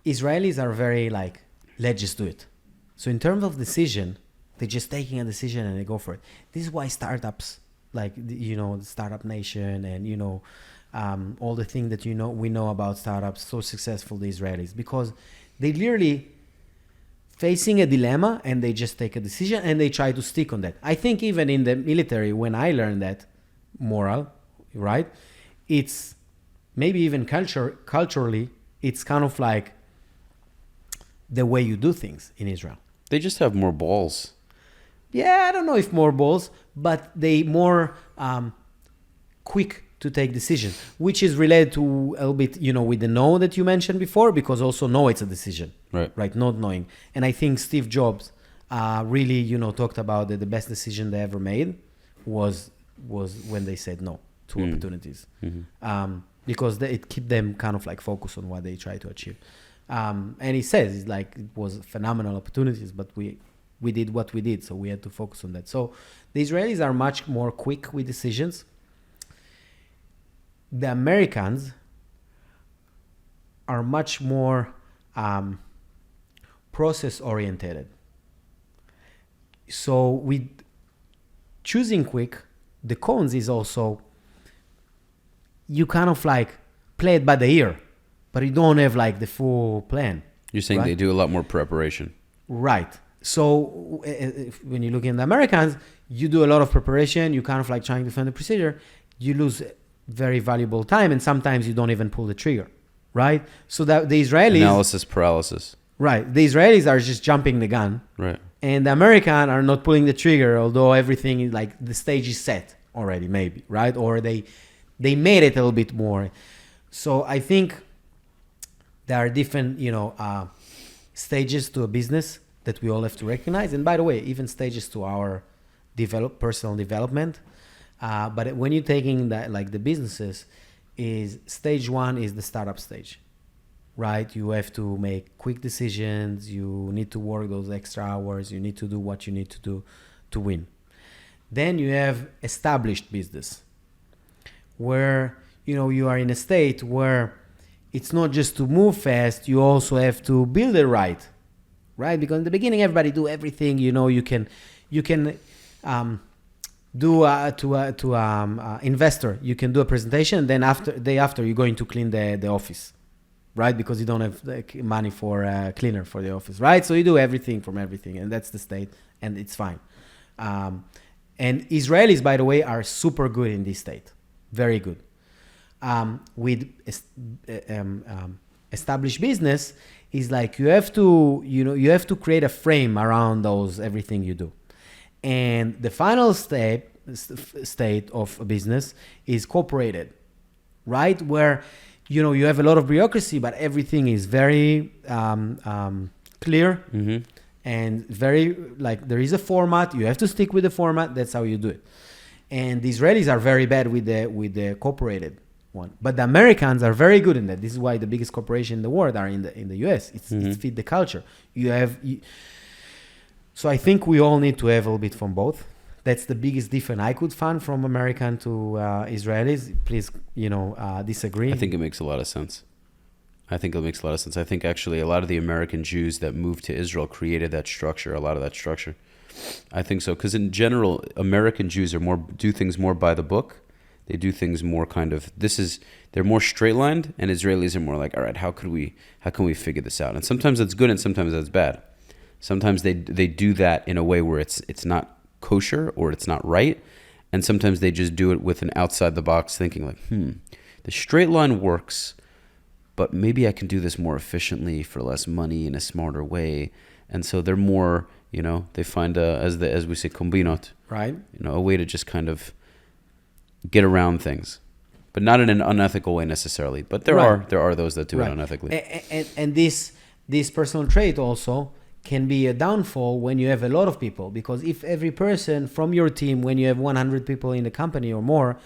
Speaker 2: Israelis are very like, let's just do it. So in terms of decision, they're just taking a decision and they go for it. This is why startups, like, the Startup Nation and, all the things that we know about startups, so successful, the Israelis, because they literally facing a dilemma and they just take a decision and they try to stick on that. I think even in the military, when I learned that moral, right, it's maybe even culturally, it's kind of like the way you do things in Israel.
Speaker 1: They just have more balls.
Speaker 2: Yeah, I don't know if more balls, but they more quick to take decisions, which is related to a little bit, with the no that you mentioned before, because also no, it's a decision, right? Not knowing. And I think Steve Jobs really, talked about that the best decision they ever made was when they said no to opportunities, because it kept them kind of like focused on what they try to achieve. And he says it's like it was phenomenal opportunities, but we did what we did, so we had to focus on that. So the Israelis are much more quick with decisions. The Americans are much more process oriented. So with choosing quick, the cons is also you kind of like play it by the ear, but you don't have like the full plan.
Speaker 1: You're saying they do a lot more preparation.
Speaker 2: Right. So when you look at the Americans, you do a lot of preparation. You kind of like trying to find the procedure. You lose very valuable time, and sometimes you don't even pull the trigger, right? So that the Israelis
Speaker 1: analysis paralysis.
Speaker 2: Right. The Israelis are just jumping the gun.
Speaker 1: Right.
Speaker 2: And the American are not pulling the trigger, although everything is like the stage is set already, maybe, right? Or they made it a little bit more. So I think there are different, stages to a business that we all have to recognize. And by the way, even stages to our personal development. But when you're taking that, like the businesses, is stage one is the startup stage, right? You have to make quick decisions. You need to work those extra hours. You need to do what you need to do to win. Then you have established business, where you are in a state where it's not just to move fast. You also have to build it right? Because in the beginning, everybody do everything. You can do to investor. You can do a presentation. Then day after, you're going to clean the office, right? Because you don't have money for a cleaner for the office, right? So you do everything from everything, and that's the state, and it's fine. And Israelis, by the way, are super good in this state, very good. With established business is like you have to create a frame around everything you do. And the final state of a business is corporated, right? Where you have a lot of bureaucracy, but everything is very clear.
Speaker 1: Mm-hmm.
Speaker 2: And very there is a format. You have to stick with the format. That's how you do it. And the Israelis are very bad with the corporated one, but the Americans are very good in that. This is why the biggest corporation in the world are in the US. It's fit the culture. So I think we all need to have a little bit from both. That's the biggest difference I could find from American to Israelis. Please, disagree.
Speaker 1: I think it makes a lot of sense. I think actually a lot of the American Jews that moved to Israel created that structure, a lot of that structure. I think so, because in general, American Jews do things more by the book. They do things more they're more straight-lined, and Israelis are more like, all right, how can we figure this out? And sometimes that's good, and sometimes that's bad. Sometimes they do that in a way where it's not kosher or it's not right, and sometimes they just do it with an outside-the-box thinking like, the straight line works, but maybe I can do this more efficiently for less money in a smarter way. And so they're more, they find as we say, kombinot,
Speaker 2: right?
Speaker 1: A way to just kind of get around things, but not in an unethical way necessarily. But there are those that do it unethically.
Speaker 2: And this personal trait also can be a downfall when you have a lot of people, because if every person from your team, when you have 100 people in the company or more,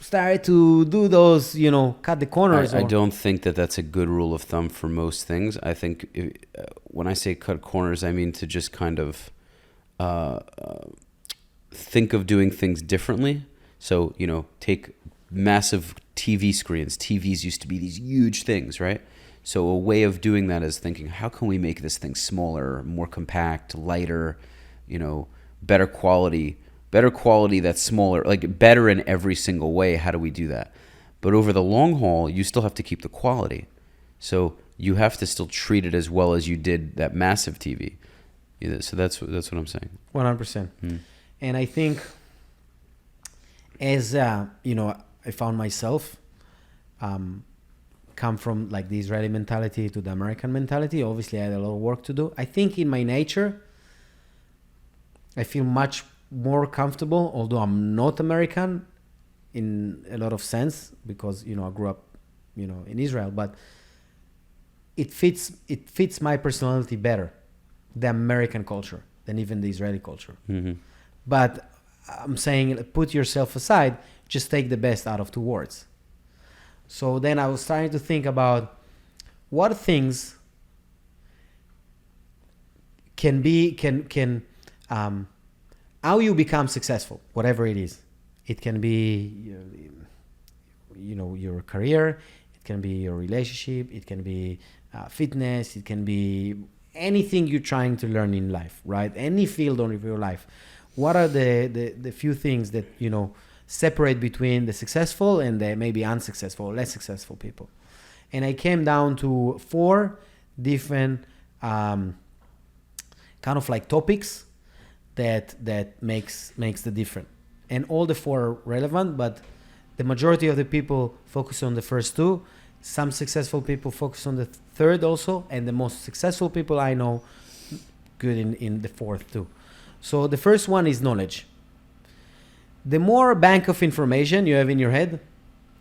Speaker 2: start to do those, cut the corners.
Speaker 1: I don't think that's a good rule of thumb for most things. I think when I say cut corners, I mean to just kind of think of doing things differently. So, take massive TV screens. TVs used to be these huge things, right? So a way of doing that is thinking, how can we make this thing smaller, more compact, lighter, better quality that's smaller, like better in every single way. How do we do that? But over the long haul, you still have to keep the quality. So you have to still treat it as well as you did that massive TV. So that's what I'm saying.
Speaker 2: 100%. And I think as, I found myself come from like the Israeli mentality to the American mentality. Obviously, I had a lot of work to do. I think in my nature, I feel much more comfortable, although I'm not American in a lot of sense, because I grew up in Israel, but it fits my personality better, the American culture, than even the Israeli culture. But I'm saying, put yourself aside, just take the best out of two worlds. So then I was trying to think about what things how you become successful, whatever it is. It can be, your career. It can be your relationship. It can be fitness. It can be anything you're trying to learn in life, right? Any field of your life. What are the few things that, separate between the successful and the maybe unsuccessful, less successful people? And I came down to 4 different kind of like topics that makes the difference. And all the 4 are relevant, but the majority of the people focus on the first 2, Some successful people focus on the third also, and the most successful people I know good in the fourth too. So the first one is knowledge. The more bank of information you have in your head,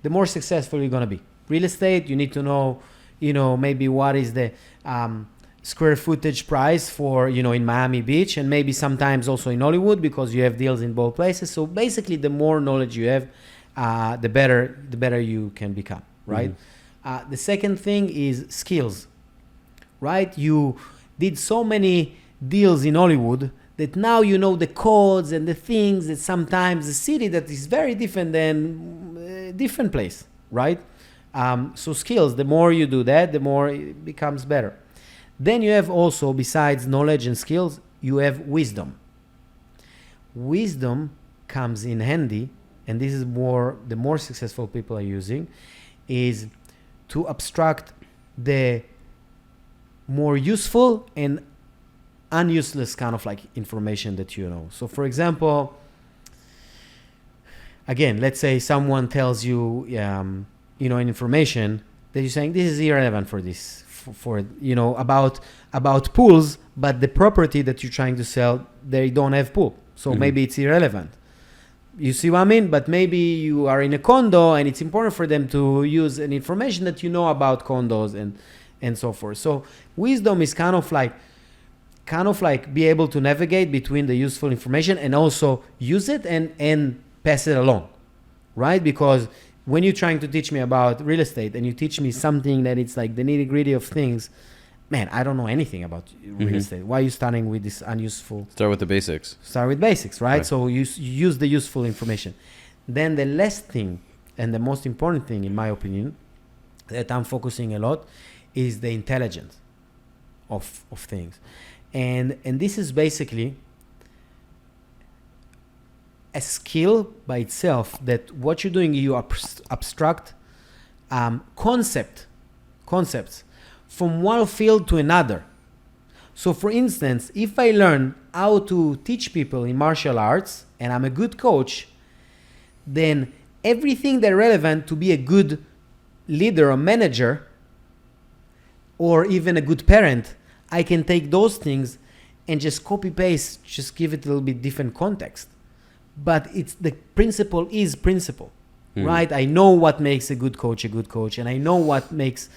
Speaker 2: the more successful you're gonna be. Real estate, you need to know, maybe what is the square footage price for, in Miami Beach, and maybe sometimes also in Hollywood, because you have deals in both places. So basically, the more knowledge you have, the better you can become, right? The second thing is skills, right? You did so many deals in Hollywood that now you know the codes and the things that sometimes the city that is very different than a different place, right? So skills, the more you do that, the more it becomes better. Then you have also, besides knowledge and skills, you have wisdom. Wisdom comes in handy, and this is the more successful people are using, is to abstract the more useful and unuseless kind of like information that you know. So for example, again, let's say someone tells you, an information that you're saying, this is irrelevant for this, about pools, but the property that you're trying to sell, they don't have pool. So maybe it's irrelevant. You see what I mean? But maybe you are in a condo and it's important for them to use an information that you know about condos and so forth. So wisdom is kind of like be able to navigate between the useful information and also use it and pass it along, right? Because when you're trying to teach me about real estate and you teach me something that it's like the nitty gritty of things, man, I don't know anything about real estate. Why are you starting with this unuseful?
Speaker 1: Start with the basics.
Speaker 2: Start with basics, right? So you use the useful information. Then the last thing and the most important thing, in my opinion, that I'm focusing a lot is the intelligence of things. And this is basically a skill by itself, that what you're doing, you abstract concepts from one field to another. So for instance, if I learn how to teach people in martial arts and I'm a good coach, then everything that's relevant to be a good leader or manager or even a good parent, I can take those things and just copy paste, just give it a little bit different context. But it's the principle, right? I know what makes a good coach, and I know what makes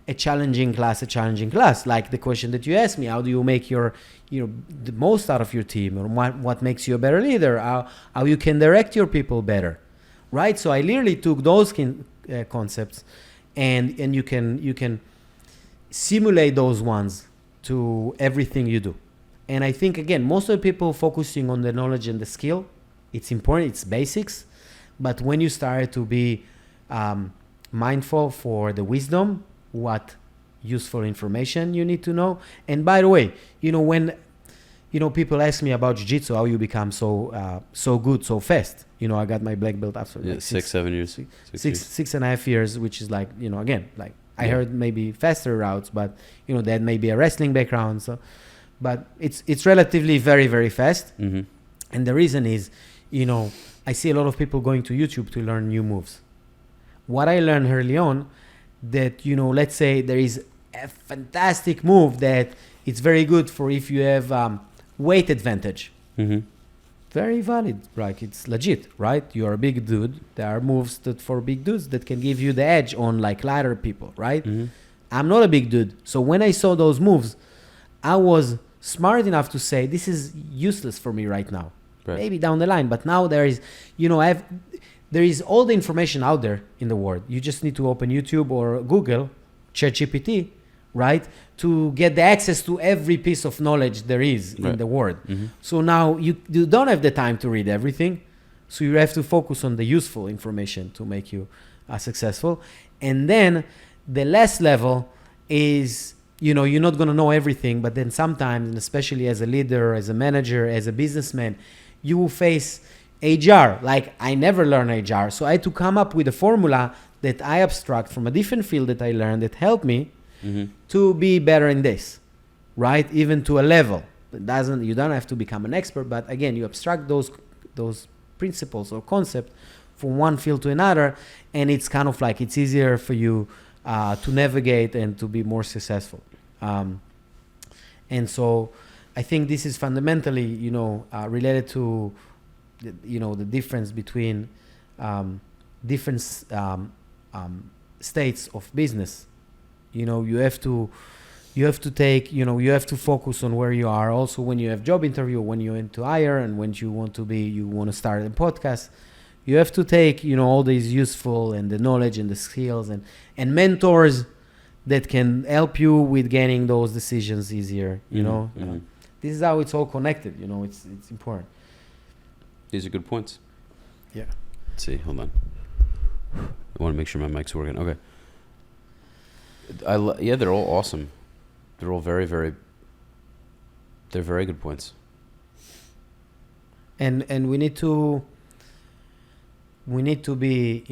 Speaker 2: a challenging class. Like the question that you asked me, how do you make the most out of your team, or what makes you a better leader? How you can direct your people better, right? So I literally took those concepts, and you can simulate those ones to everything you do. And I think, again, most of the people focusing on the knowledge and the skill, it's important, it's basics. But when you start to be mindful for the wisdom, what useful information you need to know. And by the way, when people ask me about jiu-jitsu, how you become so good so fast. I got my black belt after
Speaker 1: 7 years.
Speaker 2: 6.5 years, which is like, again, like I heard maybe faster routes, but that may be a wrestling background. So, but it's relatively very, very fast. And the reason is, I see a lot of people going to YouTube to learn new moves. What I learned early on, that, let's say there is a fantastic move that it's very good for if you have weight advantage. Very valid, like it's legit, right? You're a big dude. There are moves that for big dudes that can give you the edge on like lighter people, right? I'm not a big dude. So when I saw those moves, I was smart enough to say, this is useless for me right now. Right. Maybe down the line, but now there is, there is all the information out there in the world. You just need to open YouTube or Google, ChatGPT, right, to get the access to every piece of knowledge there is in the world. So now you don't have the time to read everything, so you have to focus on the useful information to make you successful. And then the last level is, you're not going to know everything, but then sometimes, and especially as a leader, as a manager, as a businessman, you will face HR. Like I never learned HR. So I had to come up with a formula that I abstract from a different field that I learned that helped me to be better in this, right? Even to a level. You don't have to become an expert, but again, you abstract those principles or concepts from one field to another, and it's kind of like it's easier for you to navigate and to be more successful. And so I think this is fundamentally, related to, the difference between different states of business. You have to take, you have to focus on where you are. Also, when you have job interview, when you want to hire, and when you want to start a podcast, you have to take, all these useful and the knowledge and the skills and mentors that can help you with getting those decisions easier. This is how it's all connected. It's important.
Speaker 1: These are good points.
Speaker 2: Yeah.
Speaker 1: Let's see. Hold on. I want to make sure my mic's working. Okay. Yeah, they're all awesome. They're all very, very. They're very good points.
Speaker 2: And we need to. We need to be,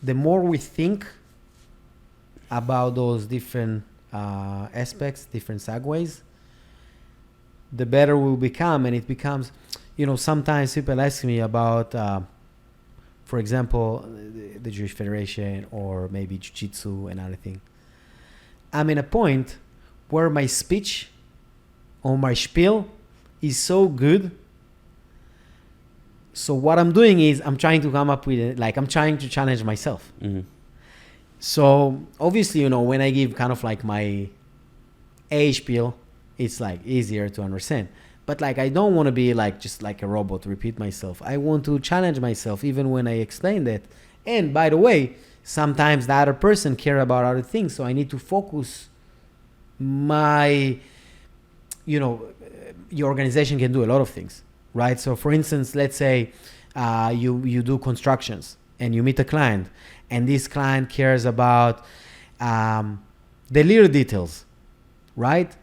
Speaker 2: the more we think about those different aspects, different segues, the better we'll become. And it becomes, sometimes people ask me about, for example, the Jewish Federation or maybe Jiu-Jitsu and other thing. I'm in a point where my speech or my spiel is so good. So what I'm doing is I'm trying to come up with it, like I'm trying to challenge myself.
Speaker 1: Mm-hmm.
Speaker 2: So obviously, when I give kind of like my A spiel, it's like easier to understand. But like I don't want to be like just like a robot, repeat myself. I want to challenge myself even when I explain that. And by the way, sometimes the other person care about other things. So I need to focus my, your organization can do a lot of things. Right. So, for instance, let's say you do constructions and you meet a client, and this client cares about the little details, right?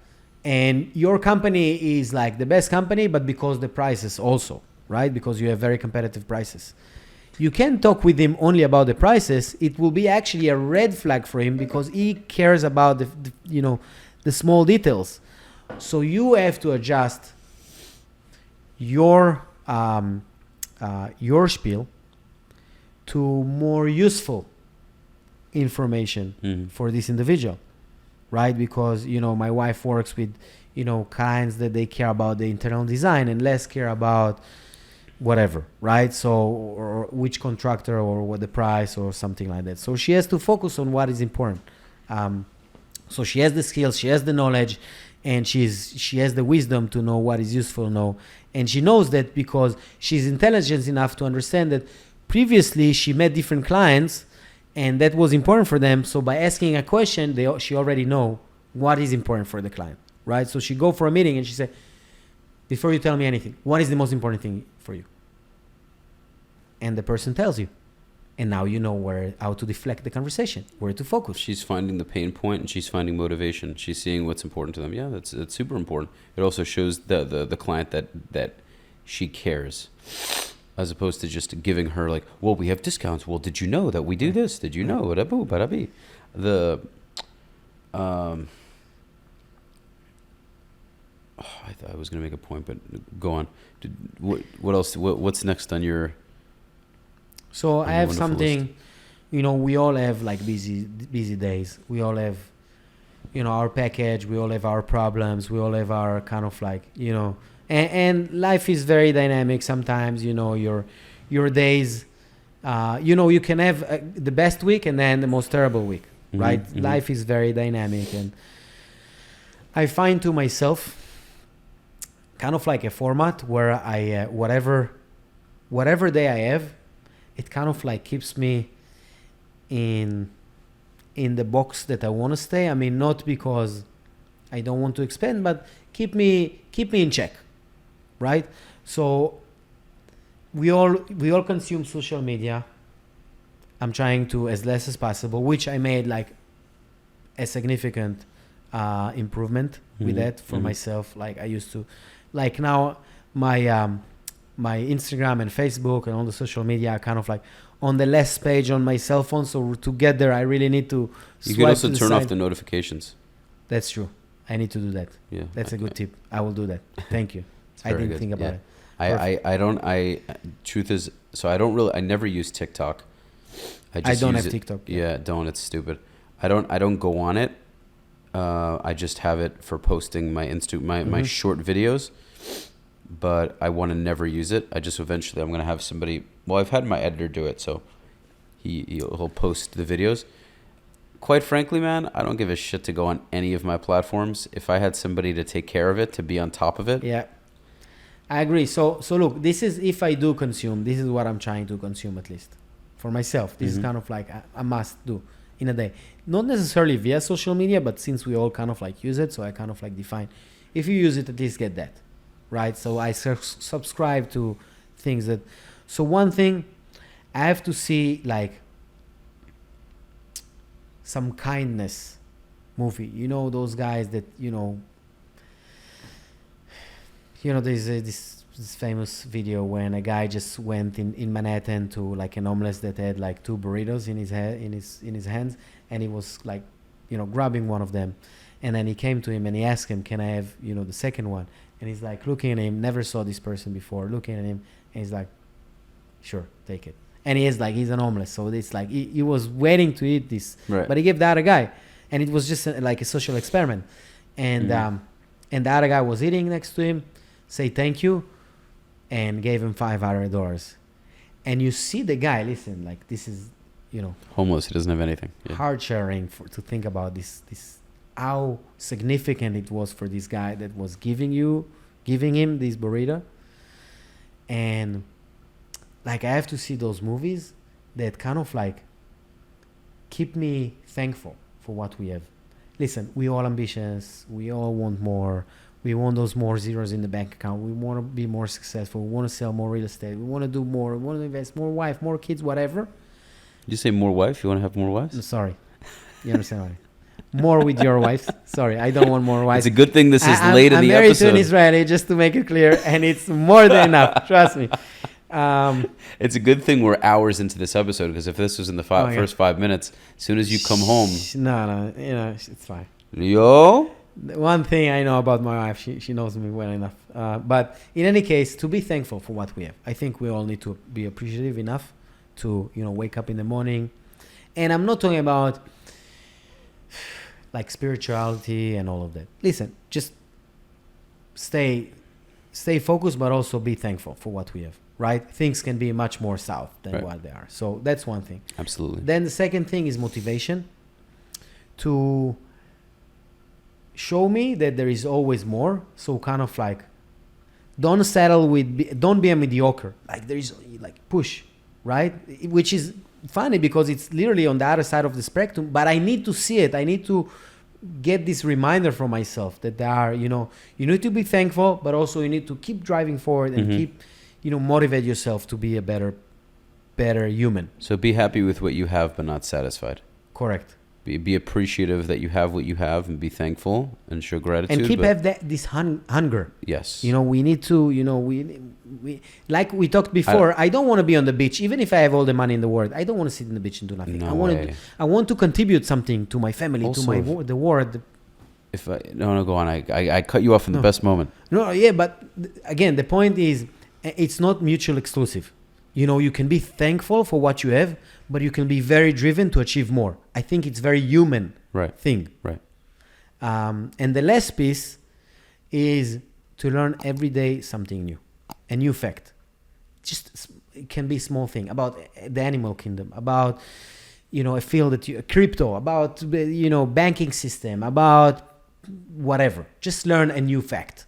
Speaker 2: And your company is like the best company, but because the prices also, right? Because you have very competitive prices. You can't talk with him only about the prices. It will be actually a red flag for him because he cares about the small details. So you have to adjust your spiel to more useful information for this individual, right? Because my wife works with clients that they care about the internal design and less care about whatever, right? So or which contractor or what the price or something like that. So she has to focus on what is important. So she has the skills, she has the knowledge, and she has the wisdom to know what is useful. And she knows that because she's intelligent enough to understand that previously she met different clients and that was important for them. So by asking a question, she already know what is important for the client, right? So she go for a meeting and she said, before you tell me anything, what is the most important thing for you? And the person tells you. And now you know how to deflect the conversation, where to focus.
Speaker 1: She's finding the pain point and she's finding motivation. She's seeing what's important to them. Yeah, that's super important. It also shows the client that she cares, as opposed to just giving her like, well, we have discounts. Well, did you know that we do this? Did you know? I was gonna make a point, but go on. What else? What's next on your?
Speaker 2: So I have something, we all have like busy days. We all have, our package. We all have our problems. We all have our kind of like, and life is very dynamic. Sometimes, your days, you can have the best week and then the most terrible week, right? Mm-hmm. Life is very dynamic. And I find to myself kind of like a format where I, whatever day I have, it kind of like keeps me in the box that I want to stay. I mean, not because I don't want to expand, but keep me in check, right? So we all consume social media. I'm trying to as less as possible, which I made like a significant improvement with that for myself. Like I used to, like now my Instagram and Facebook and all the social media are kind of like on the last page on my cell phone. So to get there, I really need to
Speaker 1: You can also turn off the notifications.
Speaker 2: That's true. I need to do that.
Speaker 1: Yeah.
Speaker 2: That's a good tip. I will do that. Thank you. I didn't think about it.
Speaker 1: Truth is, so I never use TikTok.
Speaker 2: I don't
Speaker 1: use
Speaker 2: have
Speaker 1: it.
Speaker 2: TikTok.
Speaker 1: Yeah, don't. It's stupid. I don't go on it. I just have it for posting my short videos. But I want to never use it. I just eventually I'm gonna have somebody. Well, I've had my editor do it, so he'll post the videos. Quite frankly, man, I don't give a shit to go on any of my platforms. If I had somebody to take care of it, to be on top of it.
Speaker 2: Yeah, I agree. So look, this is if I do consume. This is what I'm trying to consume at least for myself. This is kind of like a must do in a day. Not necessarily via social media, but since we all kind of like use it, so I kind of like define. If you use it, at least get that, right? So I subscribe to things that. So one thing, I have to see like some kindness movie. You know those guys that there's this famous video when a guy just went in Manhattan to like an homeless that had like 2 burritos in his head in his hands, and he was like grabbing one of them, and then he came to him and he asked him, can I have the second one? And he's like looking at him, never saw this person before, looking at him, and he's like, sure, take it. And he's an homeless, so it's like he was waiting to eat this,
Speaker 1: Right.
Speaker 2: but he gave the other guy, and it was just like a social experiment, and and the other guy was eating next to him, say thank you, and gave him $500. And you see the guy, listen, like this is
Speaker 1: Homeless. He doesn't have anything. Yeah.
Speaker 2: heart sharing to think about this how significant it was for this guy that was giving him this burrito. And like I have to see those movies that kind of like keep me thankful for what we have. Listen, we all ambitious, we all want more, we want those more zeros in the bank account, we want to be more successful, we want to sell more real estate, we want to do more, we want to invest more, wife, more kids, whatever.
Speaker 1: Did you say more wife? You want to have more wives?
Speaker 2: No, sorry, you understand what more with your wives. Sorry, I don't want more wives.
Speaker 1: It's a good thing this is late in
Speaker 2: I'm
Speaker 1: the
Speaker 2: married
Speaker 1: episode.
Speaker 2: to an Israeli, just to make it clear, and it's more than enough. Trust me.
Speaker 1: It's a good thing we're hours into this episode, because if this was in the first 5 minutes, as soon as you come home,
Speaker 2: no, it's fine.
Speaker 1: yo,
Speaker 2: The one thing I know about my wife, she knows me well enough. But in any case, to be thankful for what we have. I think we all need to be appreciative enough to wake up in the morning, and I'm not talking about like spirituality and all of that. Listen, just stay focused, but also be thankful for what we have. Right? Things can be much more south than what they are. So that's one thing.
Speaker 1: absolutely.
Speaker 2: Then the second thing is motivation to show me that there is always more. So kind of like, don't settle don't be a mediocre. Like there is like push, right? Which is funny because it's literally on the other side of the spectrum, but I need to see it. I need to get this reminder from myself that there are, you need to be thankful, but also you need to keep driving forward and keep, motivate yourself to be a better human.
Speaker 1: So be happy with what you have, but not satisfied.
Speaker 2: Correct.
Speaker 1: Be appreciative that you have what you have, and be thankful and show gratitude.
Speaker 2: And keep have this hunger.
Speaker 1: Yes.
Speaker 2: We need to, we like we talked before. I don't want to be on the beach, even if I have all the money in the world. I don't want to sit in the beach and do nothing.
Speaker 1: No
Speaker 2: I want to contribute something to my family,
Speaker 1: Also,
Speaker 2: to the world.
Speaker 1: If no, go on. I cut you off in the best moment.
Speaker 2: No, yeah, but again, the point is, it's not mutually exclusive. You can be thankful for what you have, but you can be very driven to achieve more. I think it's very human thing.
Speaker 1: Right.
Speaker 2: And the last piece is to learn every day something new, a new fact. Just it can be a small thing about the animal kingdom, about a field that crypto, about banking system, about whatever. Just learn a new fact,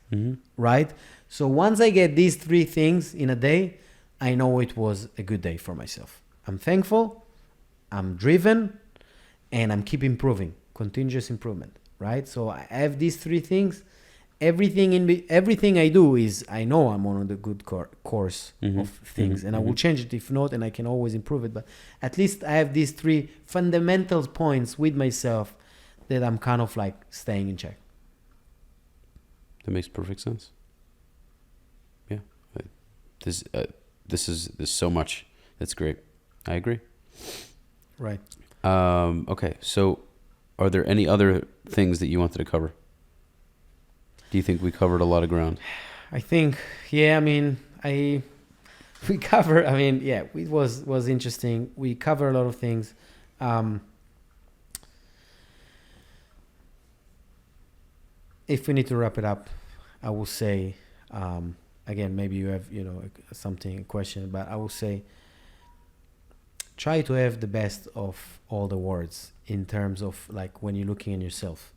Speaker 2: right? So once I get these 3 things in a day, I know it was a good day for myself. I'm thankful, I'm driven, and I'm keep improving, continuous improvement, right? So I have these 3 things. Everything I do is, I know I'm on the good course of things, and I will change it if not, and I can always improve it. But at least I have these 3 fundamental points with myself that I'm kind of like staying in check.
Speaker 1: That makes perfect sense. Yeah. There's so much. That's great. I agree.
Speaker 2: Right.
Speaker 1: Okay. So are there any other things that you wanted to cover? Do you think we covered a lot of ground?
Speaker 2: I think, yeah, I mean, we cover. I mean, yeah, it was interesting. We cover a lot of things. If we need to wrap it up, I will say, again, maybe you have, a question, but I will say, try to have the best of all the worlds in terms of like when you're looking at yourself.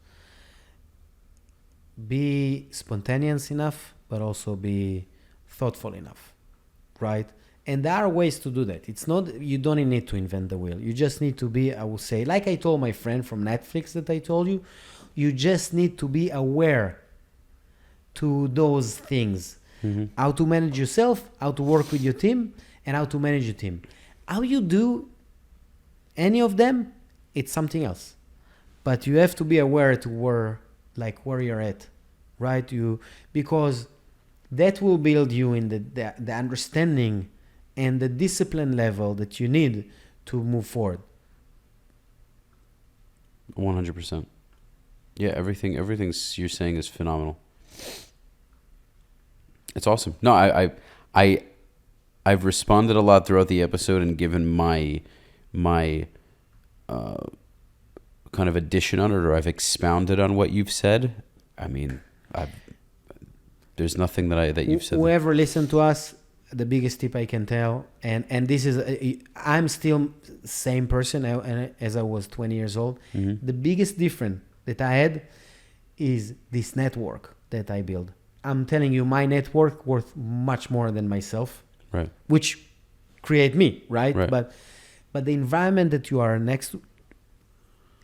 Speaker 2: Be spontaneous enough, but also be thoughtful enough, right? And there are ways to do that. It's not, you don't need to invent the wheel. You just need to be, I will say, like I told my friend from Netflix that I told you, you just need to be aware to those things.
Speaker 1: Mm-hmm.
Speaker 2: How to manage yourself, how to work with your team, and how to manage your team. How you do any of them, it's something else. But you have to be aware to where you're at, right? Because that will build you in the understanding and the discipline level that you need to move forward.
Speaker 1: 100%. Yeah, everything you're saying is phenomenal. It's awesome. No, I've responded a lot throughout the episode and given my kind of addition on it, or I've expounded on what you've said. I mean, there's nothing that you've said.
Speaker 2: Whoever listened to us, the biggest tip I can tell, and this is, I'm still same person as I was 20 years old.
Speaker 1: Mm-hmm.
Speaker 2: The biggest difference that I had is this network that I built. I'm telling you, my network worth much more than myself,
Speaker 1: right?
Speaker 2: Which create me, right?
Speaker 1: Right.
Speaker 2: But the environment that you are next to,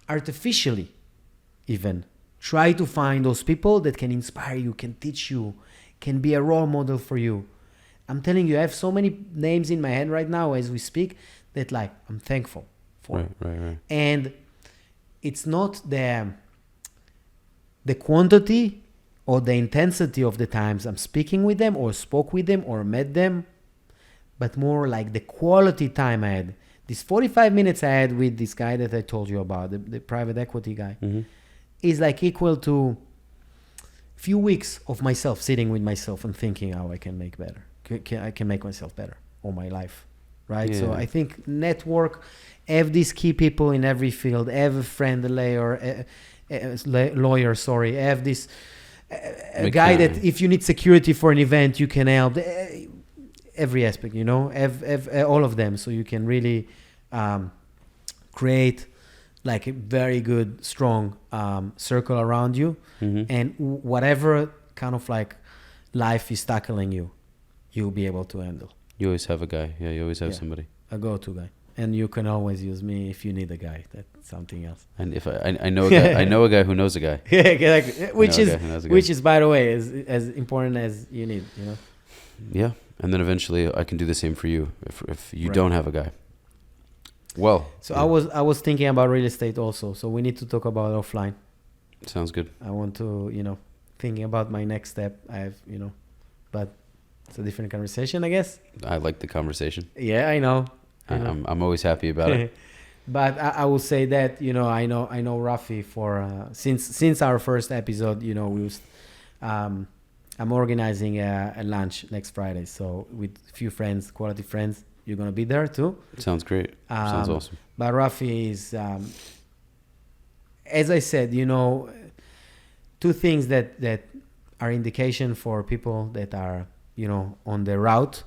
Speaker 2: artificially, even try to find those people that can inspire you, can teach you, can be a role model for you. I'm telling you, I have so many names in my head right now as we speak that like I'm thankful for.
Speaker 1: Right.
Speaker 2: And it's not the quantity or the intensity of the times I'm speaking with them or spoke with them or met them, but more like the quality time I had. This 45 minutes I had with this guy that I told you about, the private equity guy,
Speaker 1: Mm-hmm.
Speaker 2: is like equal to few weeks of myself sitting with myself and thinking how I can make better. I can make myself better all my life, right?
Speaker 1: Yeah.
Speaker 2: So I think network, have these key people in every field, have a friend, lawyer, have this a guy that if you need security for an event, you can help. Every aspect, have all of them, so you can really create like a very good, strong circle around you.
Speaker 1: Mm-hmm.
Speaker 2: And whatever kind of like life is tackling you, you'll be able to handle.
Speaker 1: You always have a guy. Yeah, you always have somebody.
Speaker 2: A go-to guy. And you can always use me if you need a guy. That's something else.
Speaker 1: And if I know a guy, I know a guy who knows a guy.
Speaker 2: Yeah, exactly. Which is, by the way, as important as you need.
Speaker 1: Yeah, and then eventually I can do the same for you if you don't have a guy. Well,
Speaker 2: so yeah. I was thinking about real estate also. So we need to talk about offline.
Speaker 1: Sounds good.
Speaker 2: I want to, thinking about my next step. I have, but it's a different conversation, I guess.
Speaker 1: I like the conversation.
Speaker 2: Yeah, I know.
Speaker 1: I'm always happy about it.
Speaker 2: But I will say that, I know Rafi for since our first episode, we was, I'm organizing a lunch next Friday. So with a few friends, quality friends, you're going to be there too.
Speaker 1: Sounds great. Sounds awesome.
Speaker 2: But Rafi is, as I said, two things that are indication for people that are, on the route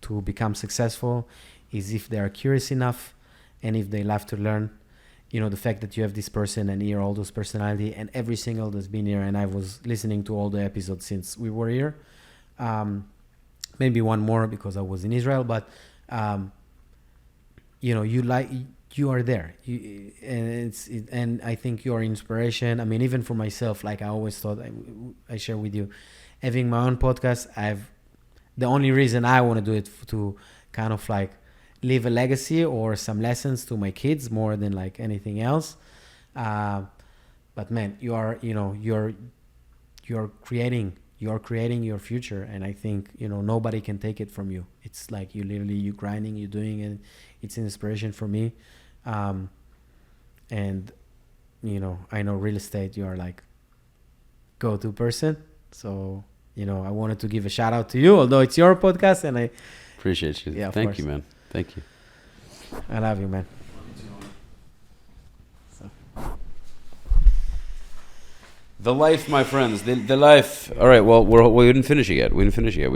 Speaker 2: to become successful is if they are curious enough and if they love to learn. The fact that you have this person and hear all those personality and every single that's been here, and I was listening to all the episodes since we were here. Maybe one more because I was in Israel, but you are there, and I think you're inspiration. I mean, even for myself, like I always thought, I share with you, having my own podcast. The only reason I want to do it to kind of like leave a legacy or some lessons to my kids more than like anything else. But man, you're creating your future, and I think nobody can take it from you. It's like you grinding, you doing it. It's an inspiration for me. And I know real estate, you are like go-to person. So I wanted to give a shout out to you, although it's your podcast, and
Speaker 1: Appreciate you.
Speaker 2: Yeah, of
Speaker 1: Thank
Speaker 2: course.
Speaker 1: you, man. Thank you.
Speaker 2: I love you, man.
Speaker 1: The life, my friends. The life. All right. Well, we didn't finish it yet. We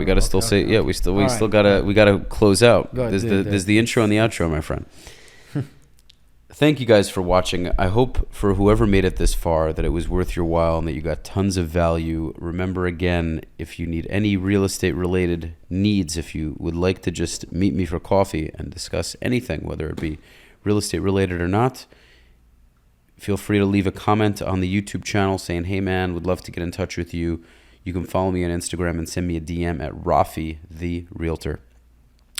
Speaker 1: gotta still say. Yeah, we
Speaker 2: All
Speaker 1: still
Speaker 2: right.
Speaker 1: gotta close out.
Speaker 2: Go ahead,
Speaker 1: There's the intro and the outro, my friend. Thank you guys for watching. I hope for whoever made it this far that it was worth your while and that you got tons of value. Remember again, if you need any real estate related needs, if you would like to just meet me for coffee and discuss anything, whether it be real estate related or not, feel free to leave a comment on the YouTube channel saying, hey man, would love to get in touch with you. You can follow me on Instagram and send me a DM at Rafi, the Realtor.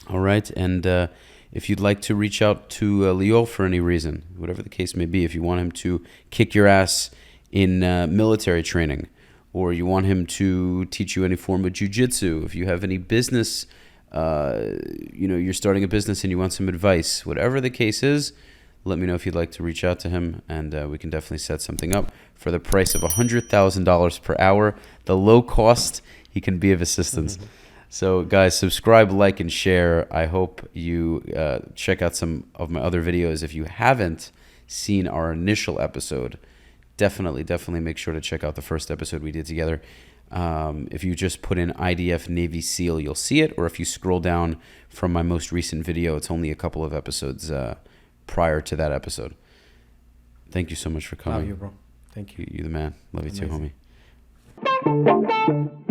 Speaker 1: All right. And if you'd like to reach out to Leo for any reason, whatever the case may be, if you want him to kick your ass in military training, or you want him to teach you any form of jiu-jitsu, if you have any business, you're starting a business and you want some advice, whatever the case is, let me know if you'd like to reach out to him, and we can definitely set something up for the price of $100,000 per hour. The low cost, he can be of assistance. So, guys, subscribe, like, and share. I hope you check out some of my other videos. If you haven't seen our initial episode, definitely make sure to check out the first episode we did together. If you just put in IDF Navy SEAL, you'll see it. Or if you scroll down from my most recent video, it's only a couple of episodes prior to that episode. Thank you so much for coming.
Speaker 2: Love you, bro. Thank you.
Speaker 1: You're the man. Love you too,
Speaker 2: Amazing.
Speaker 1: homie.